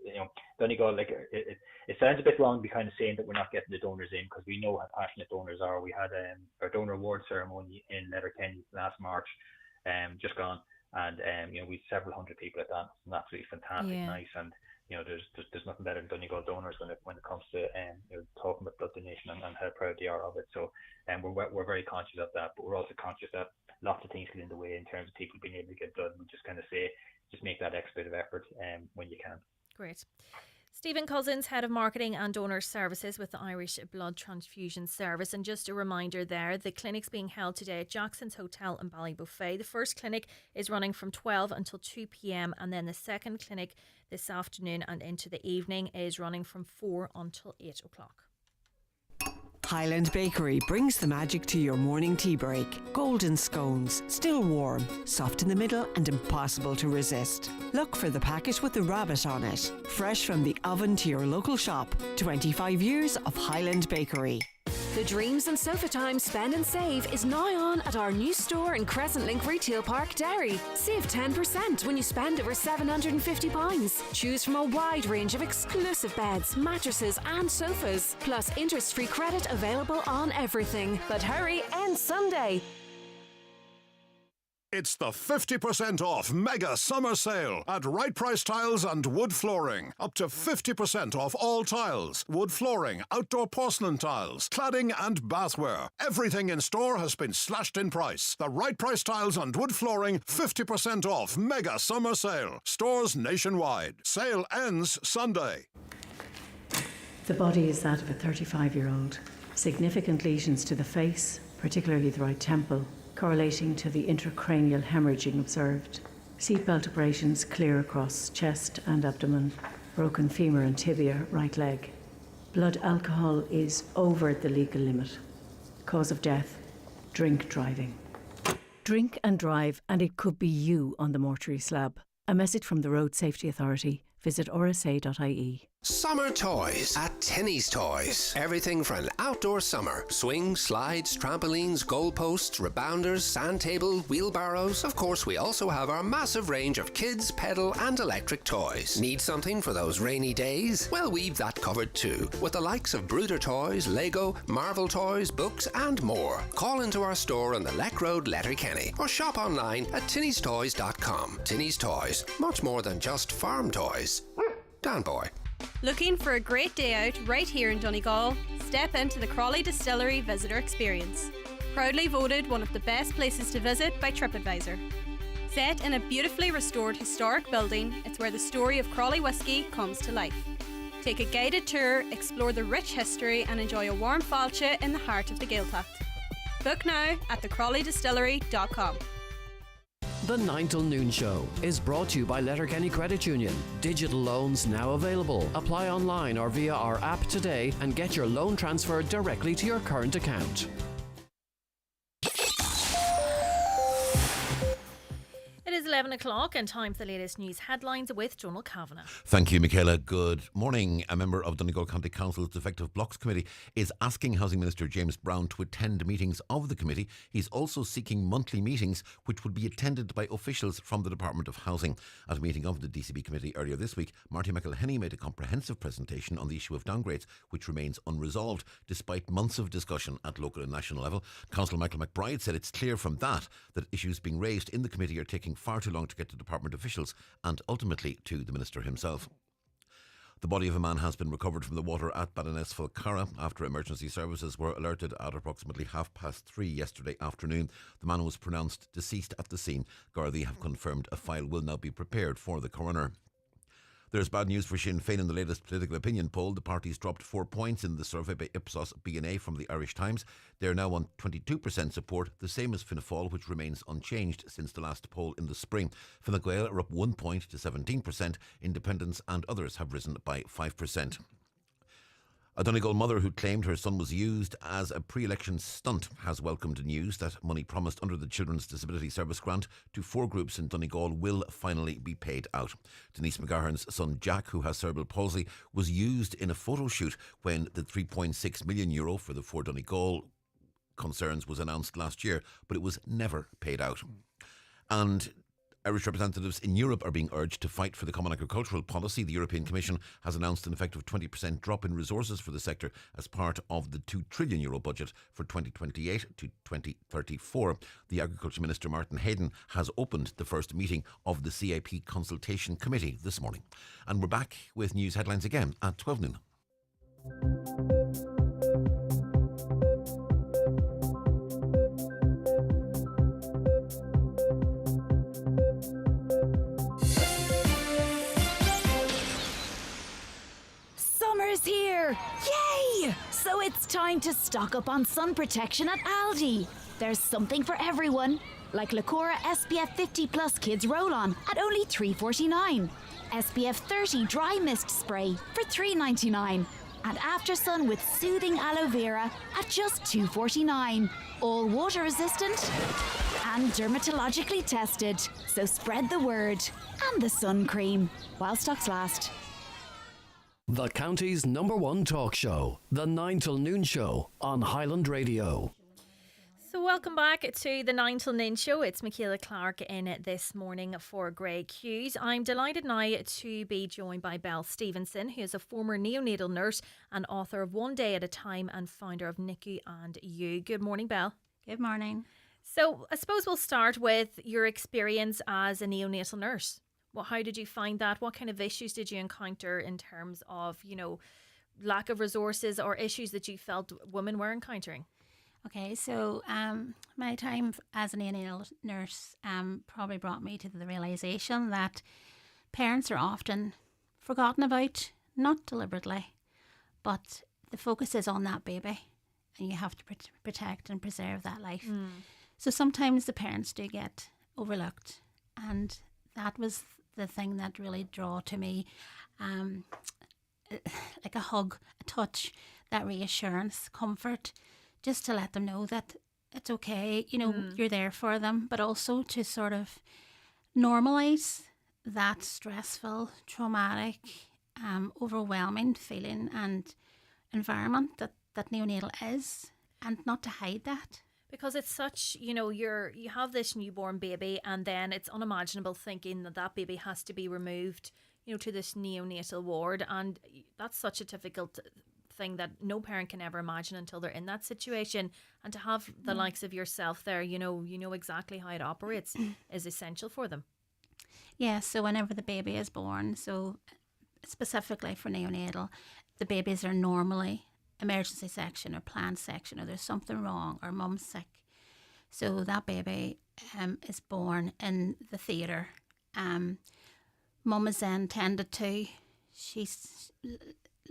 Donegal, like it sounds a bit wrong to be kind of saying that we're not getting the donors in, because we know how passionate donors are. We had our donor award ceremony in Letterkenny last March, just gone, and we had several hundred people at that. It's an absolutely fantastic night, and there's nothing better than Donegal donors when it comes to talking about blood donation and how proud they are of it. So we're very conscious of that, but we're also conscious that lots of things get in the way in terms of people being able to get blood. We just kind of say, just make that extra bit of effort when you can. Great. Stephen Cousins, Head of Marketing and Donor Services with the Irish Blood Transfusion Service. And just a reminder there, the clinic's being held today at Jackson's Hotel in Ballybuffet. The first clinic is running from 12 until 2 p.m. and then the second clinic this afternoon and into the evening is running from 4 until 8 o'clock. Highland Bakery brings the magic to your morning tea break. Golden scones, still warm, soft in the middle and impossible to resist. Look for the packet with the rabbit on it. Fresh from the oven to your local shop. 25 years of Highland Bakery. The Dreams and Sofa Time Spend and Save is now on at our new store in Crescent Link Retail Park, Derry. Save 10% when you spend over £750. Choose from a wide range of exclusive beds, mattresses and sofas. Plus interest-free credit available on everything. But hurry, ends Sunday. It's the 50% off mega summer sale at Right Price Tiles and Wood Flooring. Up to 50% off all tiles, wood flooring, outdoor porcelain tiles, cladding and bathware. Everything in store has been slashed in price. The Right Price Tiles and Wood Flooring 50% off mega summer sale. Stores nationwide. Sale ends Sunday. The body is that of a 35-year-old. Significant lesions to the face, particularly the right temple, correlating to the intracranial hemorrhaging observed. Seatbelt abrasions clear across chest and abdomen, broken femur and tibia, right leg. Blood alcohol is over the legal limit. Cause of death, drink driving. Drink and drive, and it could be you on the mortuary slab. A message from the Road Safety Authority. Visit rsa.ie. Summer toys at Tinny's Toys. Everything for an outdoor summer. Swings, slides, trampolines, goalposts, rebounders, sand table, wheelbarrows. Of course, we also have our massive range of kids, pedal and electric toys. Need something for those rainy days? Well, we've that covered too, with the likes of Brooder Toys, Lego, Marvel Toys, books and more. Call into our store on the Leck Road, Letterkenny, or shop online at tinnystoys.com. Tinny's Toys, much more than just farm toys. Dan Boy. Looking for a great day out right here in Donegal? Step into the Crawley Distillery Visitor Experience. Proudly voted one of the best places to visit by TripAdvisor. Set in a beautifully restored historic building, it's where the story of Crawley whisky comes to life. Take a guided tour, explore the rich history and enjoy a warm fáilte in the heart of the Gaeltacht. Book now at thecrawleydistillery.com. The 9 till noon show is brought to you by Letterkenny Credit Union. Digital loans now available. Apply online or via our app today and get your loan transferred directly to your current account. It is 11 o'clock and time for the latest news headlines with Donal Kavanagh. Thank you, Michaela. Good morning. A member of Donegal County Council's Defective Blocks Committee is asking Housing Minister James Brown to attend meetings of the committee. He's also seeking monthly meetings which would be attended by officials from the Department of Housing. At a meeting of the DCB committee earlier this week, Marty McElhenney made a comprehensive presentation on the issue of downgrades, which remains unresolved despite months of discussion at local and national level. Councillor Michael McBride said it's clear from that issues being raised in the committee are taking far too long to get to department officials and ultimately to the minister himself. The body of a man has been recovered from the water at Ballyness Falcarra after emergency services were alerted at approximately 3:30 yesterday afternoon. The man was pronounced deceased at the scene. Gardaí have confirmed a file will now be prepared for the coroner. There's bad news for Sinn Féin in the latest political opinion poll. The party's dropped 4 points in the survey by Ipsos BNA from the Irish Times. They're now on 22% support, the same as Fianna Fáil, which remains unchanged since the last poll in the spring. Fine Gael are up 1 point to 17%. Independents and others have risen by 5%. A Donegal mother who claimed her son was used as a pre-election stunt has welcomed news that money promised under the Children's Disability Service grant to 4 groups in Donegal will finally be paid out. Denise McGahern's son Jack, who has cerebral palsy, was used in a photo shoot when the €3.6 million for the 4 Donegal concerns was announced last year, but it was never paid out. And Irish representatives in Europe are being urged to fight for the common agricultural policy. The European Commission has announced an effective 20% drop in resources for the sector as part of the €2 trillion budget for 2028 to 2034. The Agriculture Minister Martin Hayden has opened the first meeting of the CAP Consultation Committee this morning. And we're back with news headlines again at 12 noon. Summer's here! Yay! So it's time to stock up on sun protection at Aldi. There's something for everyone, like Lacora SPF 50 Plus Kids Roll-On at only $3.49. SPF 30 Dry Mist Spray for $3.99. And After Sun with Soothing Aloe Vera at just $2.49. All water resistant and dermatologically tested. So spread the word. And the sun cream, while stocks last. The county's #1 talk show, the 9 till noon show on Highland Radio. So welcome back to the 9 till noon show. It's Michaela Clark in this morning for Grey Cues. I'm delighted now to be joined by Belle Stevenson, who is a former neonatal nurse and author of One Day at a Time and founder of NICU and You. Good morning, Belle. Good morning. So I suppose we'll start with your experience as a neonatal nurse. Well, how did you find that? What kind of issues did you encounter in terms of, lack of resources or issues that you felt women were encountering? Okay, so my time as a neonatal nurse probably brought me to the realisation that parents are often forgotten about, not deliberately, but the focus is on that baby and you have to protect and preserve that life. So sometimes the parents do get overlooked, and that was the thing that really drew to me, like a hug, a touch, that reassurance, comfort, just to let them know that it's okay, you're there for them, but also to sort of normalise that stressful, traumatic, overwhelming feeling and environment that neonatal is, and not to hide that. Because it's such, you have this newborn baby, and then it's unimaginable thinking that baby has to be removed, to this neonatal ward, and that's such a difficult thing that no parent can ever imagine until they're in that situation. And to have the likes of yourself there, you know exactly how it operates, is essential for them. Yeah, so whenever the baby is born, so specifically for neonatal, the babies are normally emergency section or planned section, or there's something wrong, or mum's sick. So that baby is born in the theatre. Mum is then tended to. She's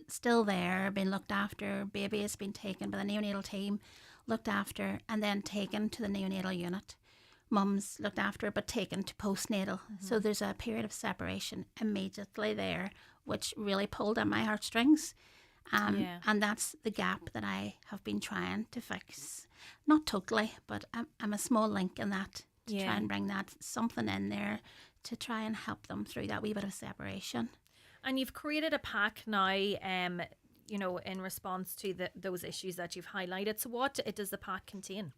still there, being looked after. Baby has been taken by the neonatal team, looked after, and then taken to the neonatal unit. Mum's looked after, but taken to postnatal. So there's a period of separation immediately there, which really pulled at my heartstrings. And that's the gap that I have been trying to fix. Not totally, but I'm a small link in that, to try and bring that something in there to try and help them through that wee bit of separation. And you've created a pack now, in response to those issues that you've highlighted. So what does the pack contain?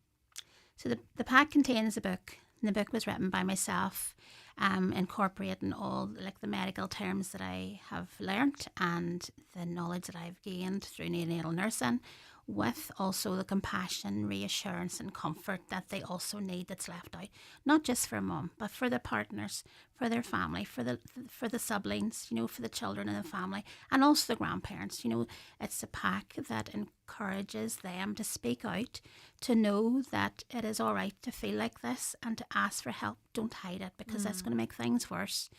So the pack contains a book. And the book was written by myself, incorporating all the medical terms that I have learnt and the knowledge that I've gained through neonatal nursing, with also the compassion, reassurance and comfort that they also need that's left out, not just for mum, but for their partners, for their family, for the siblings, for the children in the family, and also the grandparents. It's a pack that encourages them to speak out, to know that it is all right to feel like this and to ask for help. Don't hide it, because that's going to make things worse.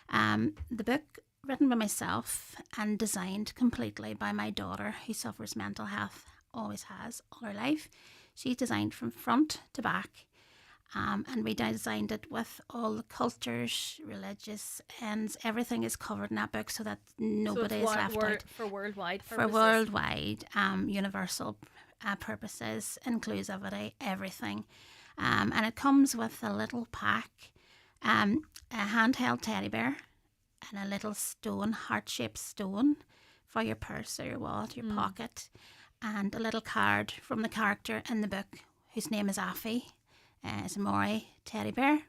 The book, written by myself and designed completely by my daughter, who suffers mental health, always has all her life. She's designed from front to back, and we designed it with all the cultures, religious ends. Everything is covered in that book, so that nobody is left out. For worldwide purposes. For worldwide, universal purposes, inclusivity, everything. And it comes with a little pack, a handheld teddy bear, and a little stone, heart-shaped stone for your purse or your wallet, your pocket, and a little card from the character in the book, whose name is Afi. It's a Maori teddy bear.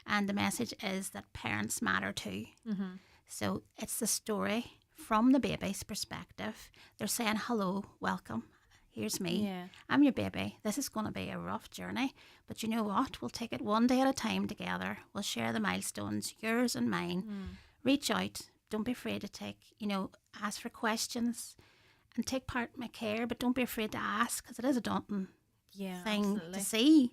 And the message is that parents matter too. Mm-hmm. So it's the story from the baby's perspective. They're saying, hello, welcome. Here's me. Yeah. I'm your baby. This is going to be a rough journey. But you know what? We'll take it one day at a time together. We'll share the milestones, yours and mine. Reach out. Don't be afraid to ask for questions and take part in my care. But don't be afraid to ask, because it is a daunting thing absolutely. to see.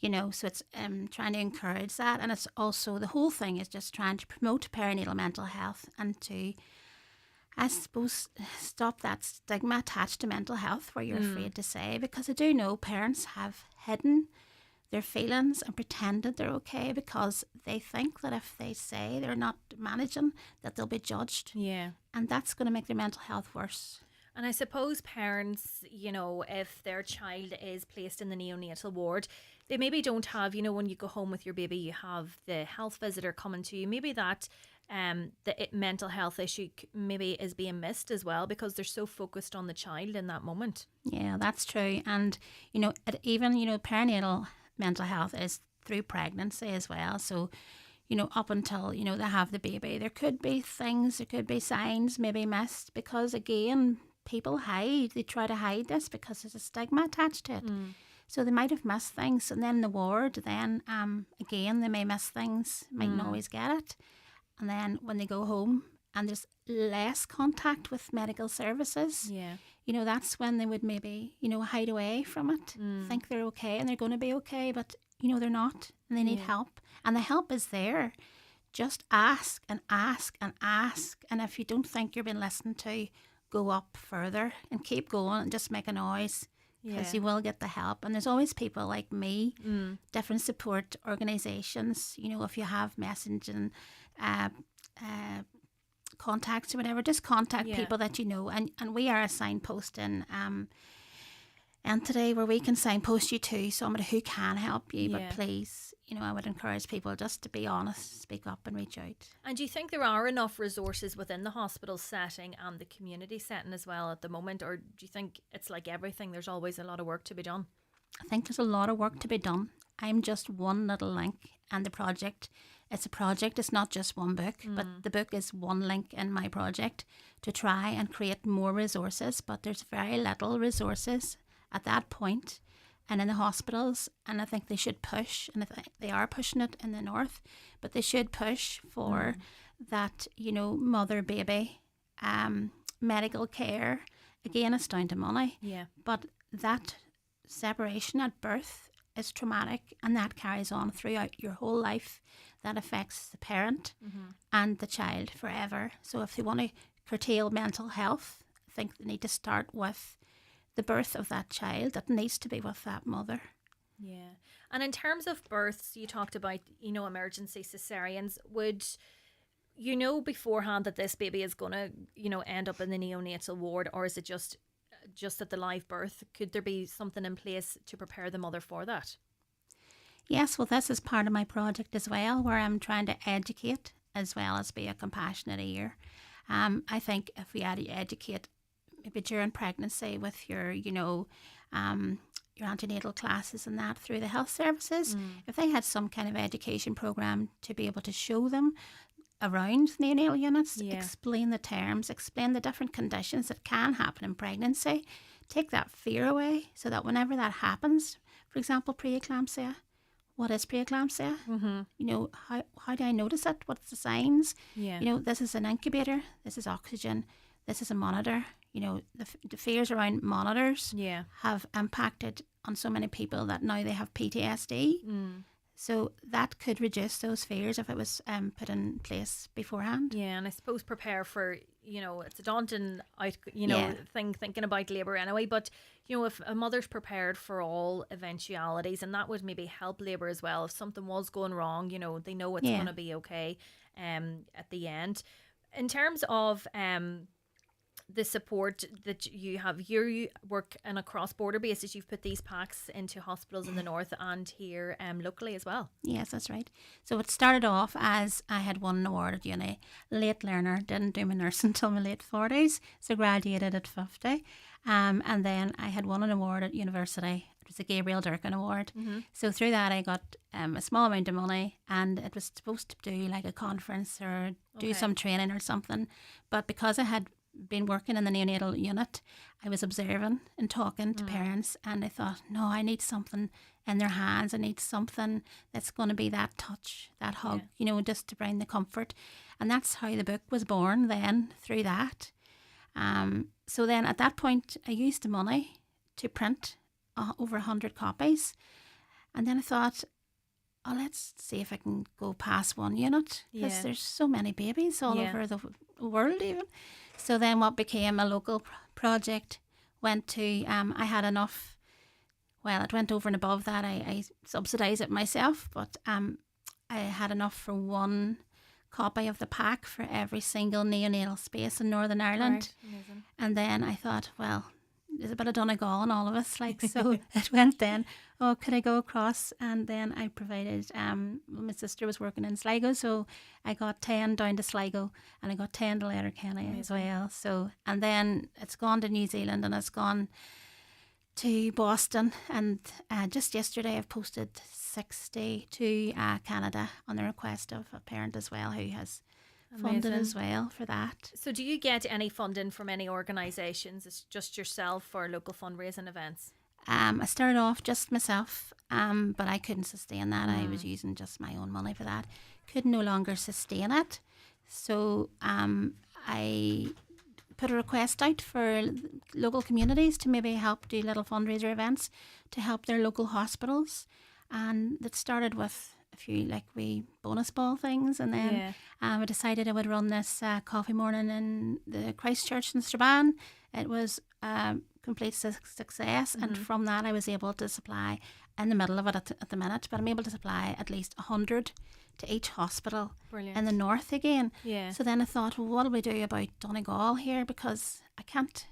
So it's trying to encourage that. And it's also, the whole thing is just trying to promote perinatal mental health and to, I suppose, stop that stigma attached to mental health where you're afraid to say, because I do know parents have hidden their feelings and pretended they're okay because they think that if they say they're not managing, that they'll be judged. Yeah. And that's going to make their mental health worse. And I suppose parents, if their child is placed in the neonatal ward, they maybe don't have, when you go home with your baby, you have the health visitor coming to you. Maybe that the mental health issue maybe is being missed as well because they're so focused on the child in that moment. Yeah, that's true. And, perinatal mental health is through pregnancy as well. So, up until, they have the baby, there could be signs maybe missed because, again, people hide. They try to hide this because there's a stigma attached to it. So they might have missed things. And then the ward, then, again, they may miss things, mightn't always get it. And then when they go home and there's less contact with medical services, that's when they would maybe, hide away from it, think they're okay and they're going to be okay, but, they're not and they need help. And the help is there. Just ask and ask and ask. And if you don't think you're being listened to, go up further and keep going and just make a noise. Because you will get the help. And there's always people like me, different support organisations, if you have messaging contacts or whatever, just contact people that you know. And we are a signposting entity where we can signpost you to somebody who can help you. But please, I would encourage people just to be honest, speak up and reach out. And do you think there are enough resources within the hospital setting and the community setting as well at the moment? Or do you think it's like everything, there's always a lot of work to be done? I think there's a lot of work to be done. I'm just one little link, and the project, it's a project, it's not just one book, but the book is one link in my project to try and create more resources, but there's very little resources at that point and in the hospitals, and I think they should push, and they are pushing it in the north, but they should push for that, mother-baby medical care. Again, it's down to money, but that separation at birth is traumatic, and that carries on throughout your whole life. That affects the parent and the child forever. So if they want to curtail mental health, I think they need to start with the birth of that child. That needs to be with that mother. Yeah. And in terms of births, you talked about, emergency cesareans. Would you know beforehand that this baby is going to, end up in the neonatal ward, or is it just at the live birth? Could there be something in place to prepare the mother for that? Yes, well, this is part of my project as well, where I'm trying to educate as well as be a compassionate ear. I think if we had to educate maybe during pregnancy with your antenatal classes and that through the health services, if they had some kind of education program to be able to show them around neonatal units, explain the terms, explain the different conditions that can happen in pregnancy, take that fear away so that whenever that happens, for example, preeclampsia, what is preeclampsia? How do I notice it? What's the signs? This is an incubator, this is oxygen, this is a monitor. The fears around monitors have impacted on so many people that now they have PTSD. So that could reduce those fears if it was put in place beforehand. Yeah, and I suppose prepare for, it's a daunting thing thinking about labour anyway, but, if a mother's prepared for all eventualities, and that would maybe help labour as well. If something was going wrong, they know it's going to be okay at the end. In terms of the support that you have. You work on a cross-border basis. You've put these packs into hospitals in the north and here locally as well. Yes, that's right. So it started off as I had won an award at uni. Late learner, didn't do my nursing until my late 40s, so graduated at 50. And then I had won an award at university. It was a Gabriel Durkin Award. So through that I got a small amount of money, and it was supposed to do like a conference or do some training or something. But because I had been working in the neonatal unit, I was observing and talking to parents, and I thought, no, I need something in their hands. I need something that's going to be that touch, that hug, just to bring the comfort. And that's how the book was born then, through that. So then at that point, I used the money to print over 100 copies. And then I thought, let's see if I can go past one unit, because there's so many babies all over the world even. So then what became a local project went to, I had enough, well, it went over and above that. I subsidised it myself, but I had enough for one copy of the pack for every single neonatal space in Northern Ireland. Right. Amazing. And then I thought, well, there's a bit of Donegal in all of us, so it went then, could I go across? And then I provided, my sister was working in Sligo, so I got 10 down to Sligo, and I got 10 to Letterkenny as well. So, and then it's gone to New Zealand, and it's gone to Boston, and just yesterday I've posted 60 to Canada on the request of a parent as well who has funded as well for that. So do you get any funding from any organisations? It's just yourself for local fundraising events? I started off just myself, but I couldn't sustain that. I was using just my own money for that. Could no longer sustain it. So I put a request out for local communities to maybe help do little fundraiser events to help their local hospitals. And that started with a few like wee bonus ball things, and then I decided I would run this coffee morning in the Christchurch in Strabane. It was complete success, and from that I was able to supply, in the middle of it at the minute, but I'm able to supply at least 100 to each hospital in the north again. So then I thought, well, what do we do about Donegal here, because I can't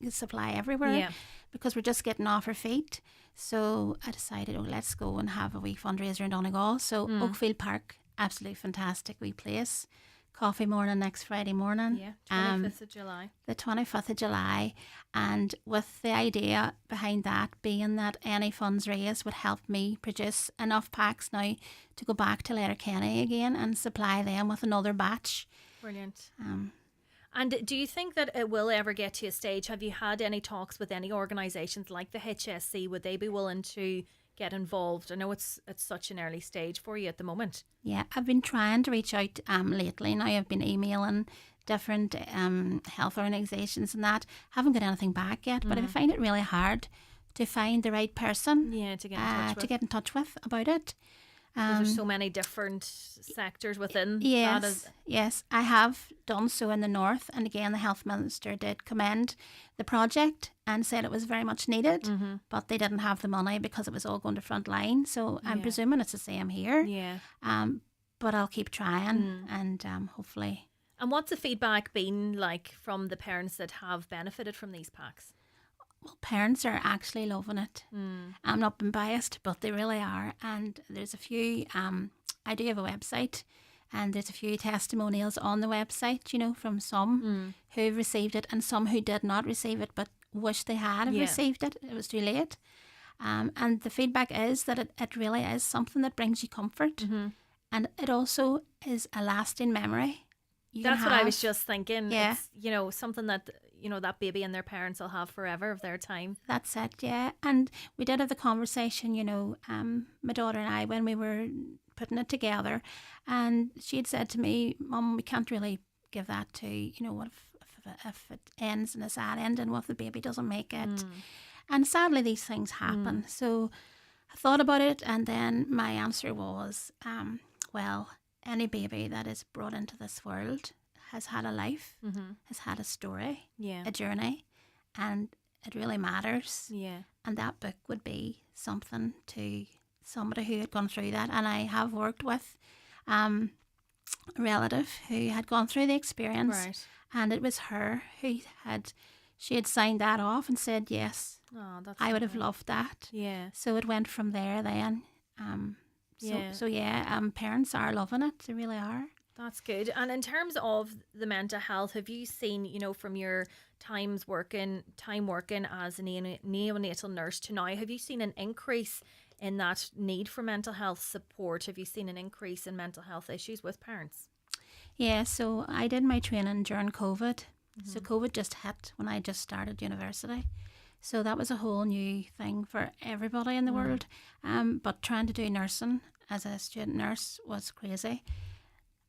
supply everywhere because we're just getting off our feet. So I decided, let's go and have a wee fundraiser in Donegal. So Oakfield Park, absolutely fantastic wee place. Coffee morning next Friday morning. 25th of July. The 25th of July. And with the idea behind that being that any funds raised would help me produce enough packs now to go back to Letterkenny again and supply them with another batch. Brilliant. And do you think that it will ever get to a stage? Have you had any talks with any organisations like the HSC? Would they be willing to get involved? I know it's at such an early stage for you at the moment. Yeah, I've been trying to reach out lately. Now I've been emailing different health organisations and that. Haven't got anything back yet, but I find it really hard to find the right person to get in touch with about it. There's so many different sectors within that. Yes, I have done so in the north, and again the health minister did commend the project and said it was very much needed, but they didn't have the money because it was all going to frontline. So I'm presuming it's the same here. But I'll keep trying and hopefully. And what's the feedback been like from the parents that have benefited from these packs? Well, parents are actually loving it. I'm not being biased, but they really are. And there's a few, I do have a website, and there's a few testimonials on the website, from some who received it and some who did not receive it but wish they had received it. It was too late. And the feedback is that it really is something that brings you comfort. And it also is a lasting memory. That's what I was just thinking. Yeah. It's, something that, that baby and their parents will have forever of their time. That's it, yeah. And we did have the conversation, my daughter and I, when we were putting it together. And she had said to me, Mum, we can't really give that to, what if it ends in a sad ending, what if the baby doesn't make it? And sadly, these things happen. So I thought about it, and then my answer was, well, any baby that is brought into this world has had a life, has had a story, a journey, and it really matters. And that book would be something to somebody who had gone through that. And I have worked with relative who had gone through the experience, Right. and it was her who she had signed that off and said yes. Oh, that's I would have lovely. loved that. Yeah. So it went from there then. Parents are loving it. They really are. That's good. And in terms of the mental health, have you seen, from your time working as a neonatal nurse to now, have you seen an increase in that need for mental health support? Have you seen an increase in mental health issues with parents? Yeah, so I did my training during COVID. So COVID just hit when I just started university. So that was a whole new thing for everybody in the world. But trying to do nursing as a student nurse was crazy.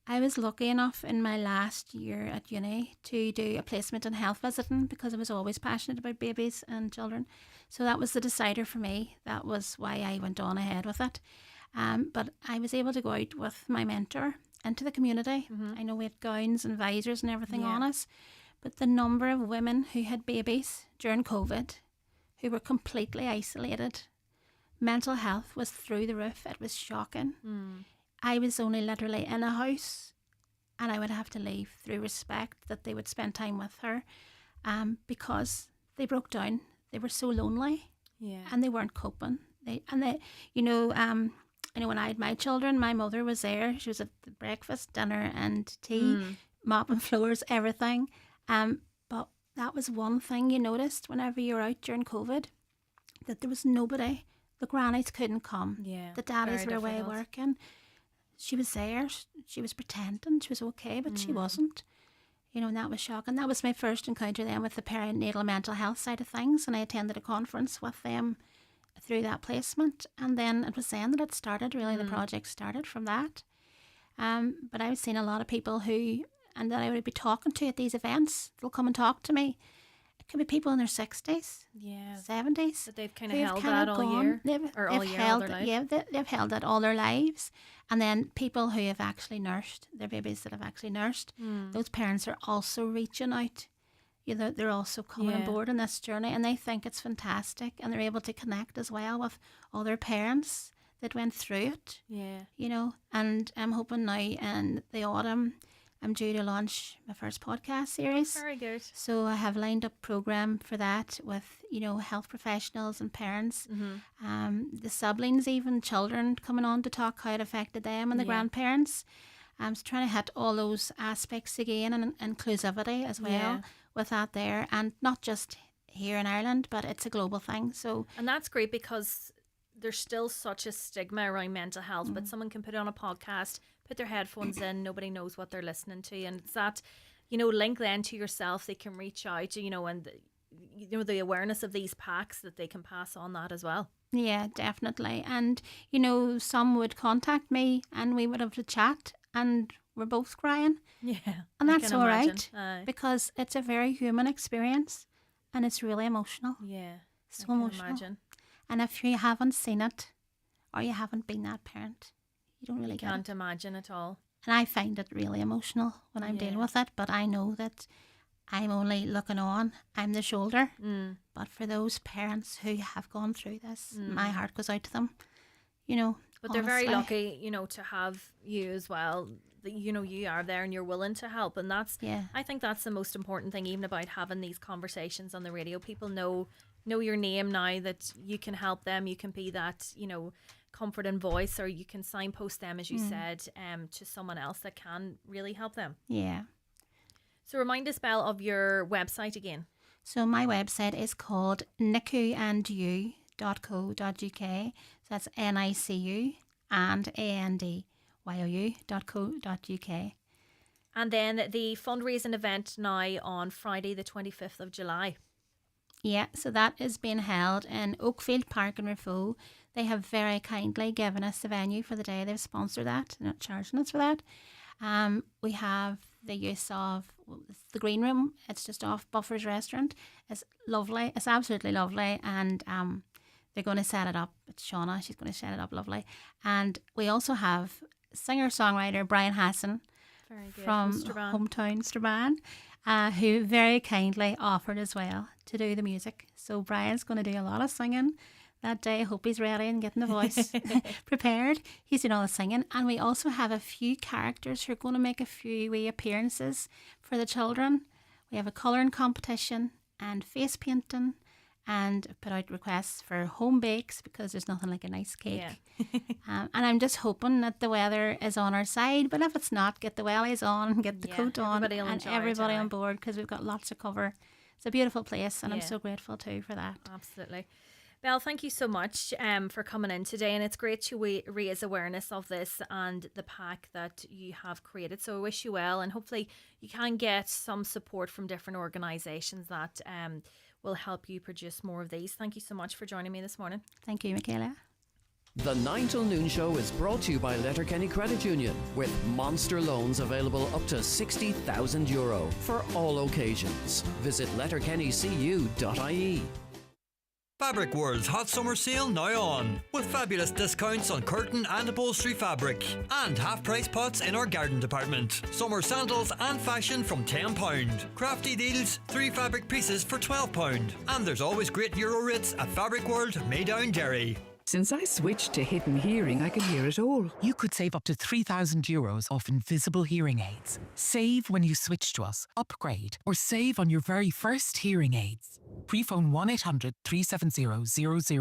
I was lucky enough in my last year at uni to do a placement in health visiting because I was always passionate about babies and children. So that was the decider for me. That was why I went on ahead with it. But I was able to go out with my mentor into the community. I know we had gowns and visors and everything on us. But the number of women who had babies during COVID who were completely isolated, mental health was through the roof. It was shocking. I was only literally in a house and I would have to leave through respect that they would spend time with her because they broke down. They were so lonely and they weren't coping. When I had my children, my mother was there. She was at the breakfast, dinner and tea, mopping floors, everything. But that was one thing you noticed whenever you were out during COVID, that there was nobody. The grannies couldn't come. Yeah, the daddies very were away difficult. working. She was there. She was pretending she was okay, but she wasn't. And that was shocking. That was my first encounter then with the perinatal mental health side of things, and I attended a conference with them through that placement, and then it was then that it started. Really, the project started from that. But I've seen a lot of people and that I would be talking to at these events. They'll come and talk to me. It could be people in their 60s, 70s. That they've kind of held that all year, all year, all their life. Yeah, they've held that all their lives. And then people who have actually nursed, their babies that have actually nursed, those parents are also reaching out. They're also coming on board on this journey, and they think it's fantastic, and they're able to connect as well with other parents that went through it. And I'm hoping now in the autumn I'm due to launch my first podcast series. Very good. So I have lined up program for that with, health professionals and parents, the siblings, even children coming on to talk how it affected them and the grandparents. So trying to hit all those aspects again and inclusivity as well with that there, and not just here in Ireland, but it's a global thing. So And that's great because there's still such a stigma around mental health, but someone can put it on a podcast, put their headphones in, nobody knows what they're listening to, and it's that, link then to yourself. They can reach out, and the awareness of these packs that they can pass on that as well. Yeah, definitely. And some would contact me and we would have a chat and we're both crying. Yeah, and I that's can all imagine. right Aye. because it's a very human experience and it's really emotional. Yeah, so I can emotional. imagine. And if you haven't seen it or you haven't been that parent, you don't really You get can't it. imagine at all. And I find it really emotional when I'm dealing with it, but I know that I'm only looking on. I'm the shoulder. But for those parents who have gone through this, my heart goes out to them. But they're very honestly. lucky, to have you as well. That, you are there and you're willing to help. And that's, I think that's the most important thing, even about having these conversations on the radio. People know your name now, that you can help them. You can be that, comfort and voice, or you can signpost them, as you said, to someone else that can really help them. Yeah. So remind us, Belle, of your website again. So my website is called nicuandyou.co.uk. So that's NICU and ANDYOU.co.uk. And then the fundraising event now on Friday the 25th of July. Yeah, so that is being held in Oakfield Park in Rafo. They have very kindly given us the venue for the day. They've sponsored that. They're not charging us for that. We have the use of the green room. It's just off Buffer's Restaurant. It's lovely. It's absolutely lovely. And they're going to set it up. It's Shauna. She's going to set it up lovely. And we also have singer-songwriter Brian Hassan from hometown Strabane, who very kindly offered as well to do the music. So Brian's going to do a lot of singing. that day. I hope he's ready and getting the voice prepared. He's doing all the singing. And we also have a few characters who are going to make a few wee appearances for the children. We have a colouring competition and face painting, and put out requests for home bakes because there's nothing like a nice cake. Yeah. And I'm just hoping that the weather is on our side, but if it's not, get the wellies on, get the coat on, everybody will and enjoy it, everybody aye. on board, because we've got lots to cover. It's a beautiful place, and I'm Yeah. so grateful too for that. Absolutely. Belle, thank you so much for coming in today, and it's great to raise awareness of this and the pack that you have created. So I wish you well, and hopefully you can get some support from different organisations that will help you produce more of these. Thank you so much for joining me this morning. Thank you, Michaela. The 9 till noon show is brought to you by Letterkenny Credit Union, with monster loans available up to €60,000 for all occasions. Visit letterkennycu.ie. Fabric World's hot summer sale now on, with fabulous discounts on curtain and upholstery fabric, and half-price pots in our garden department. Summer sandals and fashion from £10. Crafty deals, 3 fabric pieces for £12. And there's always great Euro rates at Fabric World, Maydown, Derry. Since I switched to Hidden Hearing, I can hear it all. You could save up to €3,000 off invisible hearing aids. Save when you switch to us, upgrade, or save on your very first hearing aids. Pre-phone 1800 370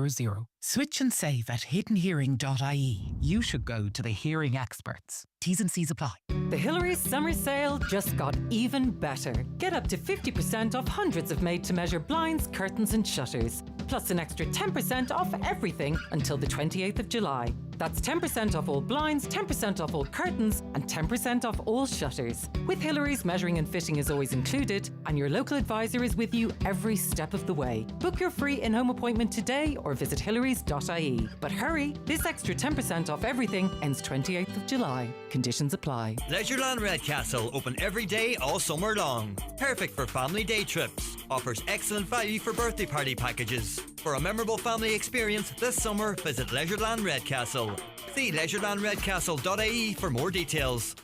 000. Switch and save at hiddenhearing.ie. You should go to the hearing experts. T's and C's apply. The Hillary's summer sale just got even better. Get up to 50% off hundreds of made-to-measure blinds, curtains and shutters. Plus an extra 10% off everything until the 28th of July. That's 10% off all blinds, 10% off all curtains and 10% off all shutters. With Hillary's, measuring and fitting is always included, and your local advisor is with you every step of the way. Book your free in-home appointment today or visit hillary.ie. But hurry, this extra 10% off everything ends 28th of July. Conditions apply. Leisureland Redcastle, open every day all summer long. Perfect for family day trips. Offers excellent value for birthday party packages. For a memorable family experience this summer, visit Leisureland Redcastle. See leisurelandredcastle.ie for more details.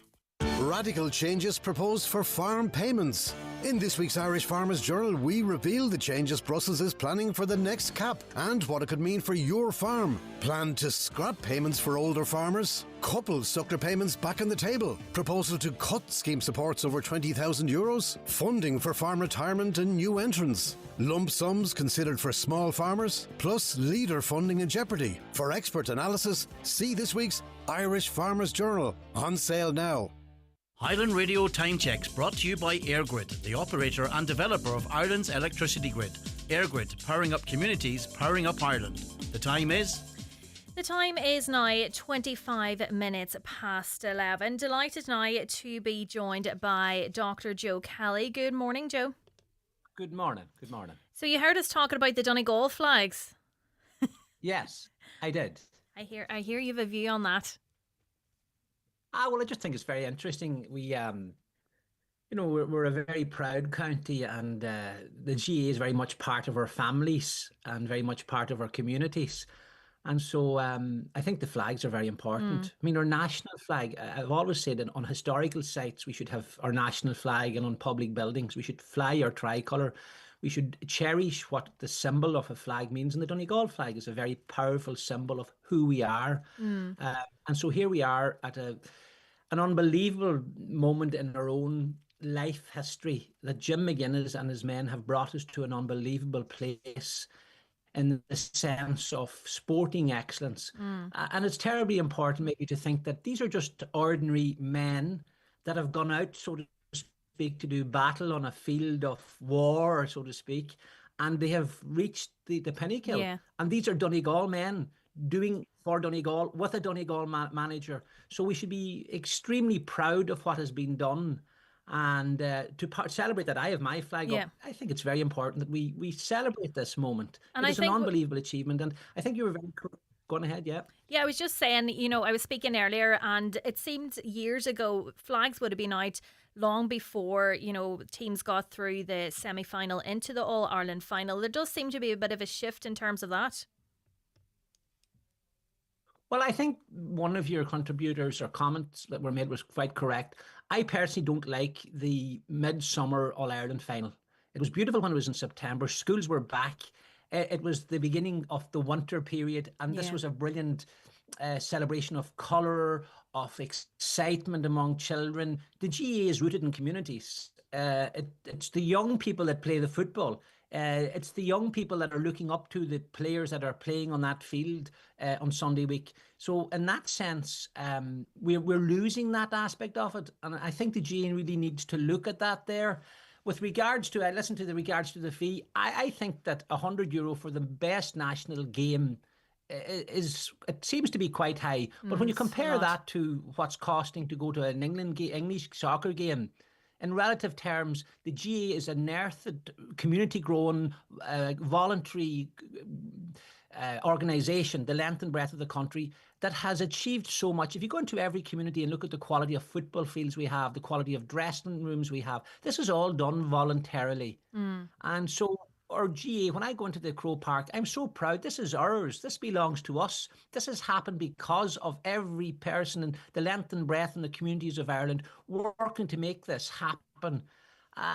Radical changes proposed for farm payments. In this week's Irish Farmers Journal, we reveal the changes Brussels is planning for the next CAP and what it could mean for your farm. Plan to scrap payments for older farmers. Couples stuck their payments back on the table. Proposal to cut scheme supports over €20,000. Funding for farm retirement and new entrants. Lump sums considered for small farmers. Plus leader funding in jeopardy. For expert analysis, see this week's Irish Farmers Journal. On sale now. Highland Radio Time Checks brought to you by EirGrid, the operator and developer of Ireland's electricity grid. EirGrid, powering up communities, powering up Ireland. The time is... The time is now 25 minutes past 11. Delighted now to be joined by Dr. Joe Kelly. Good morning, Joe. Good morning. Good morning. So you heard us talking about the Donegal flags. Yes, I did. I hear you have a view on that. Well, I just think it's very interesting. We, we're a very proud county, and the GA is very much part of our families and very much part of our communities. And so I think the flags are very important. I mean, our national flag, I've always said that on historical sites, we should have our national flag, and on public buildings, we should fly our tricolour. We should cherish what the symbol of a flag means. And the Donegal flag is a very powerful symbol of who we are. And so here we are at an unbelievable moment in our own life history that Jim McGuinness and his men have brought us to an unbelievable place in the sense of sporting excellence. And it's terribly important maybe to think that these are just ordinary men that have gone out, so to speak, to do battle on a field of war, so to speak, and they have reached the pinnacle. Yeah. And these are Donegal men doing for Donegal with a Donegal manager. So we should be extremely proud of what has been done. And to celebrate that, I have my flag up. I think it's very important that we celebrate this moment. And It is I an think unbelievable achievement. And I think you were very going ahead, yeah. Yeah, I was just saying, I was speaking earlier, and it seemed years ago flags would have been out long before, teams got through the semi-final into the All-Ireland final. There does seem to be a bit of a shift in terms of that. Well, I think one of your contributors or comments that were made was quite correct. I personally don't like the midsummer All-Ireland final. It was beautiful when it was in September. Schools were back. It was the beginning of the winter period, and this was a brilliant celebration of colour, of excitement among children. The GAA is rooted in communities. It's the young people that play the football. It's the young people that are looking up to the players that are playing on that field on Sunday week. So in that sense, we're losing that aspect of it, and I think the GAA really needs to look at that there. With regards to, I listened to the regards to the fee. I think that €100 for the best national game it seems to be quite high. But when you compare that to what's costing to go to an English soccer game, in relative terms, the GAA is a nerthed, community-grown, voluntary organisation, the length and breadth of the country, that has achieved so much. If you go into every community and look at the quality of football fields we have, the quality of dressing rooms we have, this is all done voluntarily. And so our GAA, when I go into the Crow Park, I'm so proud. This is ours. This belongs to us. This has happened because of every person in the length and breadth in the communities of Ireland working to make this happen.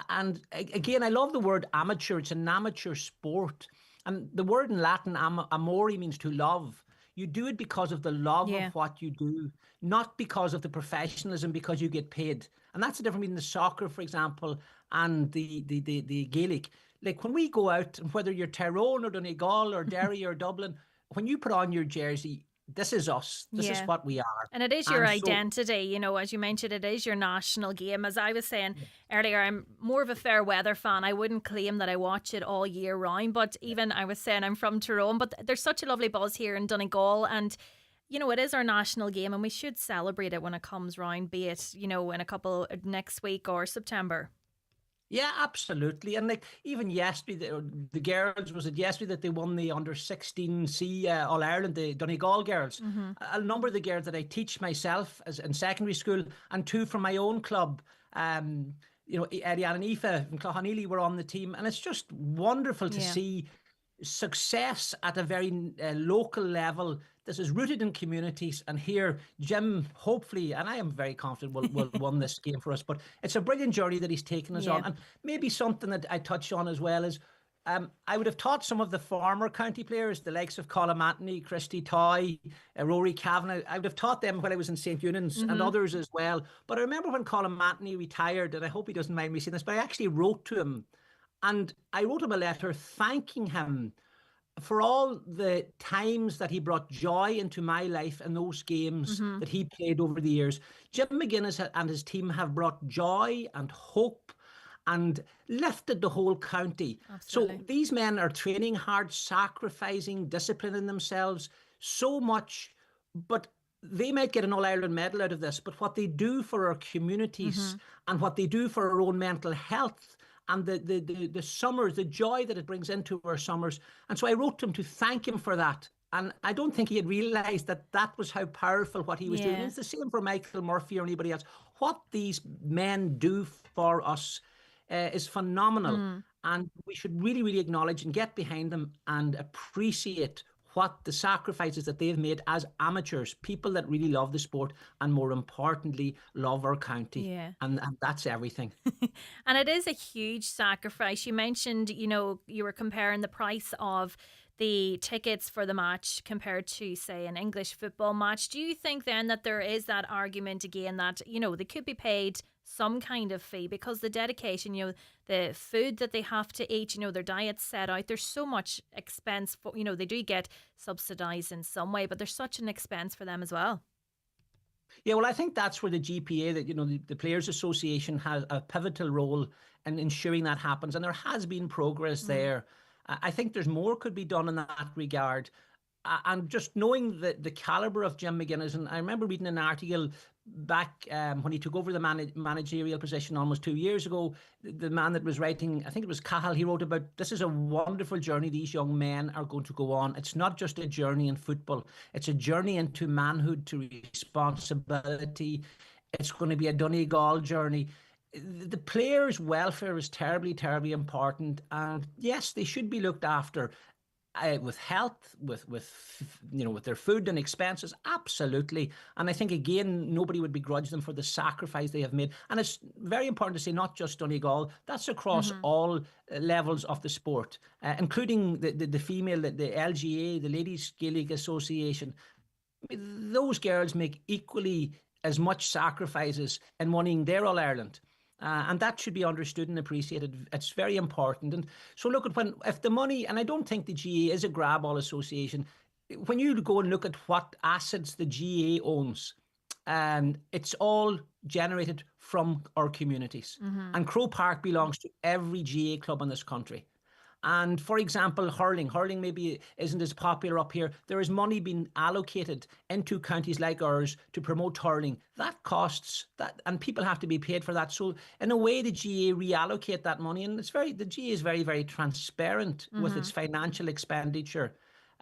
And again, I love the word amateur. It's an amateur sport. And the word in Latin, amore, means to love. You do it because of the love of what you do, not because of the professionalism, because you get paid. And that's the difference between the soccer, for example, and the Gaelic. Like when we go out, whether you're Tyrone or Donegal or Derry or Dublin, when you put on your jersey, this is us. This is what we are. And it is your identity, you know, as you mentioned, it is your national game. As I was saying earlier, I'm more of a Fairweather fan. I wouldn't claim that I watch it all year round, but even I was saying I'm from Tyrone, but there's such a lovely buzz here in Donegal, and you know, it is our national game and we should celebrate it when it comes round, be it, you know, in a couple next week or September. Yeah, absolutely. And like even yesterday, the girls, was it yesterday that they won the under-16C All-Ireland, the Dunigols girls? A number of the girls that I teach myself as in secondary school, and two from my own club, you know, Ariane and Aoife from Cloughaneely were on the team. And it's just wonderful to see success at a very local level. This is rooted in communities, and here Jim, hopefully, and I am very confident will win this game for us, but it's a brilliant journey that he's taken us on. And maybe something that I touch on as well is I would have taught some of the former county players, the likes of Colin Matney, Christy Toy, Rory Kavanagh. I would have taught them when I was in St. Eunan's and others as well. But I remember when Colin Matney retired, and I hope he doesn't mind me saying this, but I actually wrote to him, and I wrote him a letter thanking him for all the times that he brought joy into my life in those games that he played over the years. Jim McGuinness and his team have brought joy and hope and lifted the whole county. Absolutely. So these men are training hard, sacrificing, disciplining themselves so much, but they might get an All-Ireland medal out of this. But what they do for our communities and what they do for our own mental health and the summers, the joy that it brings into our summers. And so I wrote to him to thank him for that. And I don't think he had realised that that was how powerful what he was doing. It's the same for Michael Murphy or anybody else. What these men do for us is phenomenal. And we should really, really acknowledge and get behind them and appreciate what the sacrifices that they've made as amateurs, people that really love the sport and more importantly, love our county. And that's everything. And it is a huge sacrifice. You mentioned, you know, you were comparing the price of the tickets for the match compared to, say, an English football match. Do you think then that there is that argument again that, you know, they could be paid some kind of fee because the dedication, you know, the food that they have to eat, you know, their diet's set out, there's so much expense for, you know, they do get subsidised in some way, but there's such an expense for them as well. Yeah, well, I think that's where the GPA, that, you know, the Players Association has a pivotal role in ensuring that happens. And there has been progress there. I think there's more could be done in that regard. And just knowing the calibre of Jim McGuinness, and I remember reading an article back when he took over the managerial position almost 2 years ago, the man that was writing, I think it was Cahill, he wrote about, this is a wonderful journey these young men are going to go on. It's not just a journey in football. It's a journey into manhood, to responsibility. It's going to be a Donegal journey. The players' welfare is terribly, terribly important. And yes, they should be looked after. with health, with with their food and expenses, absolutely. And I think again, nobody would begrudge them for the sacrifice they have made. And it's very important to say, not just Donegal, that's across all levels of the sport, including the female, the LGA, the Ladies Gaelic Association. Those girls make equally as much sacrifices in winning their All Ireland. And that should be understood and appreciated. It's very important. And so look at if the money, and I don't think the GA is a grab all association, when you go and look at what assets the GA owns, it's all generated from our communities. And Croke Park belongs to every GA club in this country. And for example, hurling maybe isn't as popular up here. There is money being allocated into counties like ours to promote hurling. That costs that, and people have to be paid for that. So in a way, the GA reallocate that money, and the GA is very, very transparent with its financial expenditure.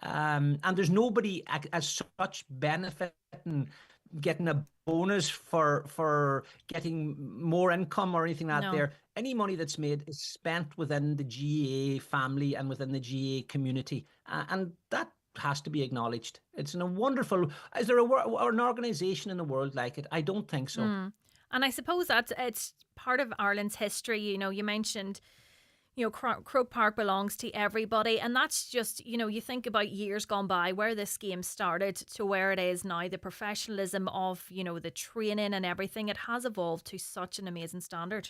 And there's nobody as such benefiting, getting a bonus for getting more income or anything like that. There, any money that's made is spent within the GA family and within the GA community, and that has to be acknowledged. It's a wonderful. Is there an organisation in the world like it? I don't think so. And I suppose it's part of Ireland's history. You mentioned, Croke Park belongs to everybody, and that's just, you think about years gone by where this game started to where it is now, the professionalism of, the training and everything. It has evolved to such an amazing standard.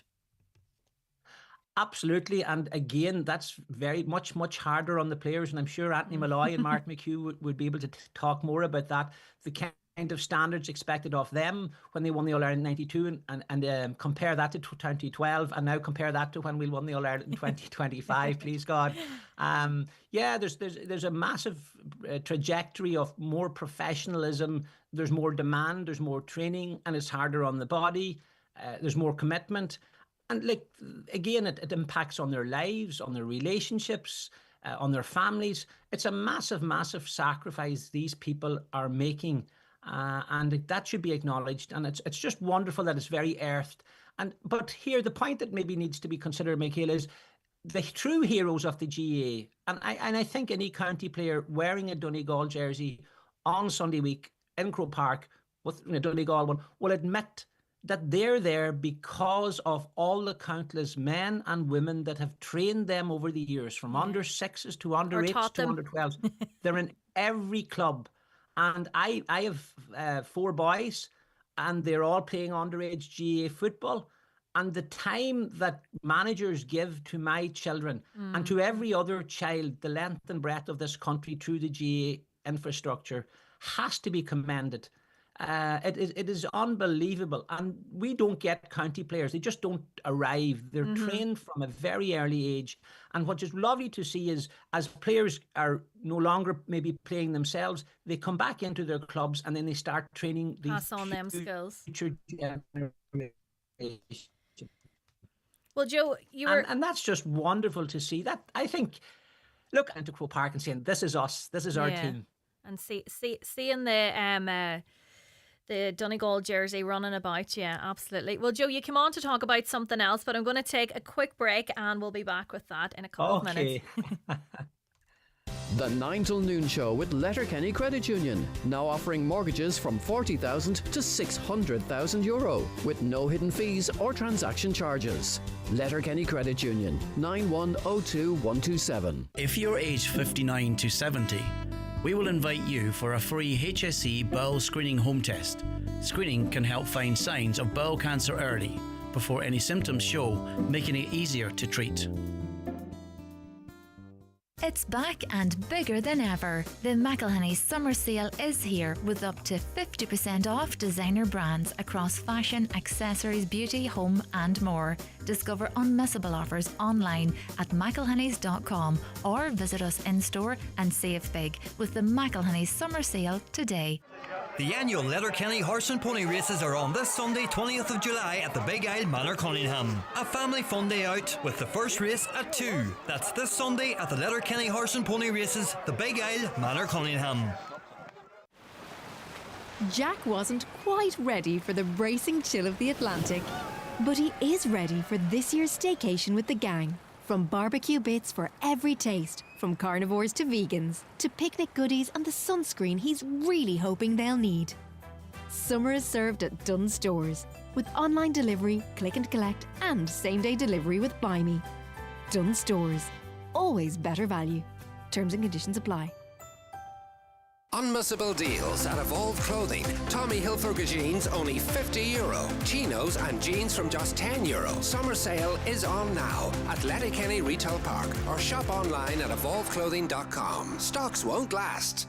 Absolutely, and again, that's very much harder on the players, and I'm sure Anthony Malloy and Mark McHugh would be able to talk more about that. The kind of standards expected of them when they won the All-Ireland in 92 and compare that to 2012, and now compare that to when we won the All-Ireland in 2025, please God. There's a massive trajectory of more professionalism. There's more demand, there's more training, and it's harder on the body. There's more commitment. And again, it impacts on their lives, on their relationships, on their families. It's a massive, massive sacrifice these people are making. And that should be acknowledged. And it's just wonderful that it's very earthed. But here, the point that maybe needs to be considered, Michaela, is the true heroes of the GA. And I think any county player wearing a Donegal jersey on Sunday week in Croke Park with a Donegal one will admit that they're there because of all the countless men and women that have trained them over the years, from under sixes to under eights to under 12s. They're in every club. And I have 4 boys, and they're all playing underage GA football. And the time that managers give to my children and to every other child, the length and breadth of this country through the GA infrastructure, has to be commended. It is unbelievable, and we don't get county players. They just don't arrive. They're trained from a very early age, and what is lovely to see is as players are no longer maybe playing themselves, they come back into their clubs and then they start training pass on them skills. Well, Joe, and that's just wonderful to see. That, I think, look into Croke Park and saying, this is us, this is our team, and seeing the Donegal jersey running about. Yeah, absolutely. Well, Joe, you come on to talk about something else, but I'm going to take a quick break and we'll be back with that in a couple of minutes. The 9 till noon show with Letterkenny Credit Union, now offering mortgages from 40,000 to 600,000 euro with no hidden fees or transaction charges. Letterkenny Credit Union, 9102127. If you're aged 59 to 70, we will invite you for a free HSE bowel screening home test. Screening can help find signs of bowel cancer early, before any symptoms show, making it easier to treat. It's back and bigger than ever. The McElhenney's summer sale is here with up to 50% off designer brands across fashion, accessories, beauty, home and more. Discover unmissable offers online at mcelhenneys.com or visit us in store and save big with the McElhenney's summer sale today. The annual Letterkenny Horse and Pony Races are on this Sunday, 20th of July at the Big Isle Manor, Cunningham. A family fun day out with the first race at 2. That's this Sunday at the Letterkenny Horse and Pony Races, the Big Isle Manor, Cunningham. Jack wasn't quite ready for the bracing chill of the Atlantic, but he is ready for this year's staycation with the gang. From barbecue bits for every taste, from carnivores to vegans, to picnic goodies and the sunscreen he's really hoping they'll need. Summer is served at Dunnes Stores, with online delivery, click and collect, and same-day delivery with Buy Me. Dunnes Stores. Always better value. Terms and conditions apply. Unmissable deals at Evolve Clothing. Tommy Hilfiger jeans only €50. Chinos and jeans from just €10. Summer sale is on now at Letterkenny Retail Park or shop online at evolveclothing.com. Stocks won't last.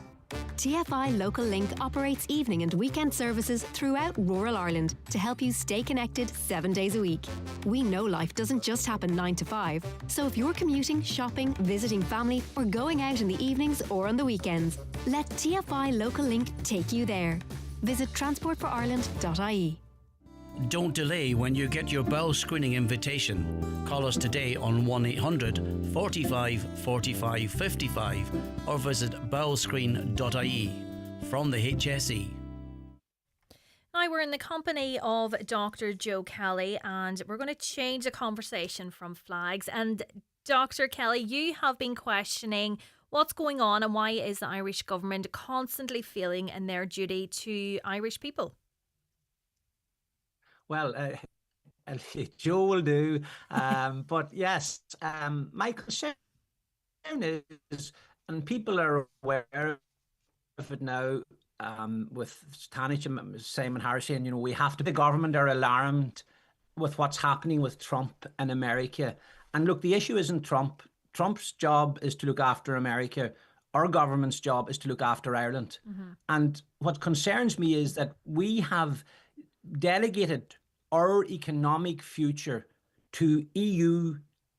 TFI Local Link operates evening and weekend services throughout rural Ireland to help you stay connected 7 days a week. We know life doesn't just happen 9 to 5, so if you're commuting, shopping, visiting family, or going out in the evenings or on the weekends, let TFI Local Link take you there. Visit transportforireland.ie. Don't delay when you get your bowel screening invitation. Call us today on 1800 45 45 55 or visit bowelscreen.ie. From the HSE. Now we're in the company of Dr. Joe Kelly and we're going to change the conversation from flags. And Dr. Kelly, you have been questioning what's going on and why is the Irish government constantly failing in their duty to Irish people? Well, Joe will do. But yes, my concern is, and people are aware of it now, with Titanic and Simon Harris saying, we have to, the government are alarmed with what's happening with Trump in America. And look, the issue isn't Trump. Trump's job is to look after America. Our government's job is to look after Ireland. Mm-hmm. And what concerns me is that we have delegated our economic future to EU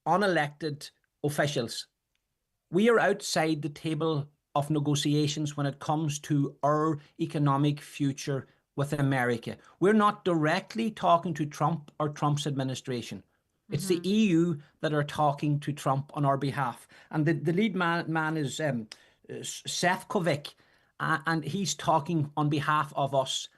unelected officials. We are outside the table of negotiations when it comes to our economic future with America. We're not directly talking to Trump or Trump's administration. It's the EU that are talking to Trump on our behalf. And the lead man is Sefcovic, and he's talking on behalf of us.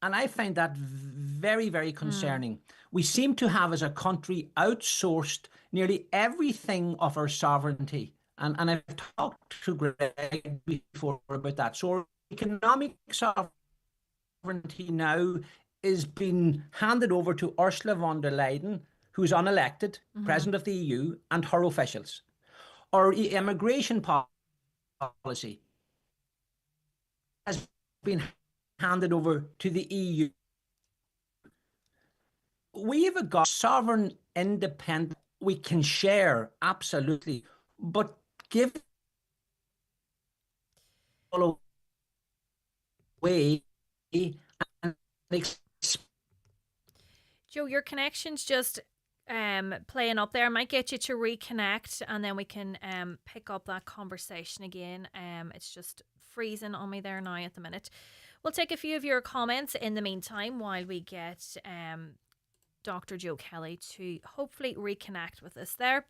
And I find that very, very concerning. We seem to have, as a country, outsourced nearly everything of our sovereignty. And I've talked to Greg before about that. So our economic sovereignty now is being handed over to Ursula von der Leyen, who's unelected, president of the EU, and her officials. Our immigration policy has been handed over to the EU. We have got sovereign, independent, we can share, absolutely, but give all away. Joe, your connection's just playing up there. I might get you to reconnect and then we can pick up that conversation again. It's just freezing on me there now at the minute. We'll take a few of your comments in the meantime while we get Dr. Joe Kelly to hopefully reconnect with us there.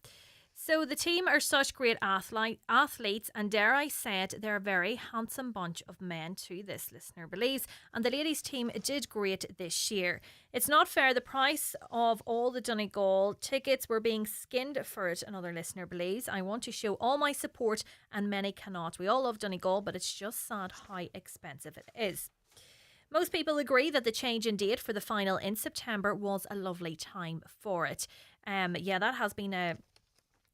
So the team are such great athletes, and dare I say it, they're a very handsome bunch of men too, this listener believes. And the ladies team did great this year. It's not fair, the price of all the Donegal tickets were being skinned for it, another listener believes. I want to show all my support and many cannot. We all love Donegal, but it's just sad how expensive it is. Most people agree that the change in date for the final in September was a lovely time for it. Yeah, that has been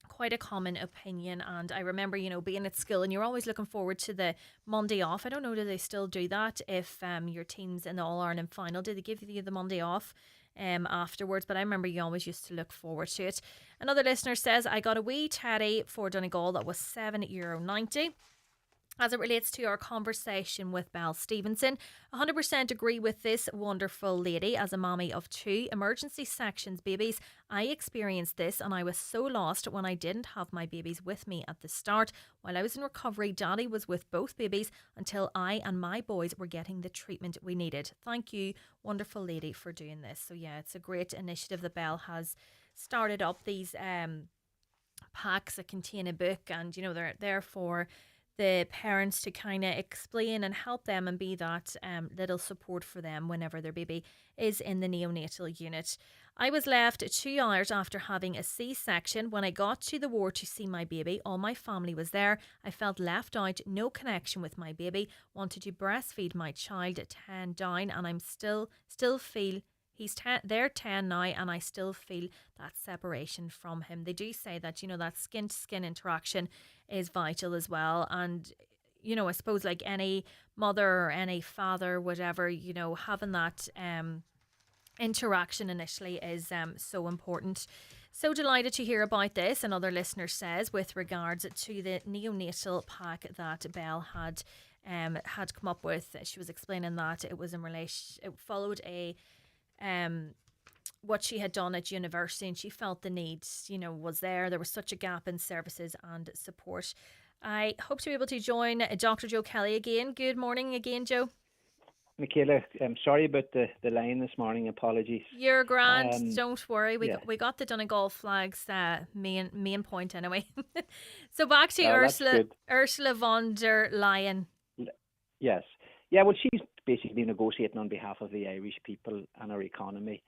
quite a common opinion, and I remember, being at school and you're always looking forward to the Monday off. I don't know, do they still do that? If your team's in the All-Ireland final, did they give you the Monday off afterwards? But I remember you always used to look forward to it. Another listener says, I got a wee teddy for Donegal that was €7.90. As it relates to our conversation with Belle Stevenson, 100% agree with this wonderful lady. As a mommy of 2 emergency sections babies, I experienced this and I was so lost when I didn't have my babies with me at the start. While I was in recovery, Daddy was with both babies until I and my boys were getting the treatment we needed. Thank you, wonderful lady, for doing this. So yeah, it's a great initiative that Belle has started up, these packs that contain a book, and they're there for the parents to kind of explain and help them and be that little support for them whenever their baby is in the neonatal unit. I was left 2 hours after having a C-section. When I got to the ward to see my baby, all my family was there. I felt left out, no connection with my baby, wanted to breastfeed my child at 10 down, and I'm still feel they're 10 now, and I still feel that separation from him. They do say that, that skin to skin interaction is vital as well. And, I suppose like any mother or any father, whatever, having that interaction initially is so important. So delighted to hear about this. Another listener says, with regards to the neonatal pack that Belle had come up with, she was explaining that it was it followed what she had done at university, and she felt the need, was there. There was such a gap in services and support. I hope to be able to join Dr. Joe Kelly again. Good morning again, Joe. Michaela, I'm sorry about the line this morning. Apologies. You're grand. Don't worry. We got the Donegal flags main point anyway. So back to Ursula von der Leyen. Yes. Yeah, well, she's basically negotiating on behalf of the Irish people and our economy.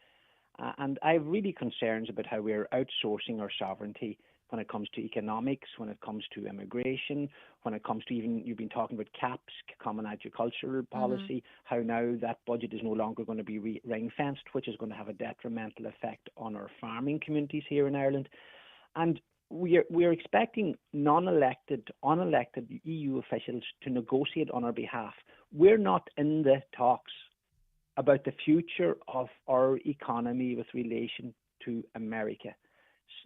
And I have really concerns about how we're outsourcing our sovereignty when it comes to economics, when it comes to immigration, when it comes to even, you've been talking about CAPS, Common Agricultural Policy, how now that budget is no longer going to be ring-fenced, which is going to have a detrimental effect on our farming communities here in Ireland. And we're expecting unelected EU officials to negotiate on our behalf. We're not in the talks about the future of our economy with relation to America.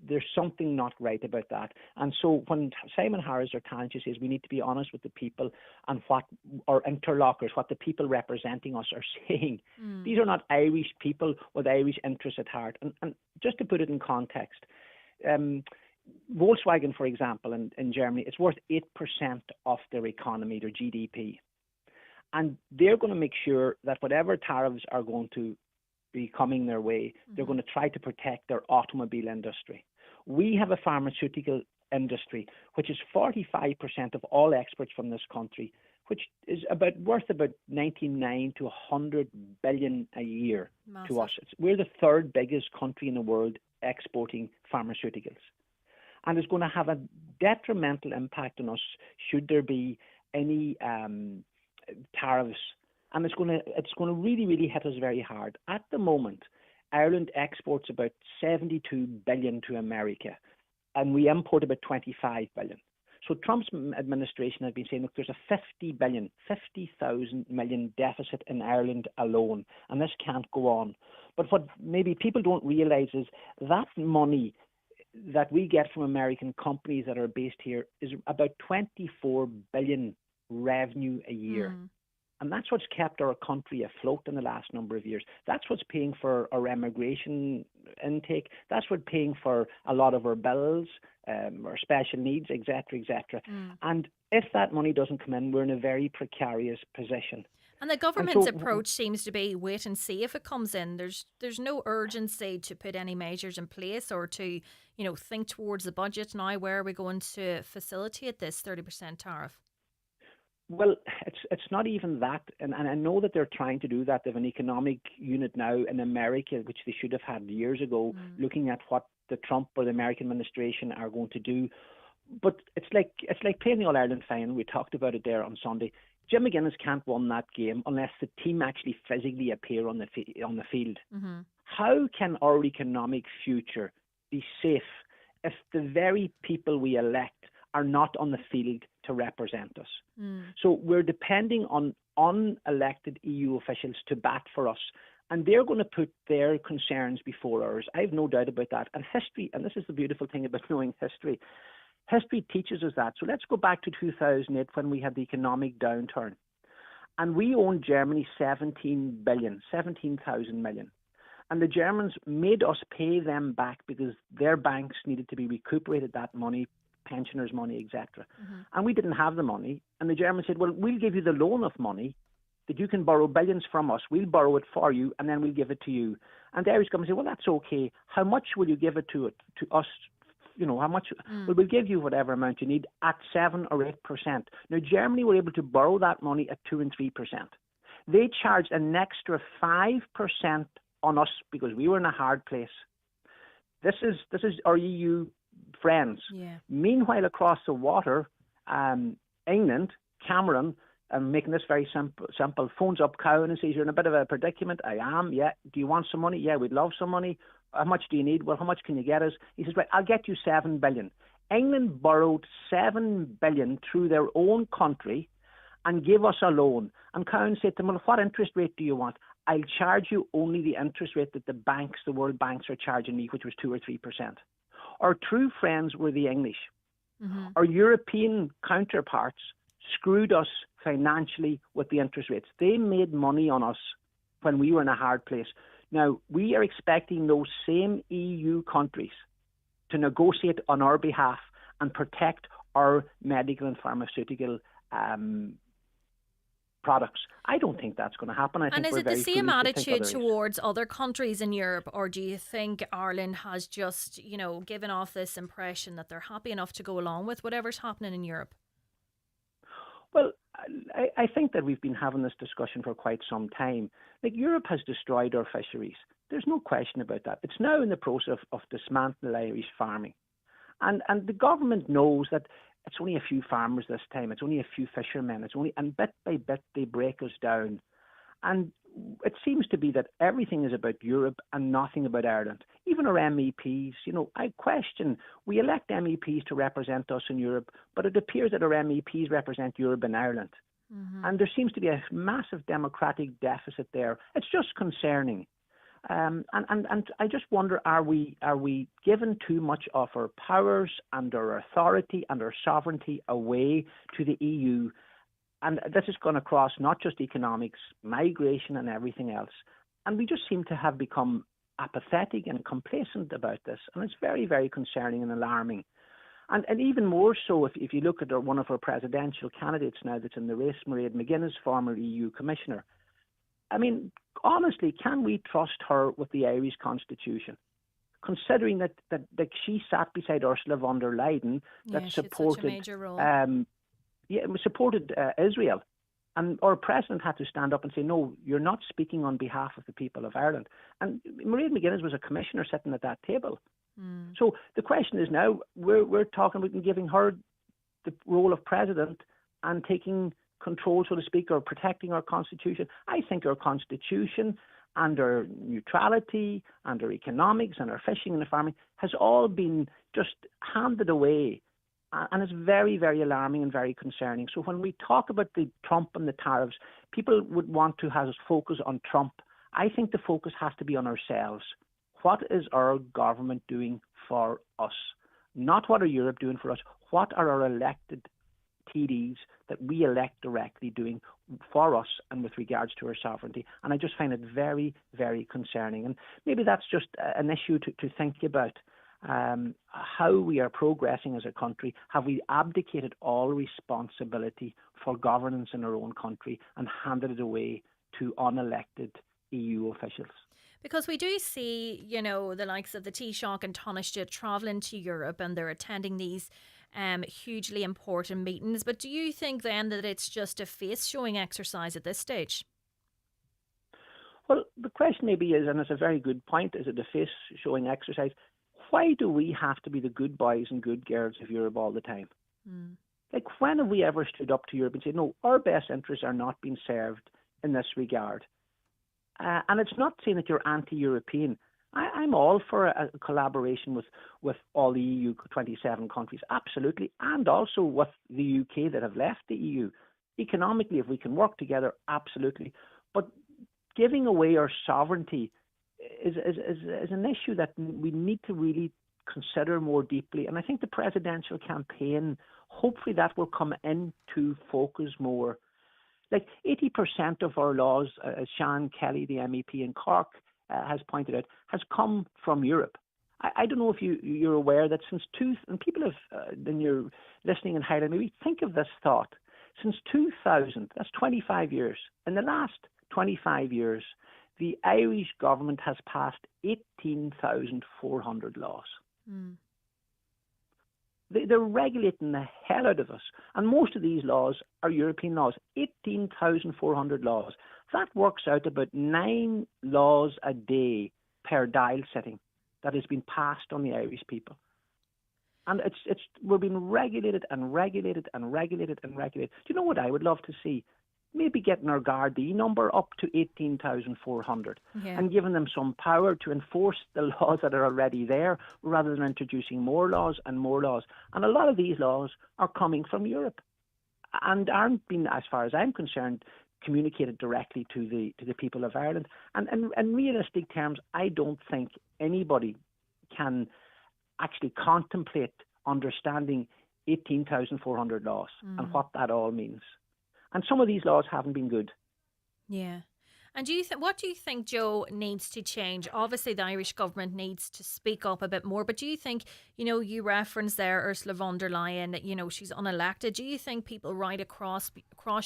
There's something not right about that. And so when Simon Harris or Taoiseach says we need to be honest with the people and what our interlocutors, what the people representing us are saying, these are not Irish people with Irish interests at heart. And just to put it in context, Volkswagen, for example, in Germany, it's worth 8% of their economy, their GDP. And they're going to make sure that whatever tariffs are going to be coming their way, they're going to try to protect their automobile industry. We have a pharmaceutical industry, which is 45% of all exports from this country, which is worth about 99 to 100 billion a year. Massive. To us. We're the third biggest country in the world exporting pharmaceuticals. And it's going to have a detrimental impact on us should there be any tariffs. And it's going to really, really hit us very hard. At the moment, Ireland exports about 72 billion to America, and we import about 25 billion. So Trump's administration has been saying, look, there's a 50,000 million deficit in Ireland alone, and this can't go on. But what maybe people don't realise is that money that we get from American companies that are based here is about 24 billion revenue a year. And that's what's kept our country afloat in the last number of years. That's what's paying for our immigration intake. That's what's paying for a lot of our bills, our special needs, etc., etc. And if that money doesn't come in, we're in a very precarious position. And the government's approach seems to be wait and see if it comes in. There's no urgency to put any measures in place or to, think towards the budget now. Where are we going to facilitate this 30% tariff? Well, it's not even that, and I know that they're trying to do that. They have an economic unit now in America, which they should have had years ago, looking at what the Trump or the American administration are going to do. But it's like playing the All-Ireland final. We talked about it there on Sunday. Jim McGuinness can't win that game unless the team actually physically appear on the field. How can our economic future be safe if the very people we elect are not on the field to represent us? So we're depending on unelected EU officials to bat for us, and they're going to put their concerns before ours. I have no doubt about that. And history, and this is the beautiful thing about knowing history, history teaches us that. So let's go back to 2008 when we had the economic downturn. And we owned Germany 17,000 million. And the Germans made us pay them back because their banks needed to be recuperated that money, pensioners' money, etc. And we didn't have the money. And the Germans said, well, we'll give you the loan of money that you can borrow billions from us. We'll borrow it for you, and then we'll give it to you. And the Irish government said, well, that's okay. How much will you give it to us how much? Well, we'll give you whatever amount you need at 7 or 8%. Now, Germany were able to borrow that money at 2 and 3%. They charged an extra 5% on us because we were in a hard place. This is our EU friends. Yeah. Meanwhile, across the water, England, Cameron, making this very simple, phones up Cowan and says, you're in a bit of a predicament. I am, yeah. Do you want some money? Yeah, we'd love some money. How much do you need? Well, how much can you get us? He says, right, I'll get you 7 billion. England borrowed 7 billion through their own country and gave us a loan. And Cowan said to them, well, what interest rate do you want? I'll charge you only the interest rate that the world banks are charging me, which was 2 or 3%. Our true friends were the English. Mm-hmm. Our European counterparts screwed us financially with the interest rates. They made money on us when we were in a hard place. Now, we are expecting those same EU countries to negotiate on our behalf and protect our medical and pharmaceutical products. I don't think that's going to happen. And is it the same attitude towards other countries in Europe, or do you think Ireland has just, given off this impression that they're happy enough to go along with whatever's happening in Europe? Well, I think that we've been having this discussion for quite some time. Like, Europe has destroyed our fisheries. There's no question about that. It's now in the process of dismantling Irish farming. And the government knows that it's only a few farmers this time. It's only a few fishermen. And bit by bit they break us down. And it seems to be that everything is about Europe and nothing about Ireland. Even our MEPs, I question, we elect MEPs to represent us in Europe, but it appears that our MEPs represent Europe and Ireland. Mm-hmm. And there seems to be a massive democratic deficit there. It's just concerning. And I just wonder, are we giving too much of our powers and our authority and our sovereignty away to the EU? And this is going to cross not just economics, migration and everything else. And we just seem to have become apathetic and complacent about this. And it's very, very concerning and alarming. And even more so if you look at one of our presidential candidates now that's in the race, Mairead McGuinness, former EU Commissioner. I mean, honestly, can we trust her with the Irish Constitution? Considering that she sat beside Ursula von der Leyen, that supported such a major role. Supported Israel. And our president had to stand up and say, no, you're not speaking on behalf of the people of Ireland. And Mairead McGuinness was a commissioner sitting at that table. Mm. So the question is now, we're talking about giving her the role of president and taking control, so to speak, or protecting our constitution. I think our constitution and our neutrality and our economics and our fishing and the farming has all been just handed away. And it's very, very alarming and very concerning. So when we talk about the Trump and the tariffs, people would want to have us focus on Trump. I think the focus has to be on ourselves. What is our government doing for us? Not what are Europe doing for us. What are our elected TDs that we elect directly doing for us and with regards to our sovereignty? And I just find it very, very concerning. And maybe that's just an issue to think about. How we are progressing as a country. Have we abdicated all responsibility for governance in our own country and handed it away to unelected EU officials? Because we do see, the likes of the Taoiseach and Taoiseach travelling to Europe and they're attending these hugely important meetings. But do you think then that it's just a face-showing exercise at this stage? Well, the question maybe is, and it's a very good point, is it a face-showing exercise? Why do we have to be the good boys and good girls of Europe all the time? Mm. Like, when have we ever stood up to Europe and said, no, our best interests are not being served in this regard? And it's not saying that you're anti-European. I'm all for a collaboration with all the EU 27 countries, absolutely, and also with the UK that have left the EU. Economically, if we can work together, absolutely. But giving away our sovereignty is an issue that we need to really consider more deeply. And I think the presidential campaign, hopefully that will come into focus more. Like 80% of our laws, as Sean Kelly, the MEP in Cork, has pointed out, has come from Europe. I don't know if you're aware that and people have, when you're listening in Highland, maybe think of this thought. Since 2000, that's 25 years. In the last 25 years, the Irish government has passed 18,400 laws. Mm. They're regulating the hell out of us. And most of these laws are European laws, 18,400 laws. That works out about 9 laws a day per dial setting that has been passed on the Irish people. And we're being regulated and regulated and regulated and regulated. Do you know what I would love to see? Maybe getting our Gardaí number up to 18,400 and giving them some power to enforce the laws that are already there rather than introducing more laws and more laws. And a lot of these laws are coming from Europe and aren't being, as far as I'm concerned, communicated directly to the people of Ireland. And in realistic terms, I don't think anybody can actually contemplate understanding 18,400 laws and what that all means. And some of these laws haven't been good. Yeah. And what do you think, Joe, needs to change? Obviously, the Irish government needs to speak up a bit more. But do you think, you referenced there Ursula von der Leyen, she's unelected. Do you think people right across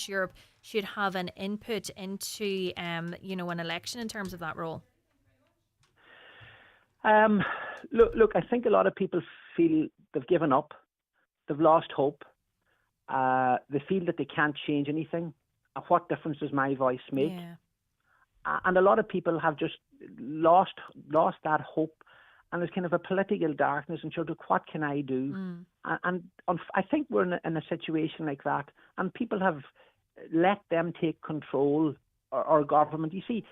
Europe should have an input into, an election in terms of that role? Look, I think a lot of people feel they've given up. They've lost hope. They feel that they can't change anything. What difference does my voice make? Yeah. And a lot of people have just lost that hope, and there's kind of a political darkness and sort of, what can I do? And I think we're in a situation like that, and people have let them take control or government. You see,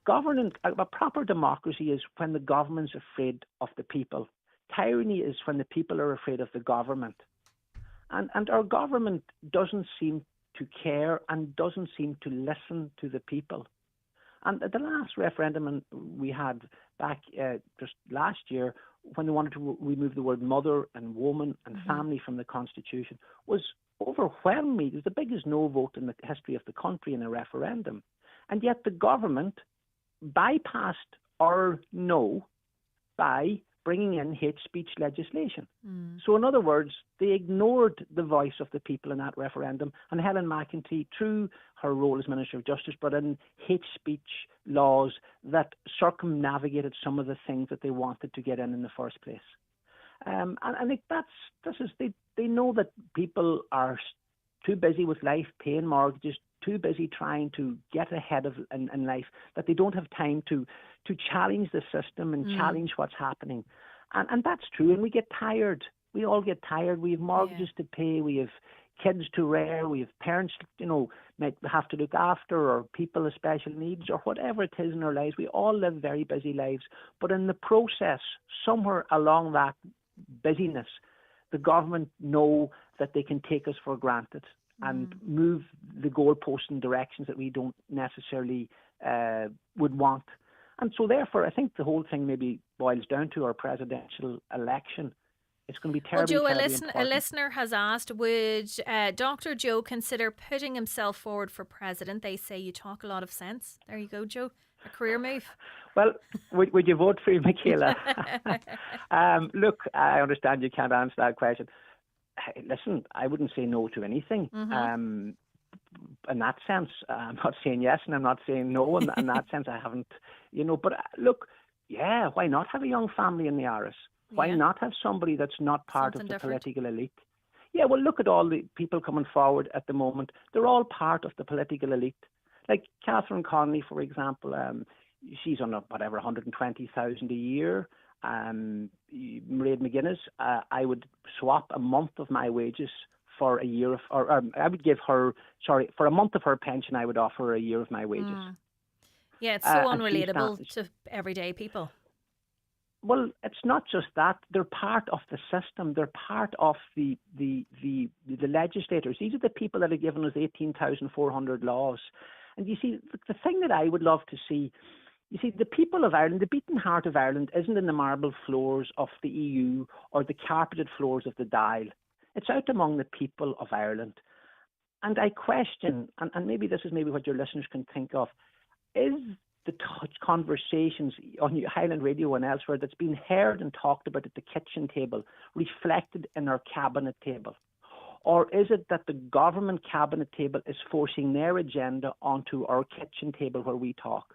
a proper democracy is when the government's afraid of the people. Tyranny is when the people are afraid of the government. And our government doesn't seem to care and doesn't seem to listen to the people. And at the last referendum we had back just last year, when they wanted to remove the word mother and woman and family from the Constitution, was overwhelmingly, it was the biggest no vote in the history of the country in a referendum. And yet the government bypassed our no by bringing in hate speech legislation. So in other words, they ignored the voice of the people in that referendum, and Helen McEntee, through her role as Minister of Justice, brought in hate speech laws that circumnavigated some of the things that they wanted to get in the first place. And I think they know that people are too busy with life, paying mortgages, too busy trying to get ahead in life, that they don't have time to challenge the system and challenge what's happening. And that's true. And we get tired. We all get tired. We have mortgages to pay. We have kids to rear. We have parents, might have to look after, or people with special needs, or whatever it is in our lives. We all live very busy lives. But in the process, somewhere along that busyness, the government know that they can take us for granted and move the goalposts in directions that we don't necessarily would want. And so therefore, I think the whole thing maybe boils down to our presidential election. It's going to be terribly, Joe, terribly a listener has asked, would Dr. Joe consider putting himself forward for president? They say you talk a lot of sense. There you go, Joe. A career move. Well, would you vote for you, Michaela? Look, I understand you can't answer that question. Listen, I wouldn't say no to anything. In that sense, I'm not saying yes and I'm not saying no. In that sense, I haven't, But look, yeah, why not have a young family in the Irish? Why not have somebody that's not part of the political elite? Yeah, well, look at all the people coming forward at the moment. They're all part of the political elite. Like Catherine Connolly, for example, she's on 120,000 a year. Mairead McGuinness, I would swap a month of my wages for a year of, or I would give her, for a month of her pension, I would offer her a year of my wages. Yeah, it's so unrelatable to everyday people. Well, it's not just that. They're part of the system. They're part of the legislators. These are the people that have given us 18,400 laws. And you see, the thing that I would love to see, you see, the people of Ireland, the beating heart of Ireland isn't in the marble floors of the EU or the carpeted floors of the Dial. It's out among the people of Ireland. And I question, and maybe this is what your listeners can think of, is the conversations on Highland Radio and elsewhere that's been heard and talked about at the kitchen table reflected in our cabinet table? Or is it that the government cabinet table is forcing their agenda onto our kitchen table where we talk?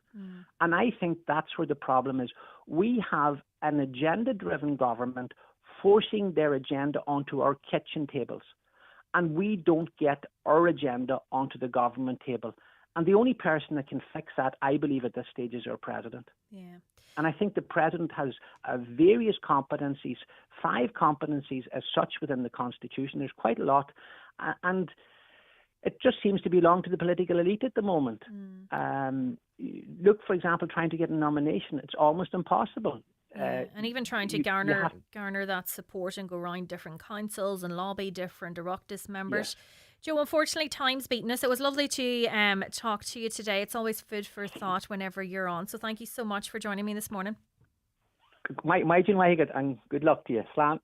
And I think that's where the problem is. We have an agenda-driven government forcing their agenda onto our kitchen tables. And we don't get our agenda onto the government table. And the only person that can fix that, I believe, at this stage is our president. Yeah. And I think the president has various competencies, 5 competencies as such within the Constitution. There's quite a lot. And it just seems to belong to the political elite at the moment. Look, for example, trying to get a nomination, it's almost impossible. Yeah, and even trying to garner that support and go around different councils and lobby different Oireachtas members. Yeah. Joe, unfortunately, time's beaten us. It was lovely to talk to you today. It's always food for thought whenever you're on. So thank you so much for joining me this morning. And good luck to you. Flan.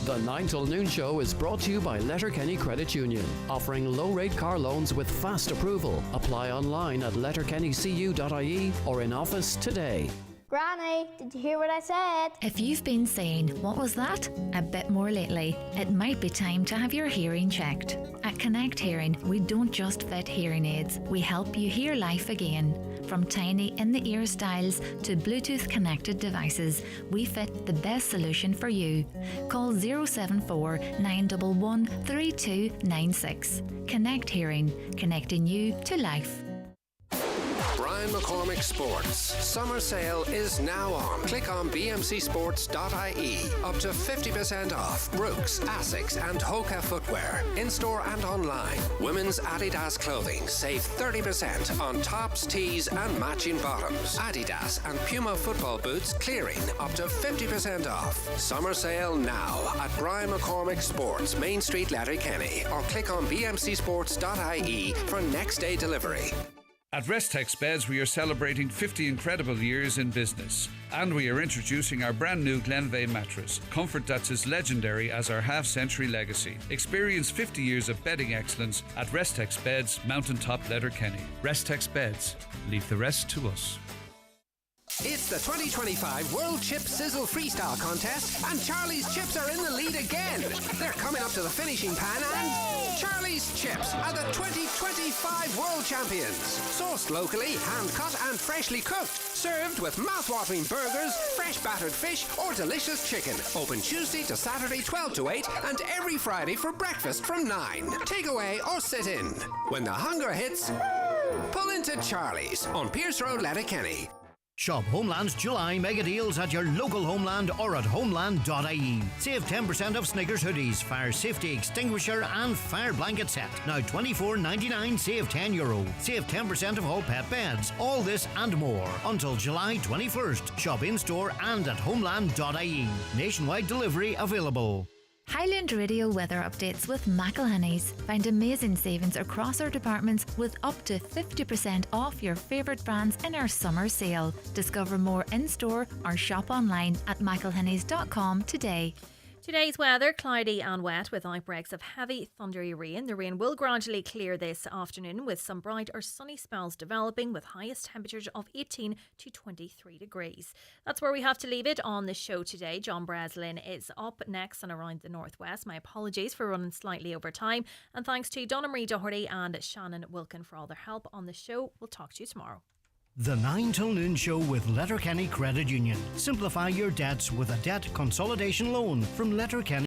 The 9 till noon show is brought to you by Letterkenny Credit Union, offering low-rate car loans with fast approval. Apply online at letterkennycu.ie or in office today. Granny, did you hear what I said? If you've been saying, "What was that?" a bit more lately, it might be time to have your hearing checked. At Connect Hearing, we don't just fit hearing aids, we help you hear life again. From tiny in-the-ear styles to Bluetooth connected devices, we fit the best solution for you. Call 074 911 3296. Connect Hearing, connecting you to life. Brian McCormick Sports. Summer sale is now on. Click on bmcsports.ie. Up to 50% off Brooks, Asics and Hoka footwear. In-store and online. Women's Adidas clothing. Save 30% on tops, tees and matching bottoms. Adidas and Puma football boots clearing up to 50% off. Summer sale now at Brian McCormick Sports, Main Street, Letterkenny. Or click on bmcsports.ie for next day delivery. At Restex Beds, we are celebrating 50 incredible years in business. And we are introducing our brand new Glenveigh mattress, comfort that's as legendary as our half-century legacy. Experience 50 years of bedding excellence at Restex Beds, Mountaintop, Letterkenny. Restex Beds, leave the rest to us. It's the 2025 World Chip Sizzle Freestyle Contest, and Charlie's Chips are in the lead again. They're coming up to the finishing pan, and Charlie's Chips are the 2025 World Champions. Sourced locally, hand-cut and freshly cooked. Served with mouth-watering burgers, fresh battered fish or delicious chicken. Open Tuesday to Saturday 12 to 8 and every Friday for breakfast from 9. Take away or sit in. When the hunger hits, pull into Charlie's on Pierce Road, Letterkenny. Shop Homeland's July mega deals at your local Homeland or at homeland.ie. Save 10% off Snickers hoodies, fire safety extinguisher and fire blanket set. Now $24.99, save €10. Save 10% off all pet beds. All this and more until July 21st. Shop in-store and at homeland.ie. Nationwide delivery available. Highland Radio weather updates with McElhenney's. Find amazing savings across our departments with up to 50% off your favourite brands in our summer sale. Discover more in-store or shop online at mcelhenneys.com today. Today's weather, cloudy and wet with outbreaks of heavy thundery rain. The rain will gradually clear this afternoon with some bright or sunny spells developing with highest temperatures of 18 to 23 degrees. That's where we have to leave it on the show today. John Breslin is up next and around the northwest. My apologies for running slightly over time. And thanks to Donna Marie Doherty and Shannon Wilkin for all their help on the show. We'll talk to you tomorrow. The 9 till noon show with Letterkenny Credit Union. Simplify your debts with a debt consolidation loan from Letterkenny.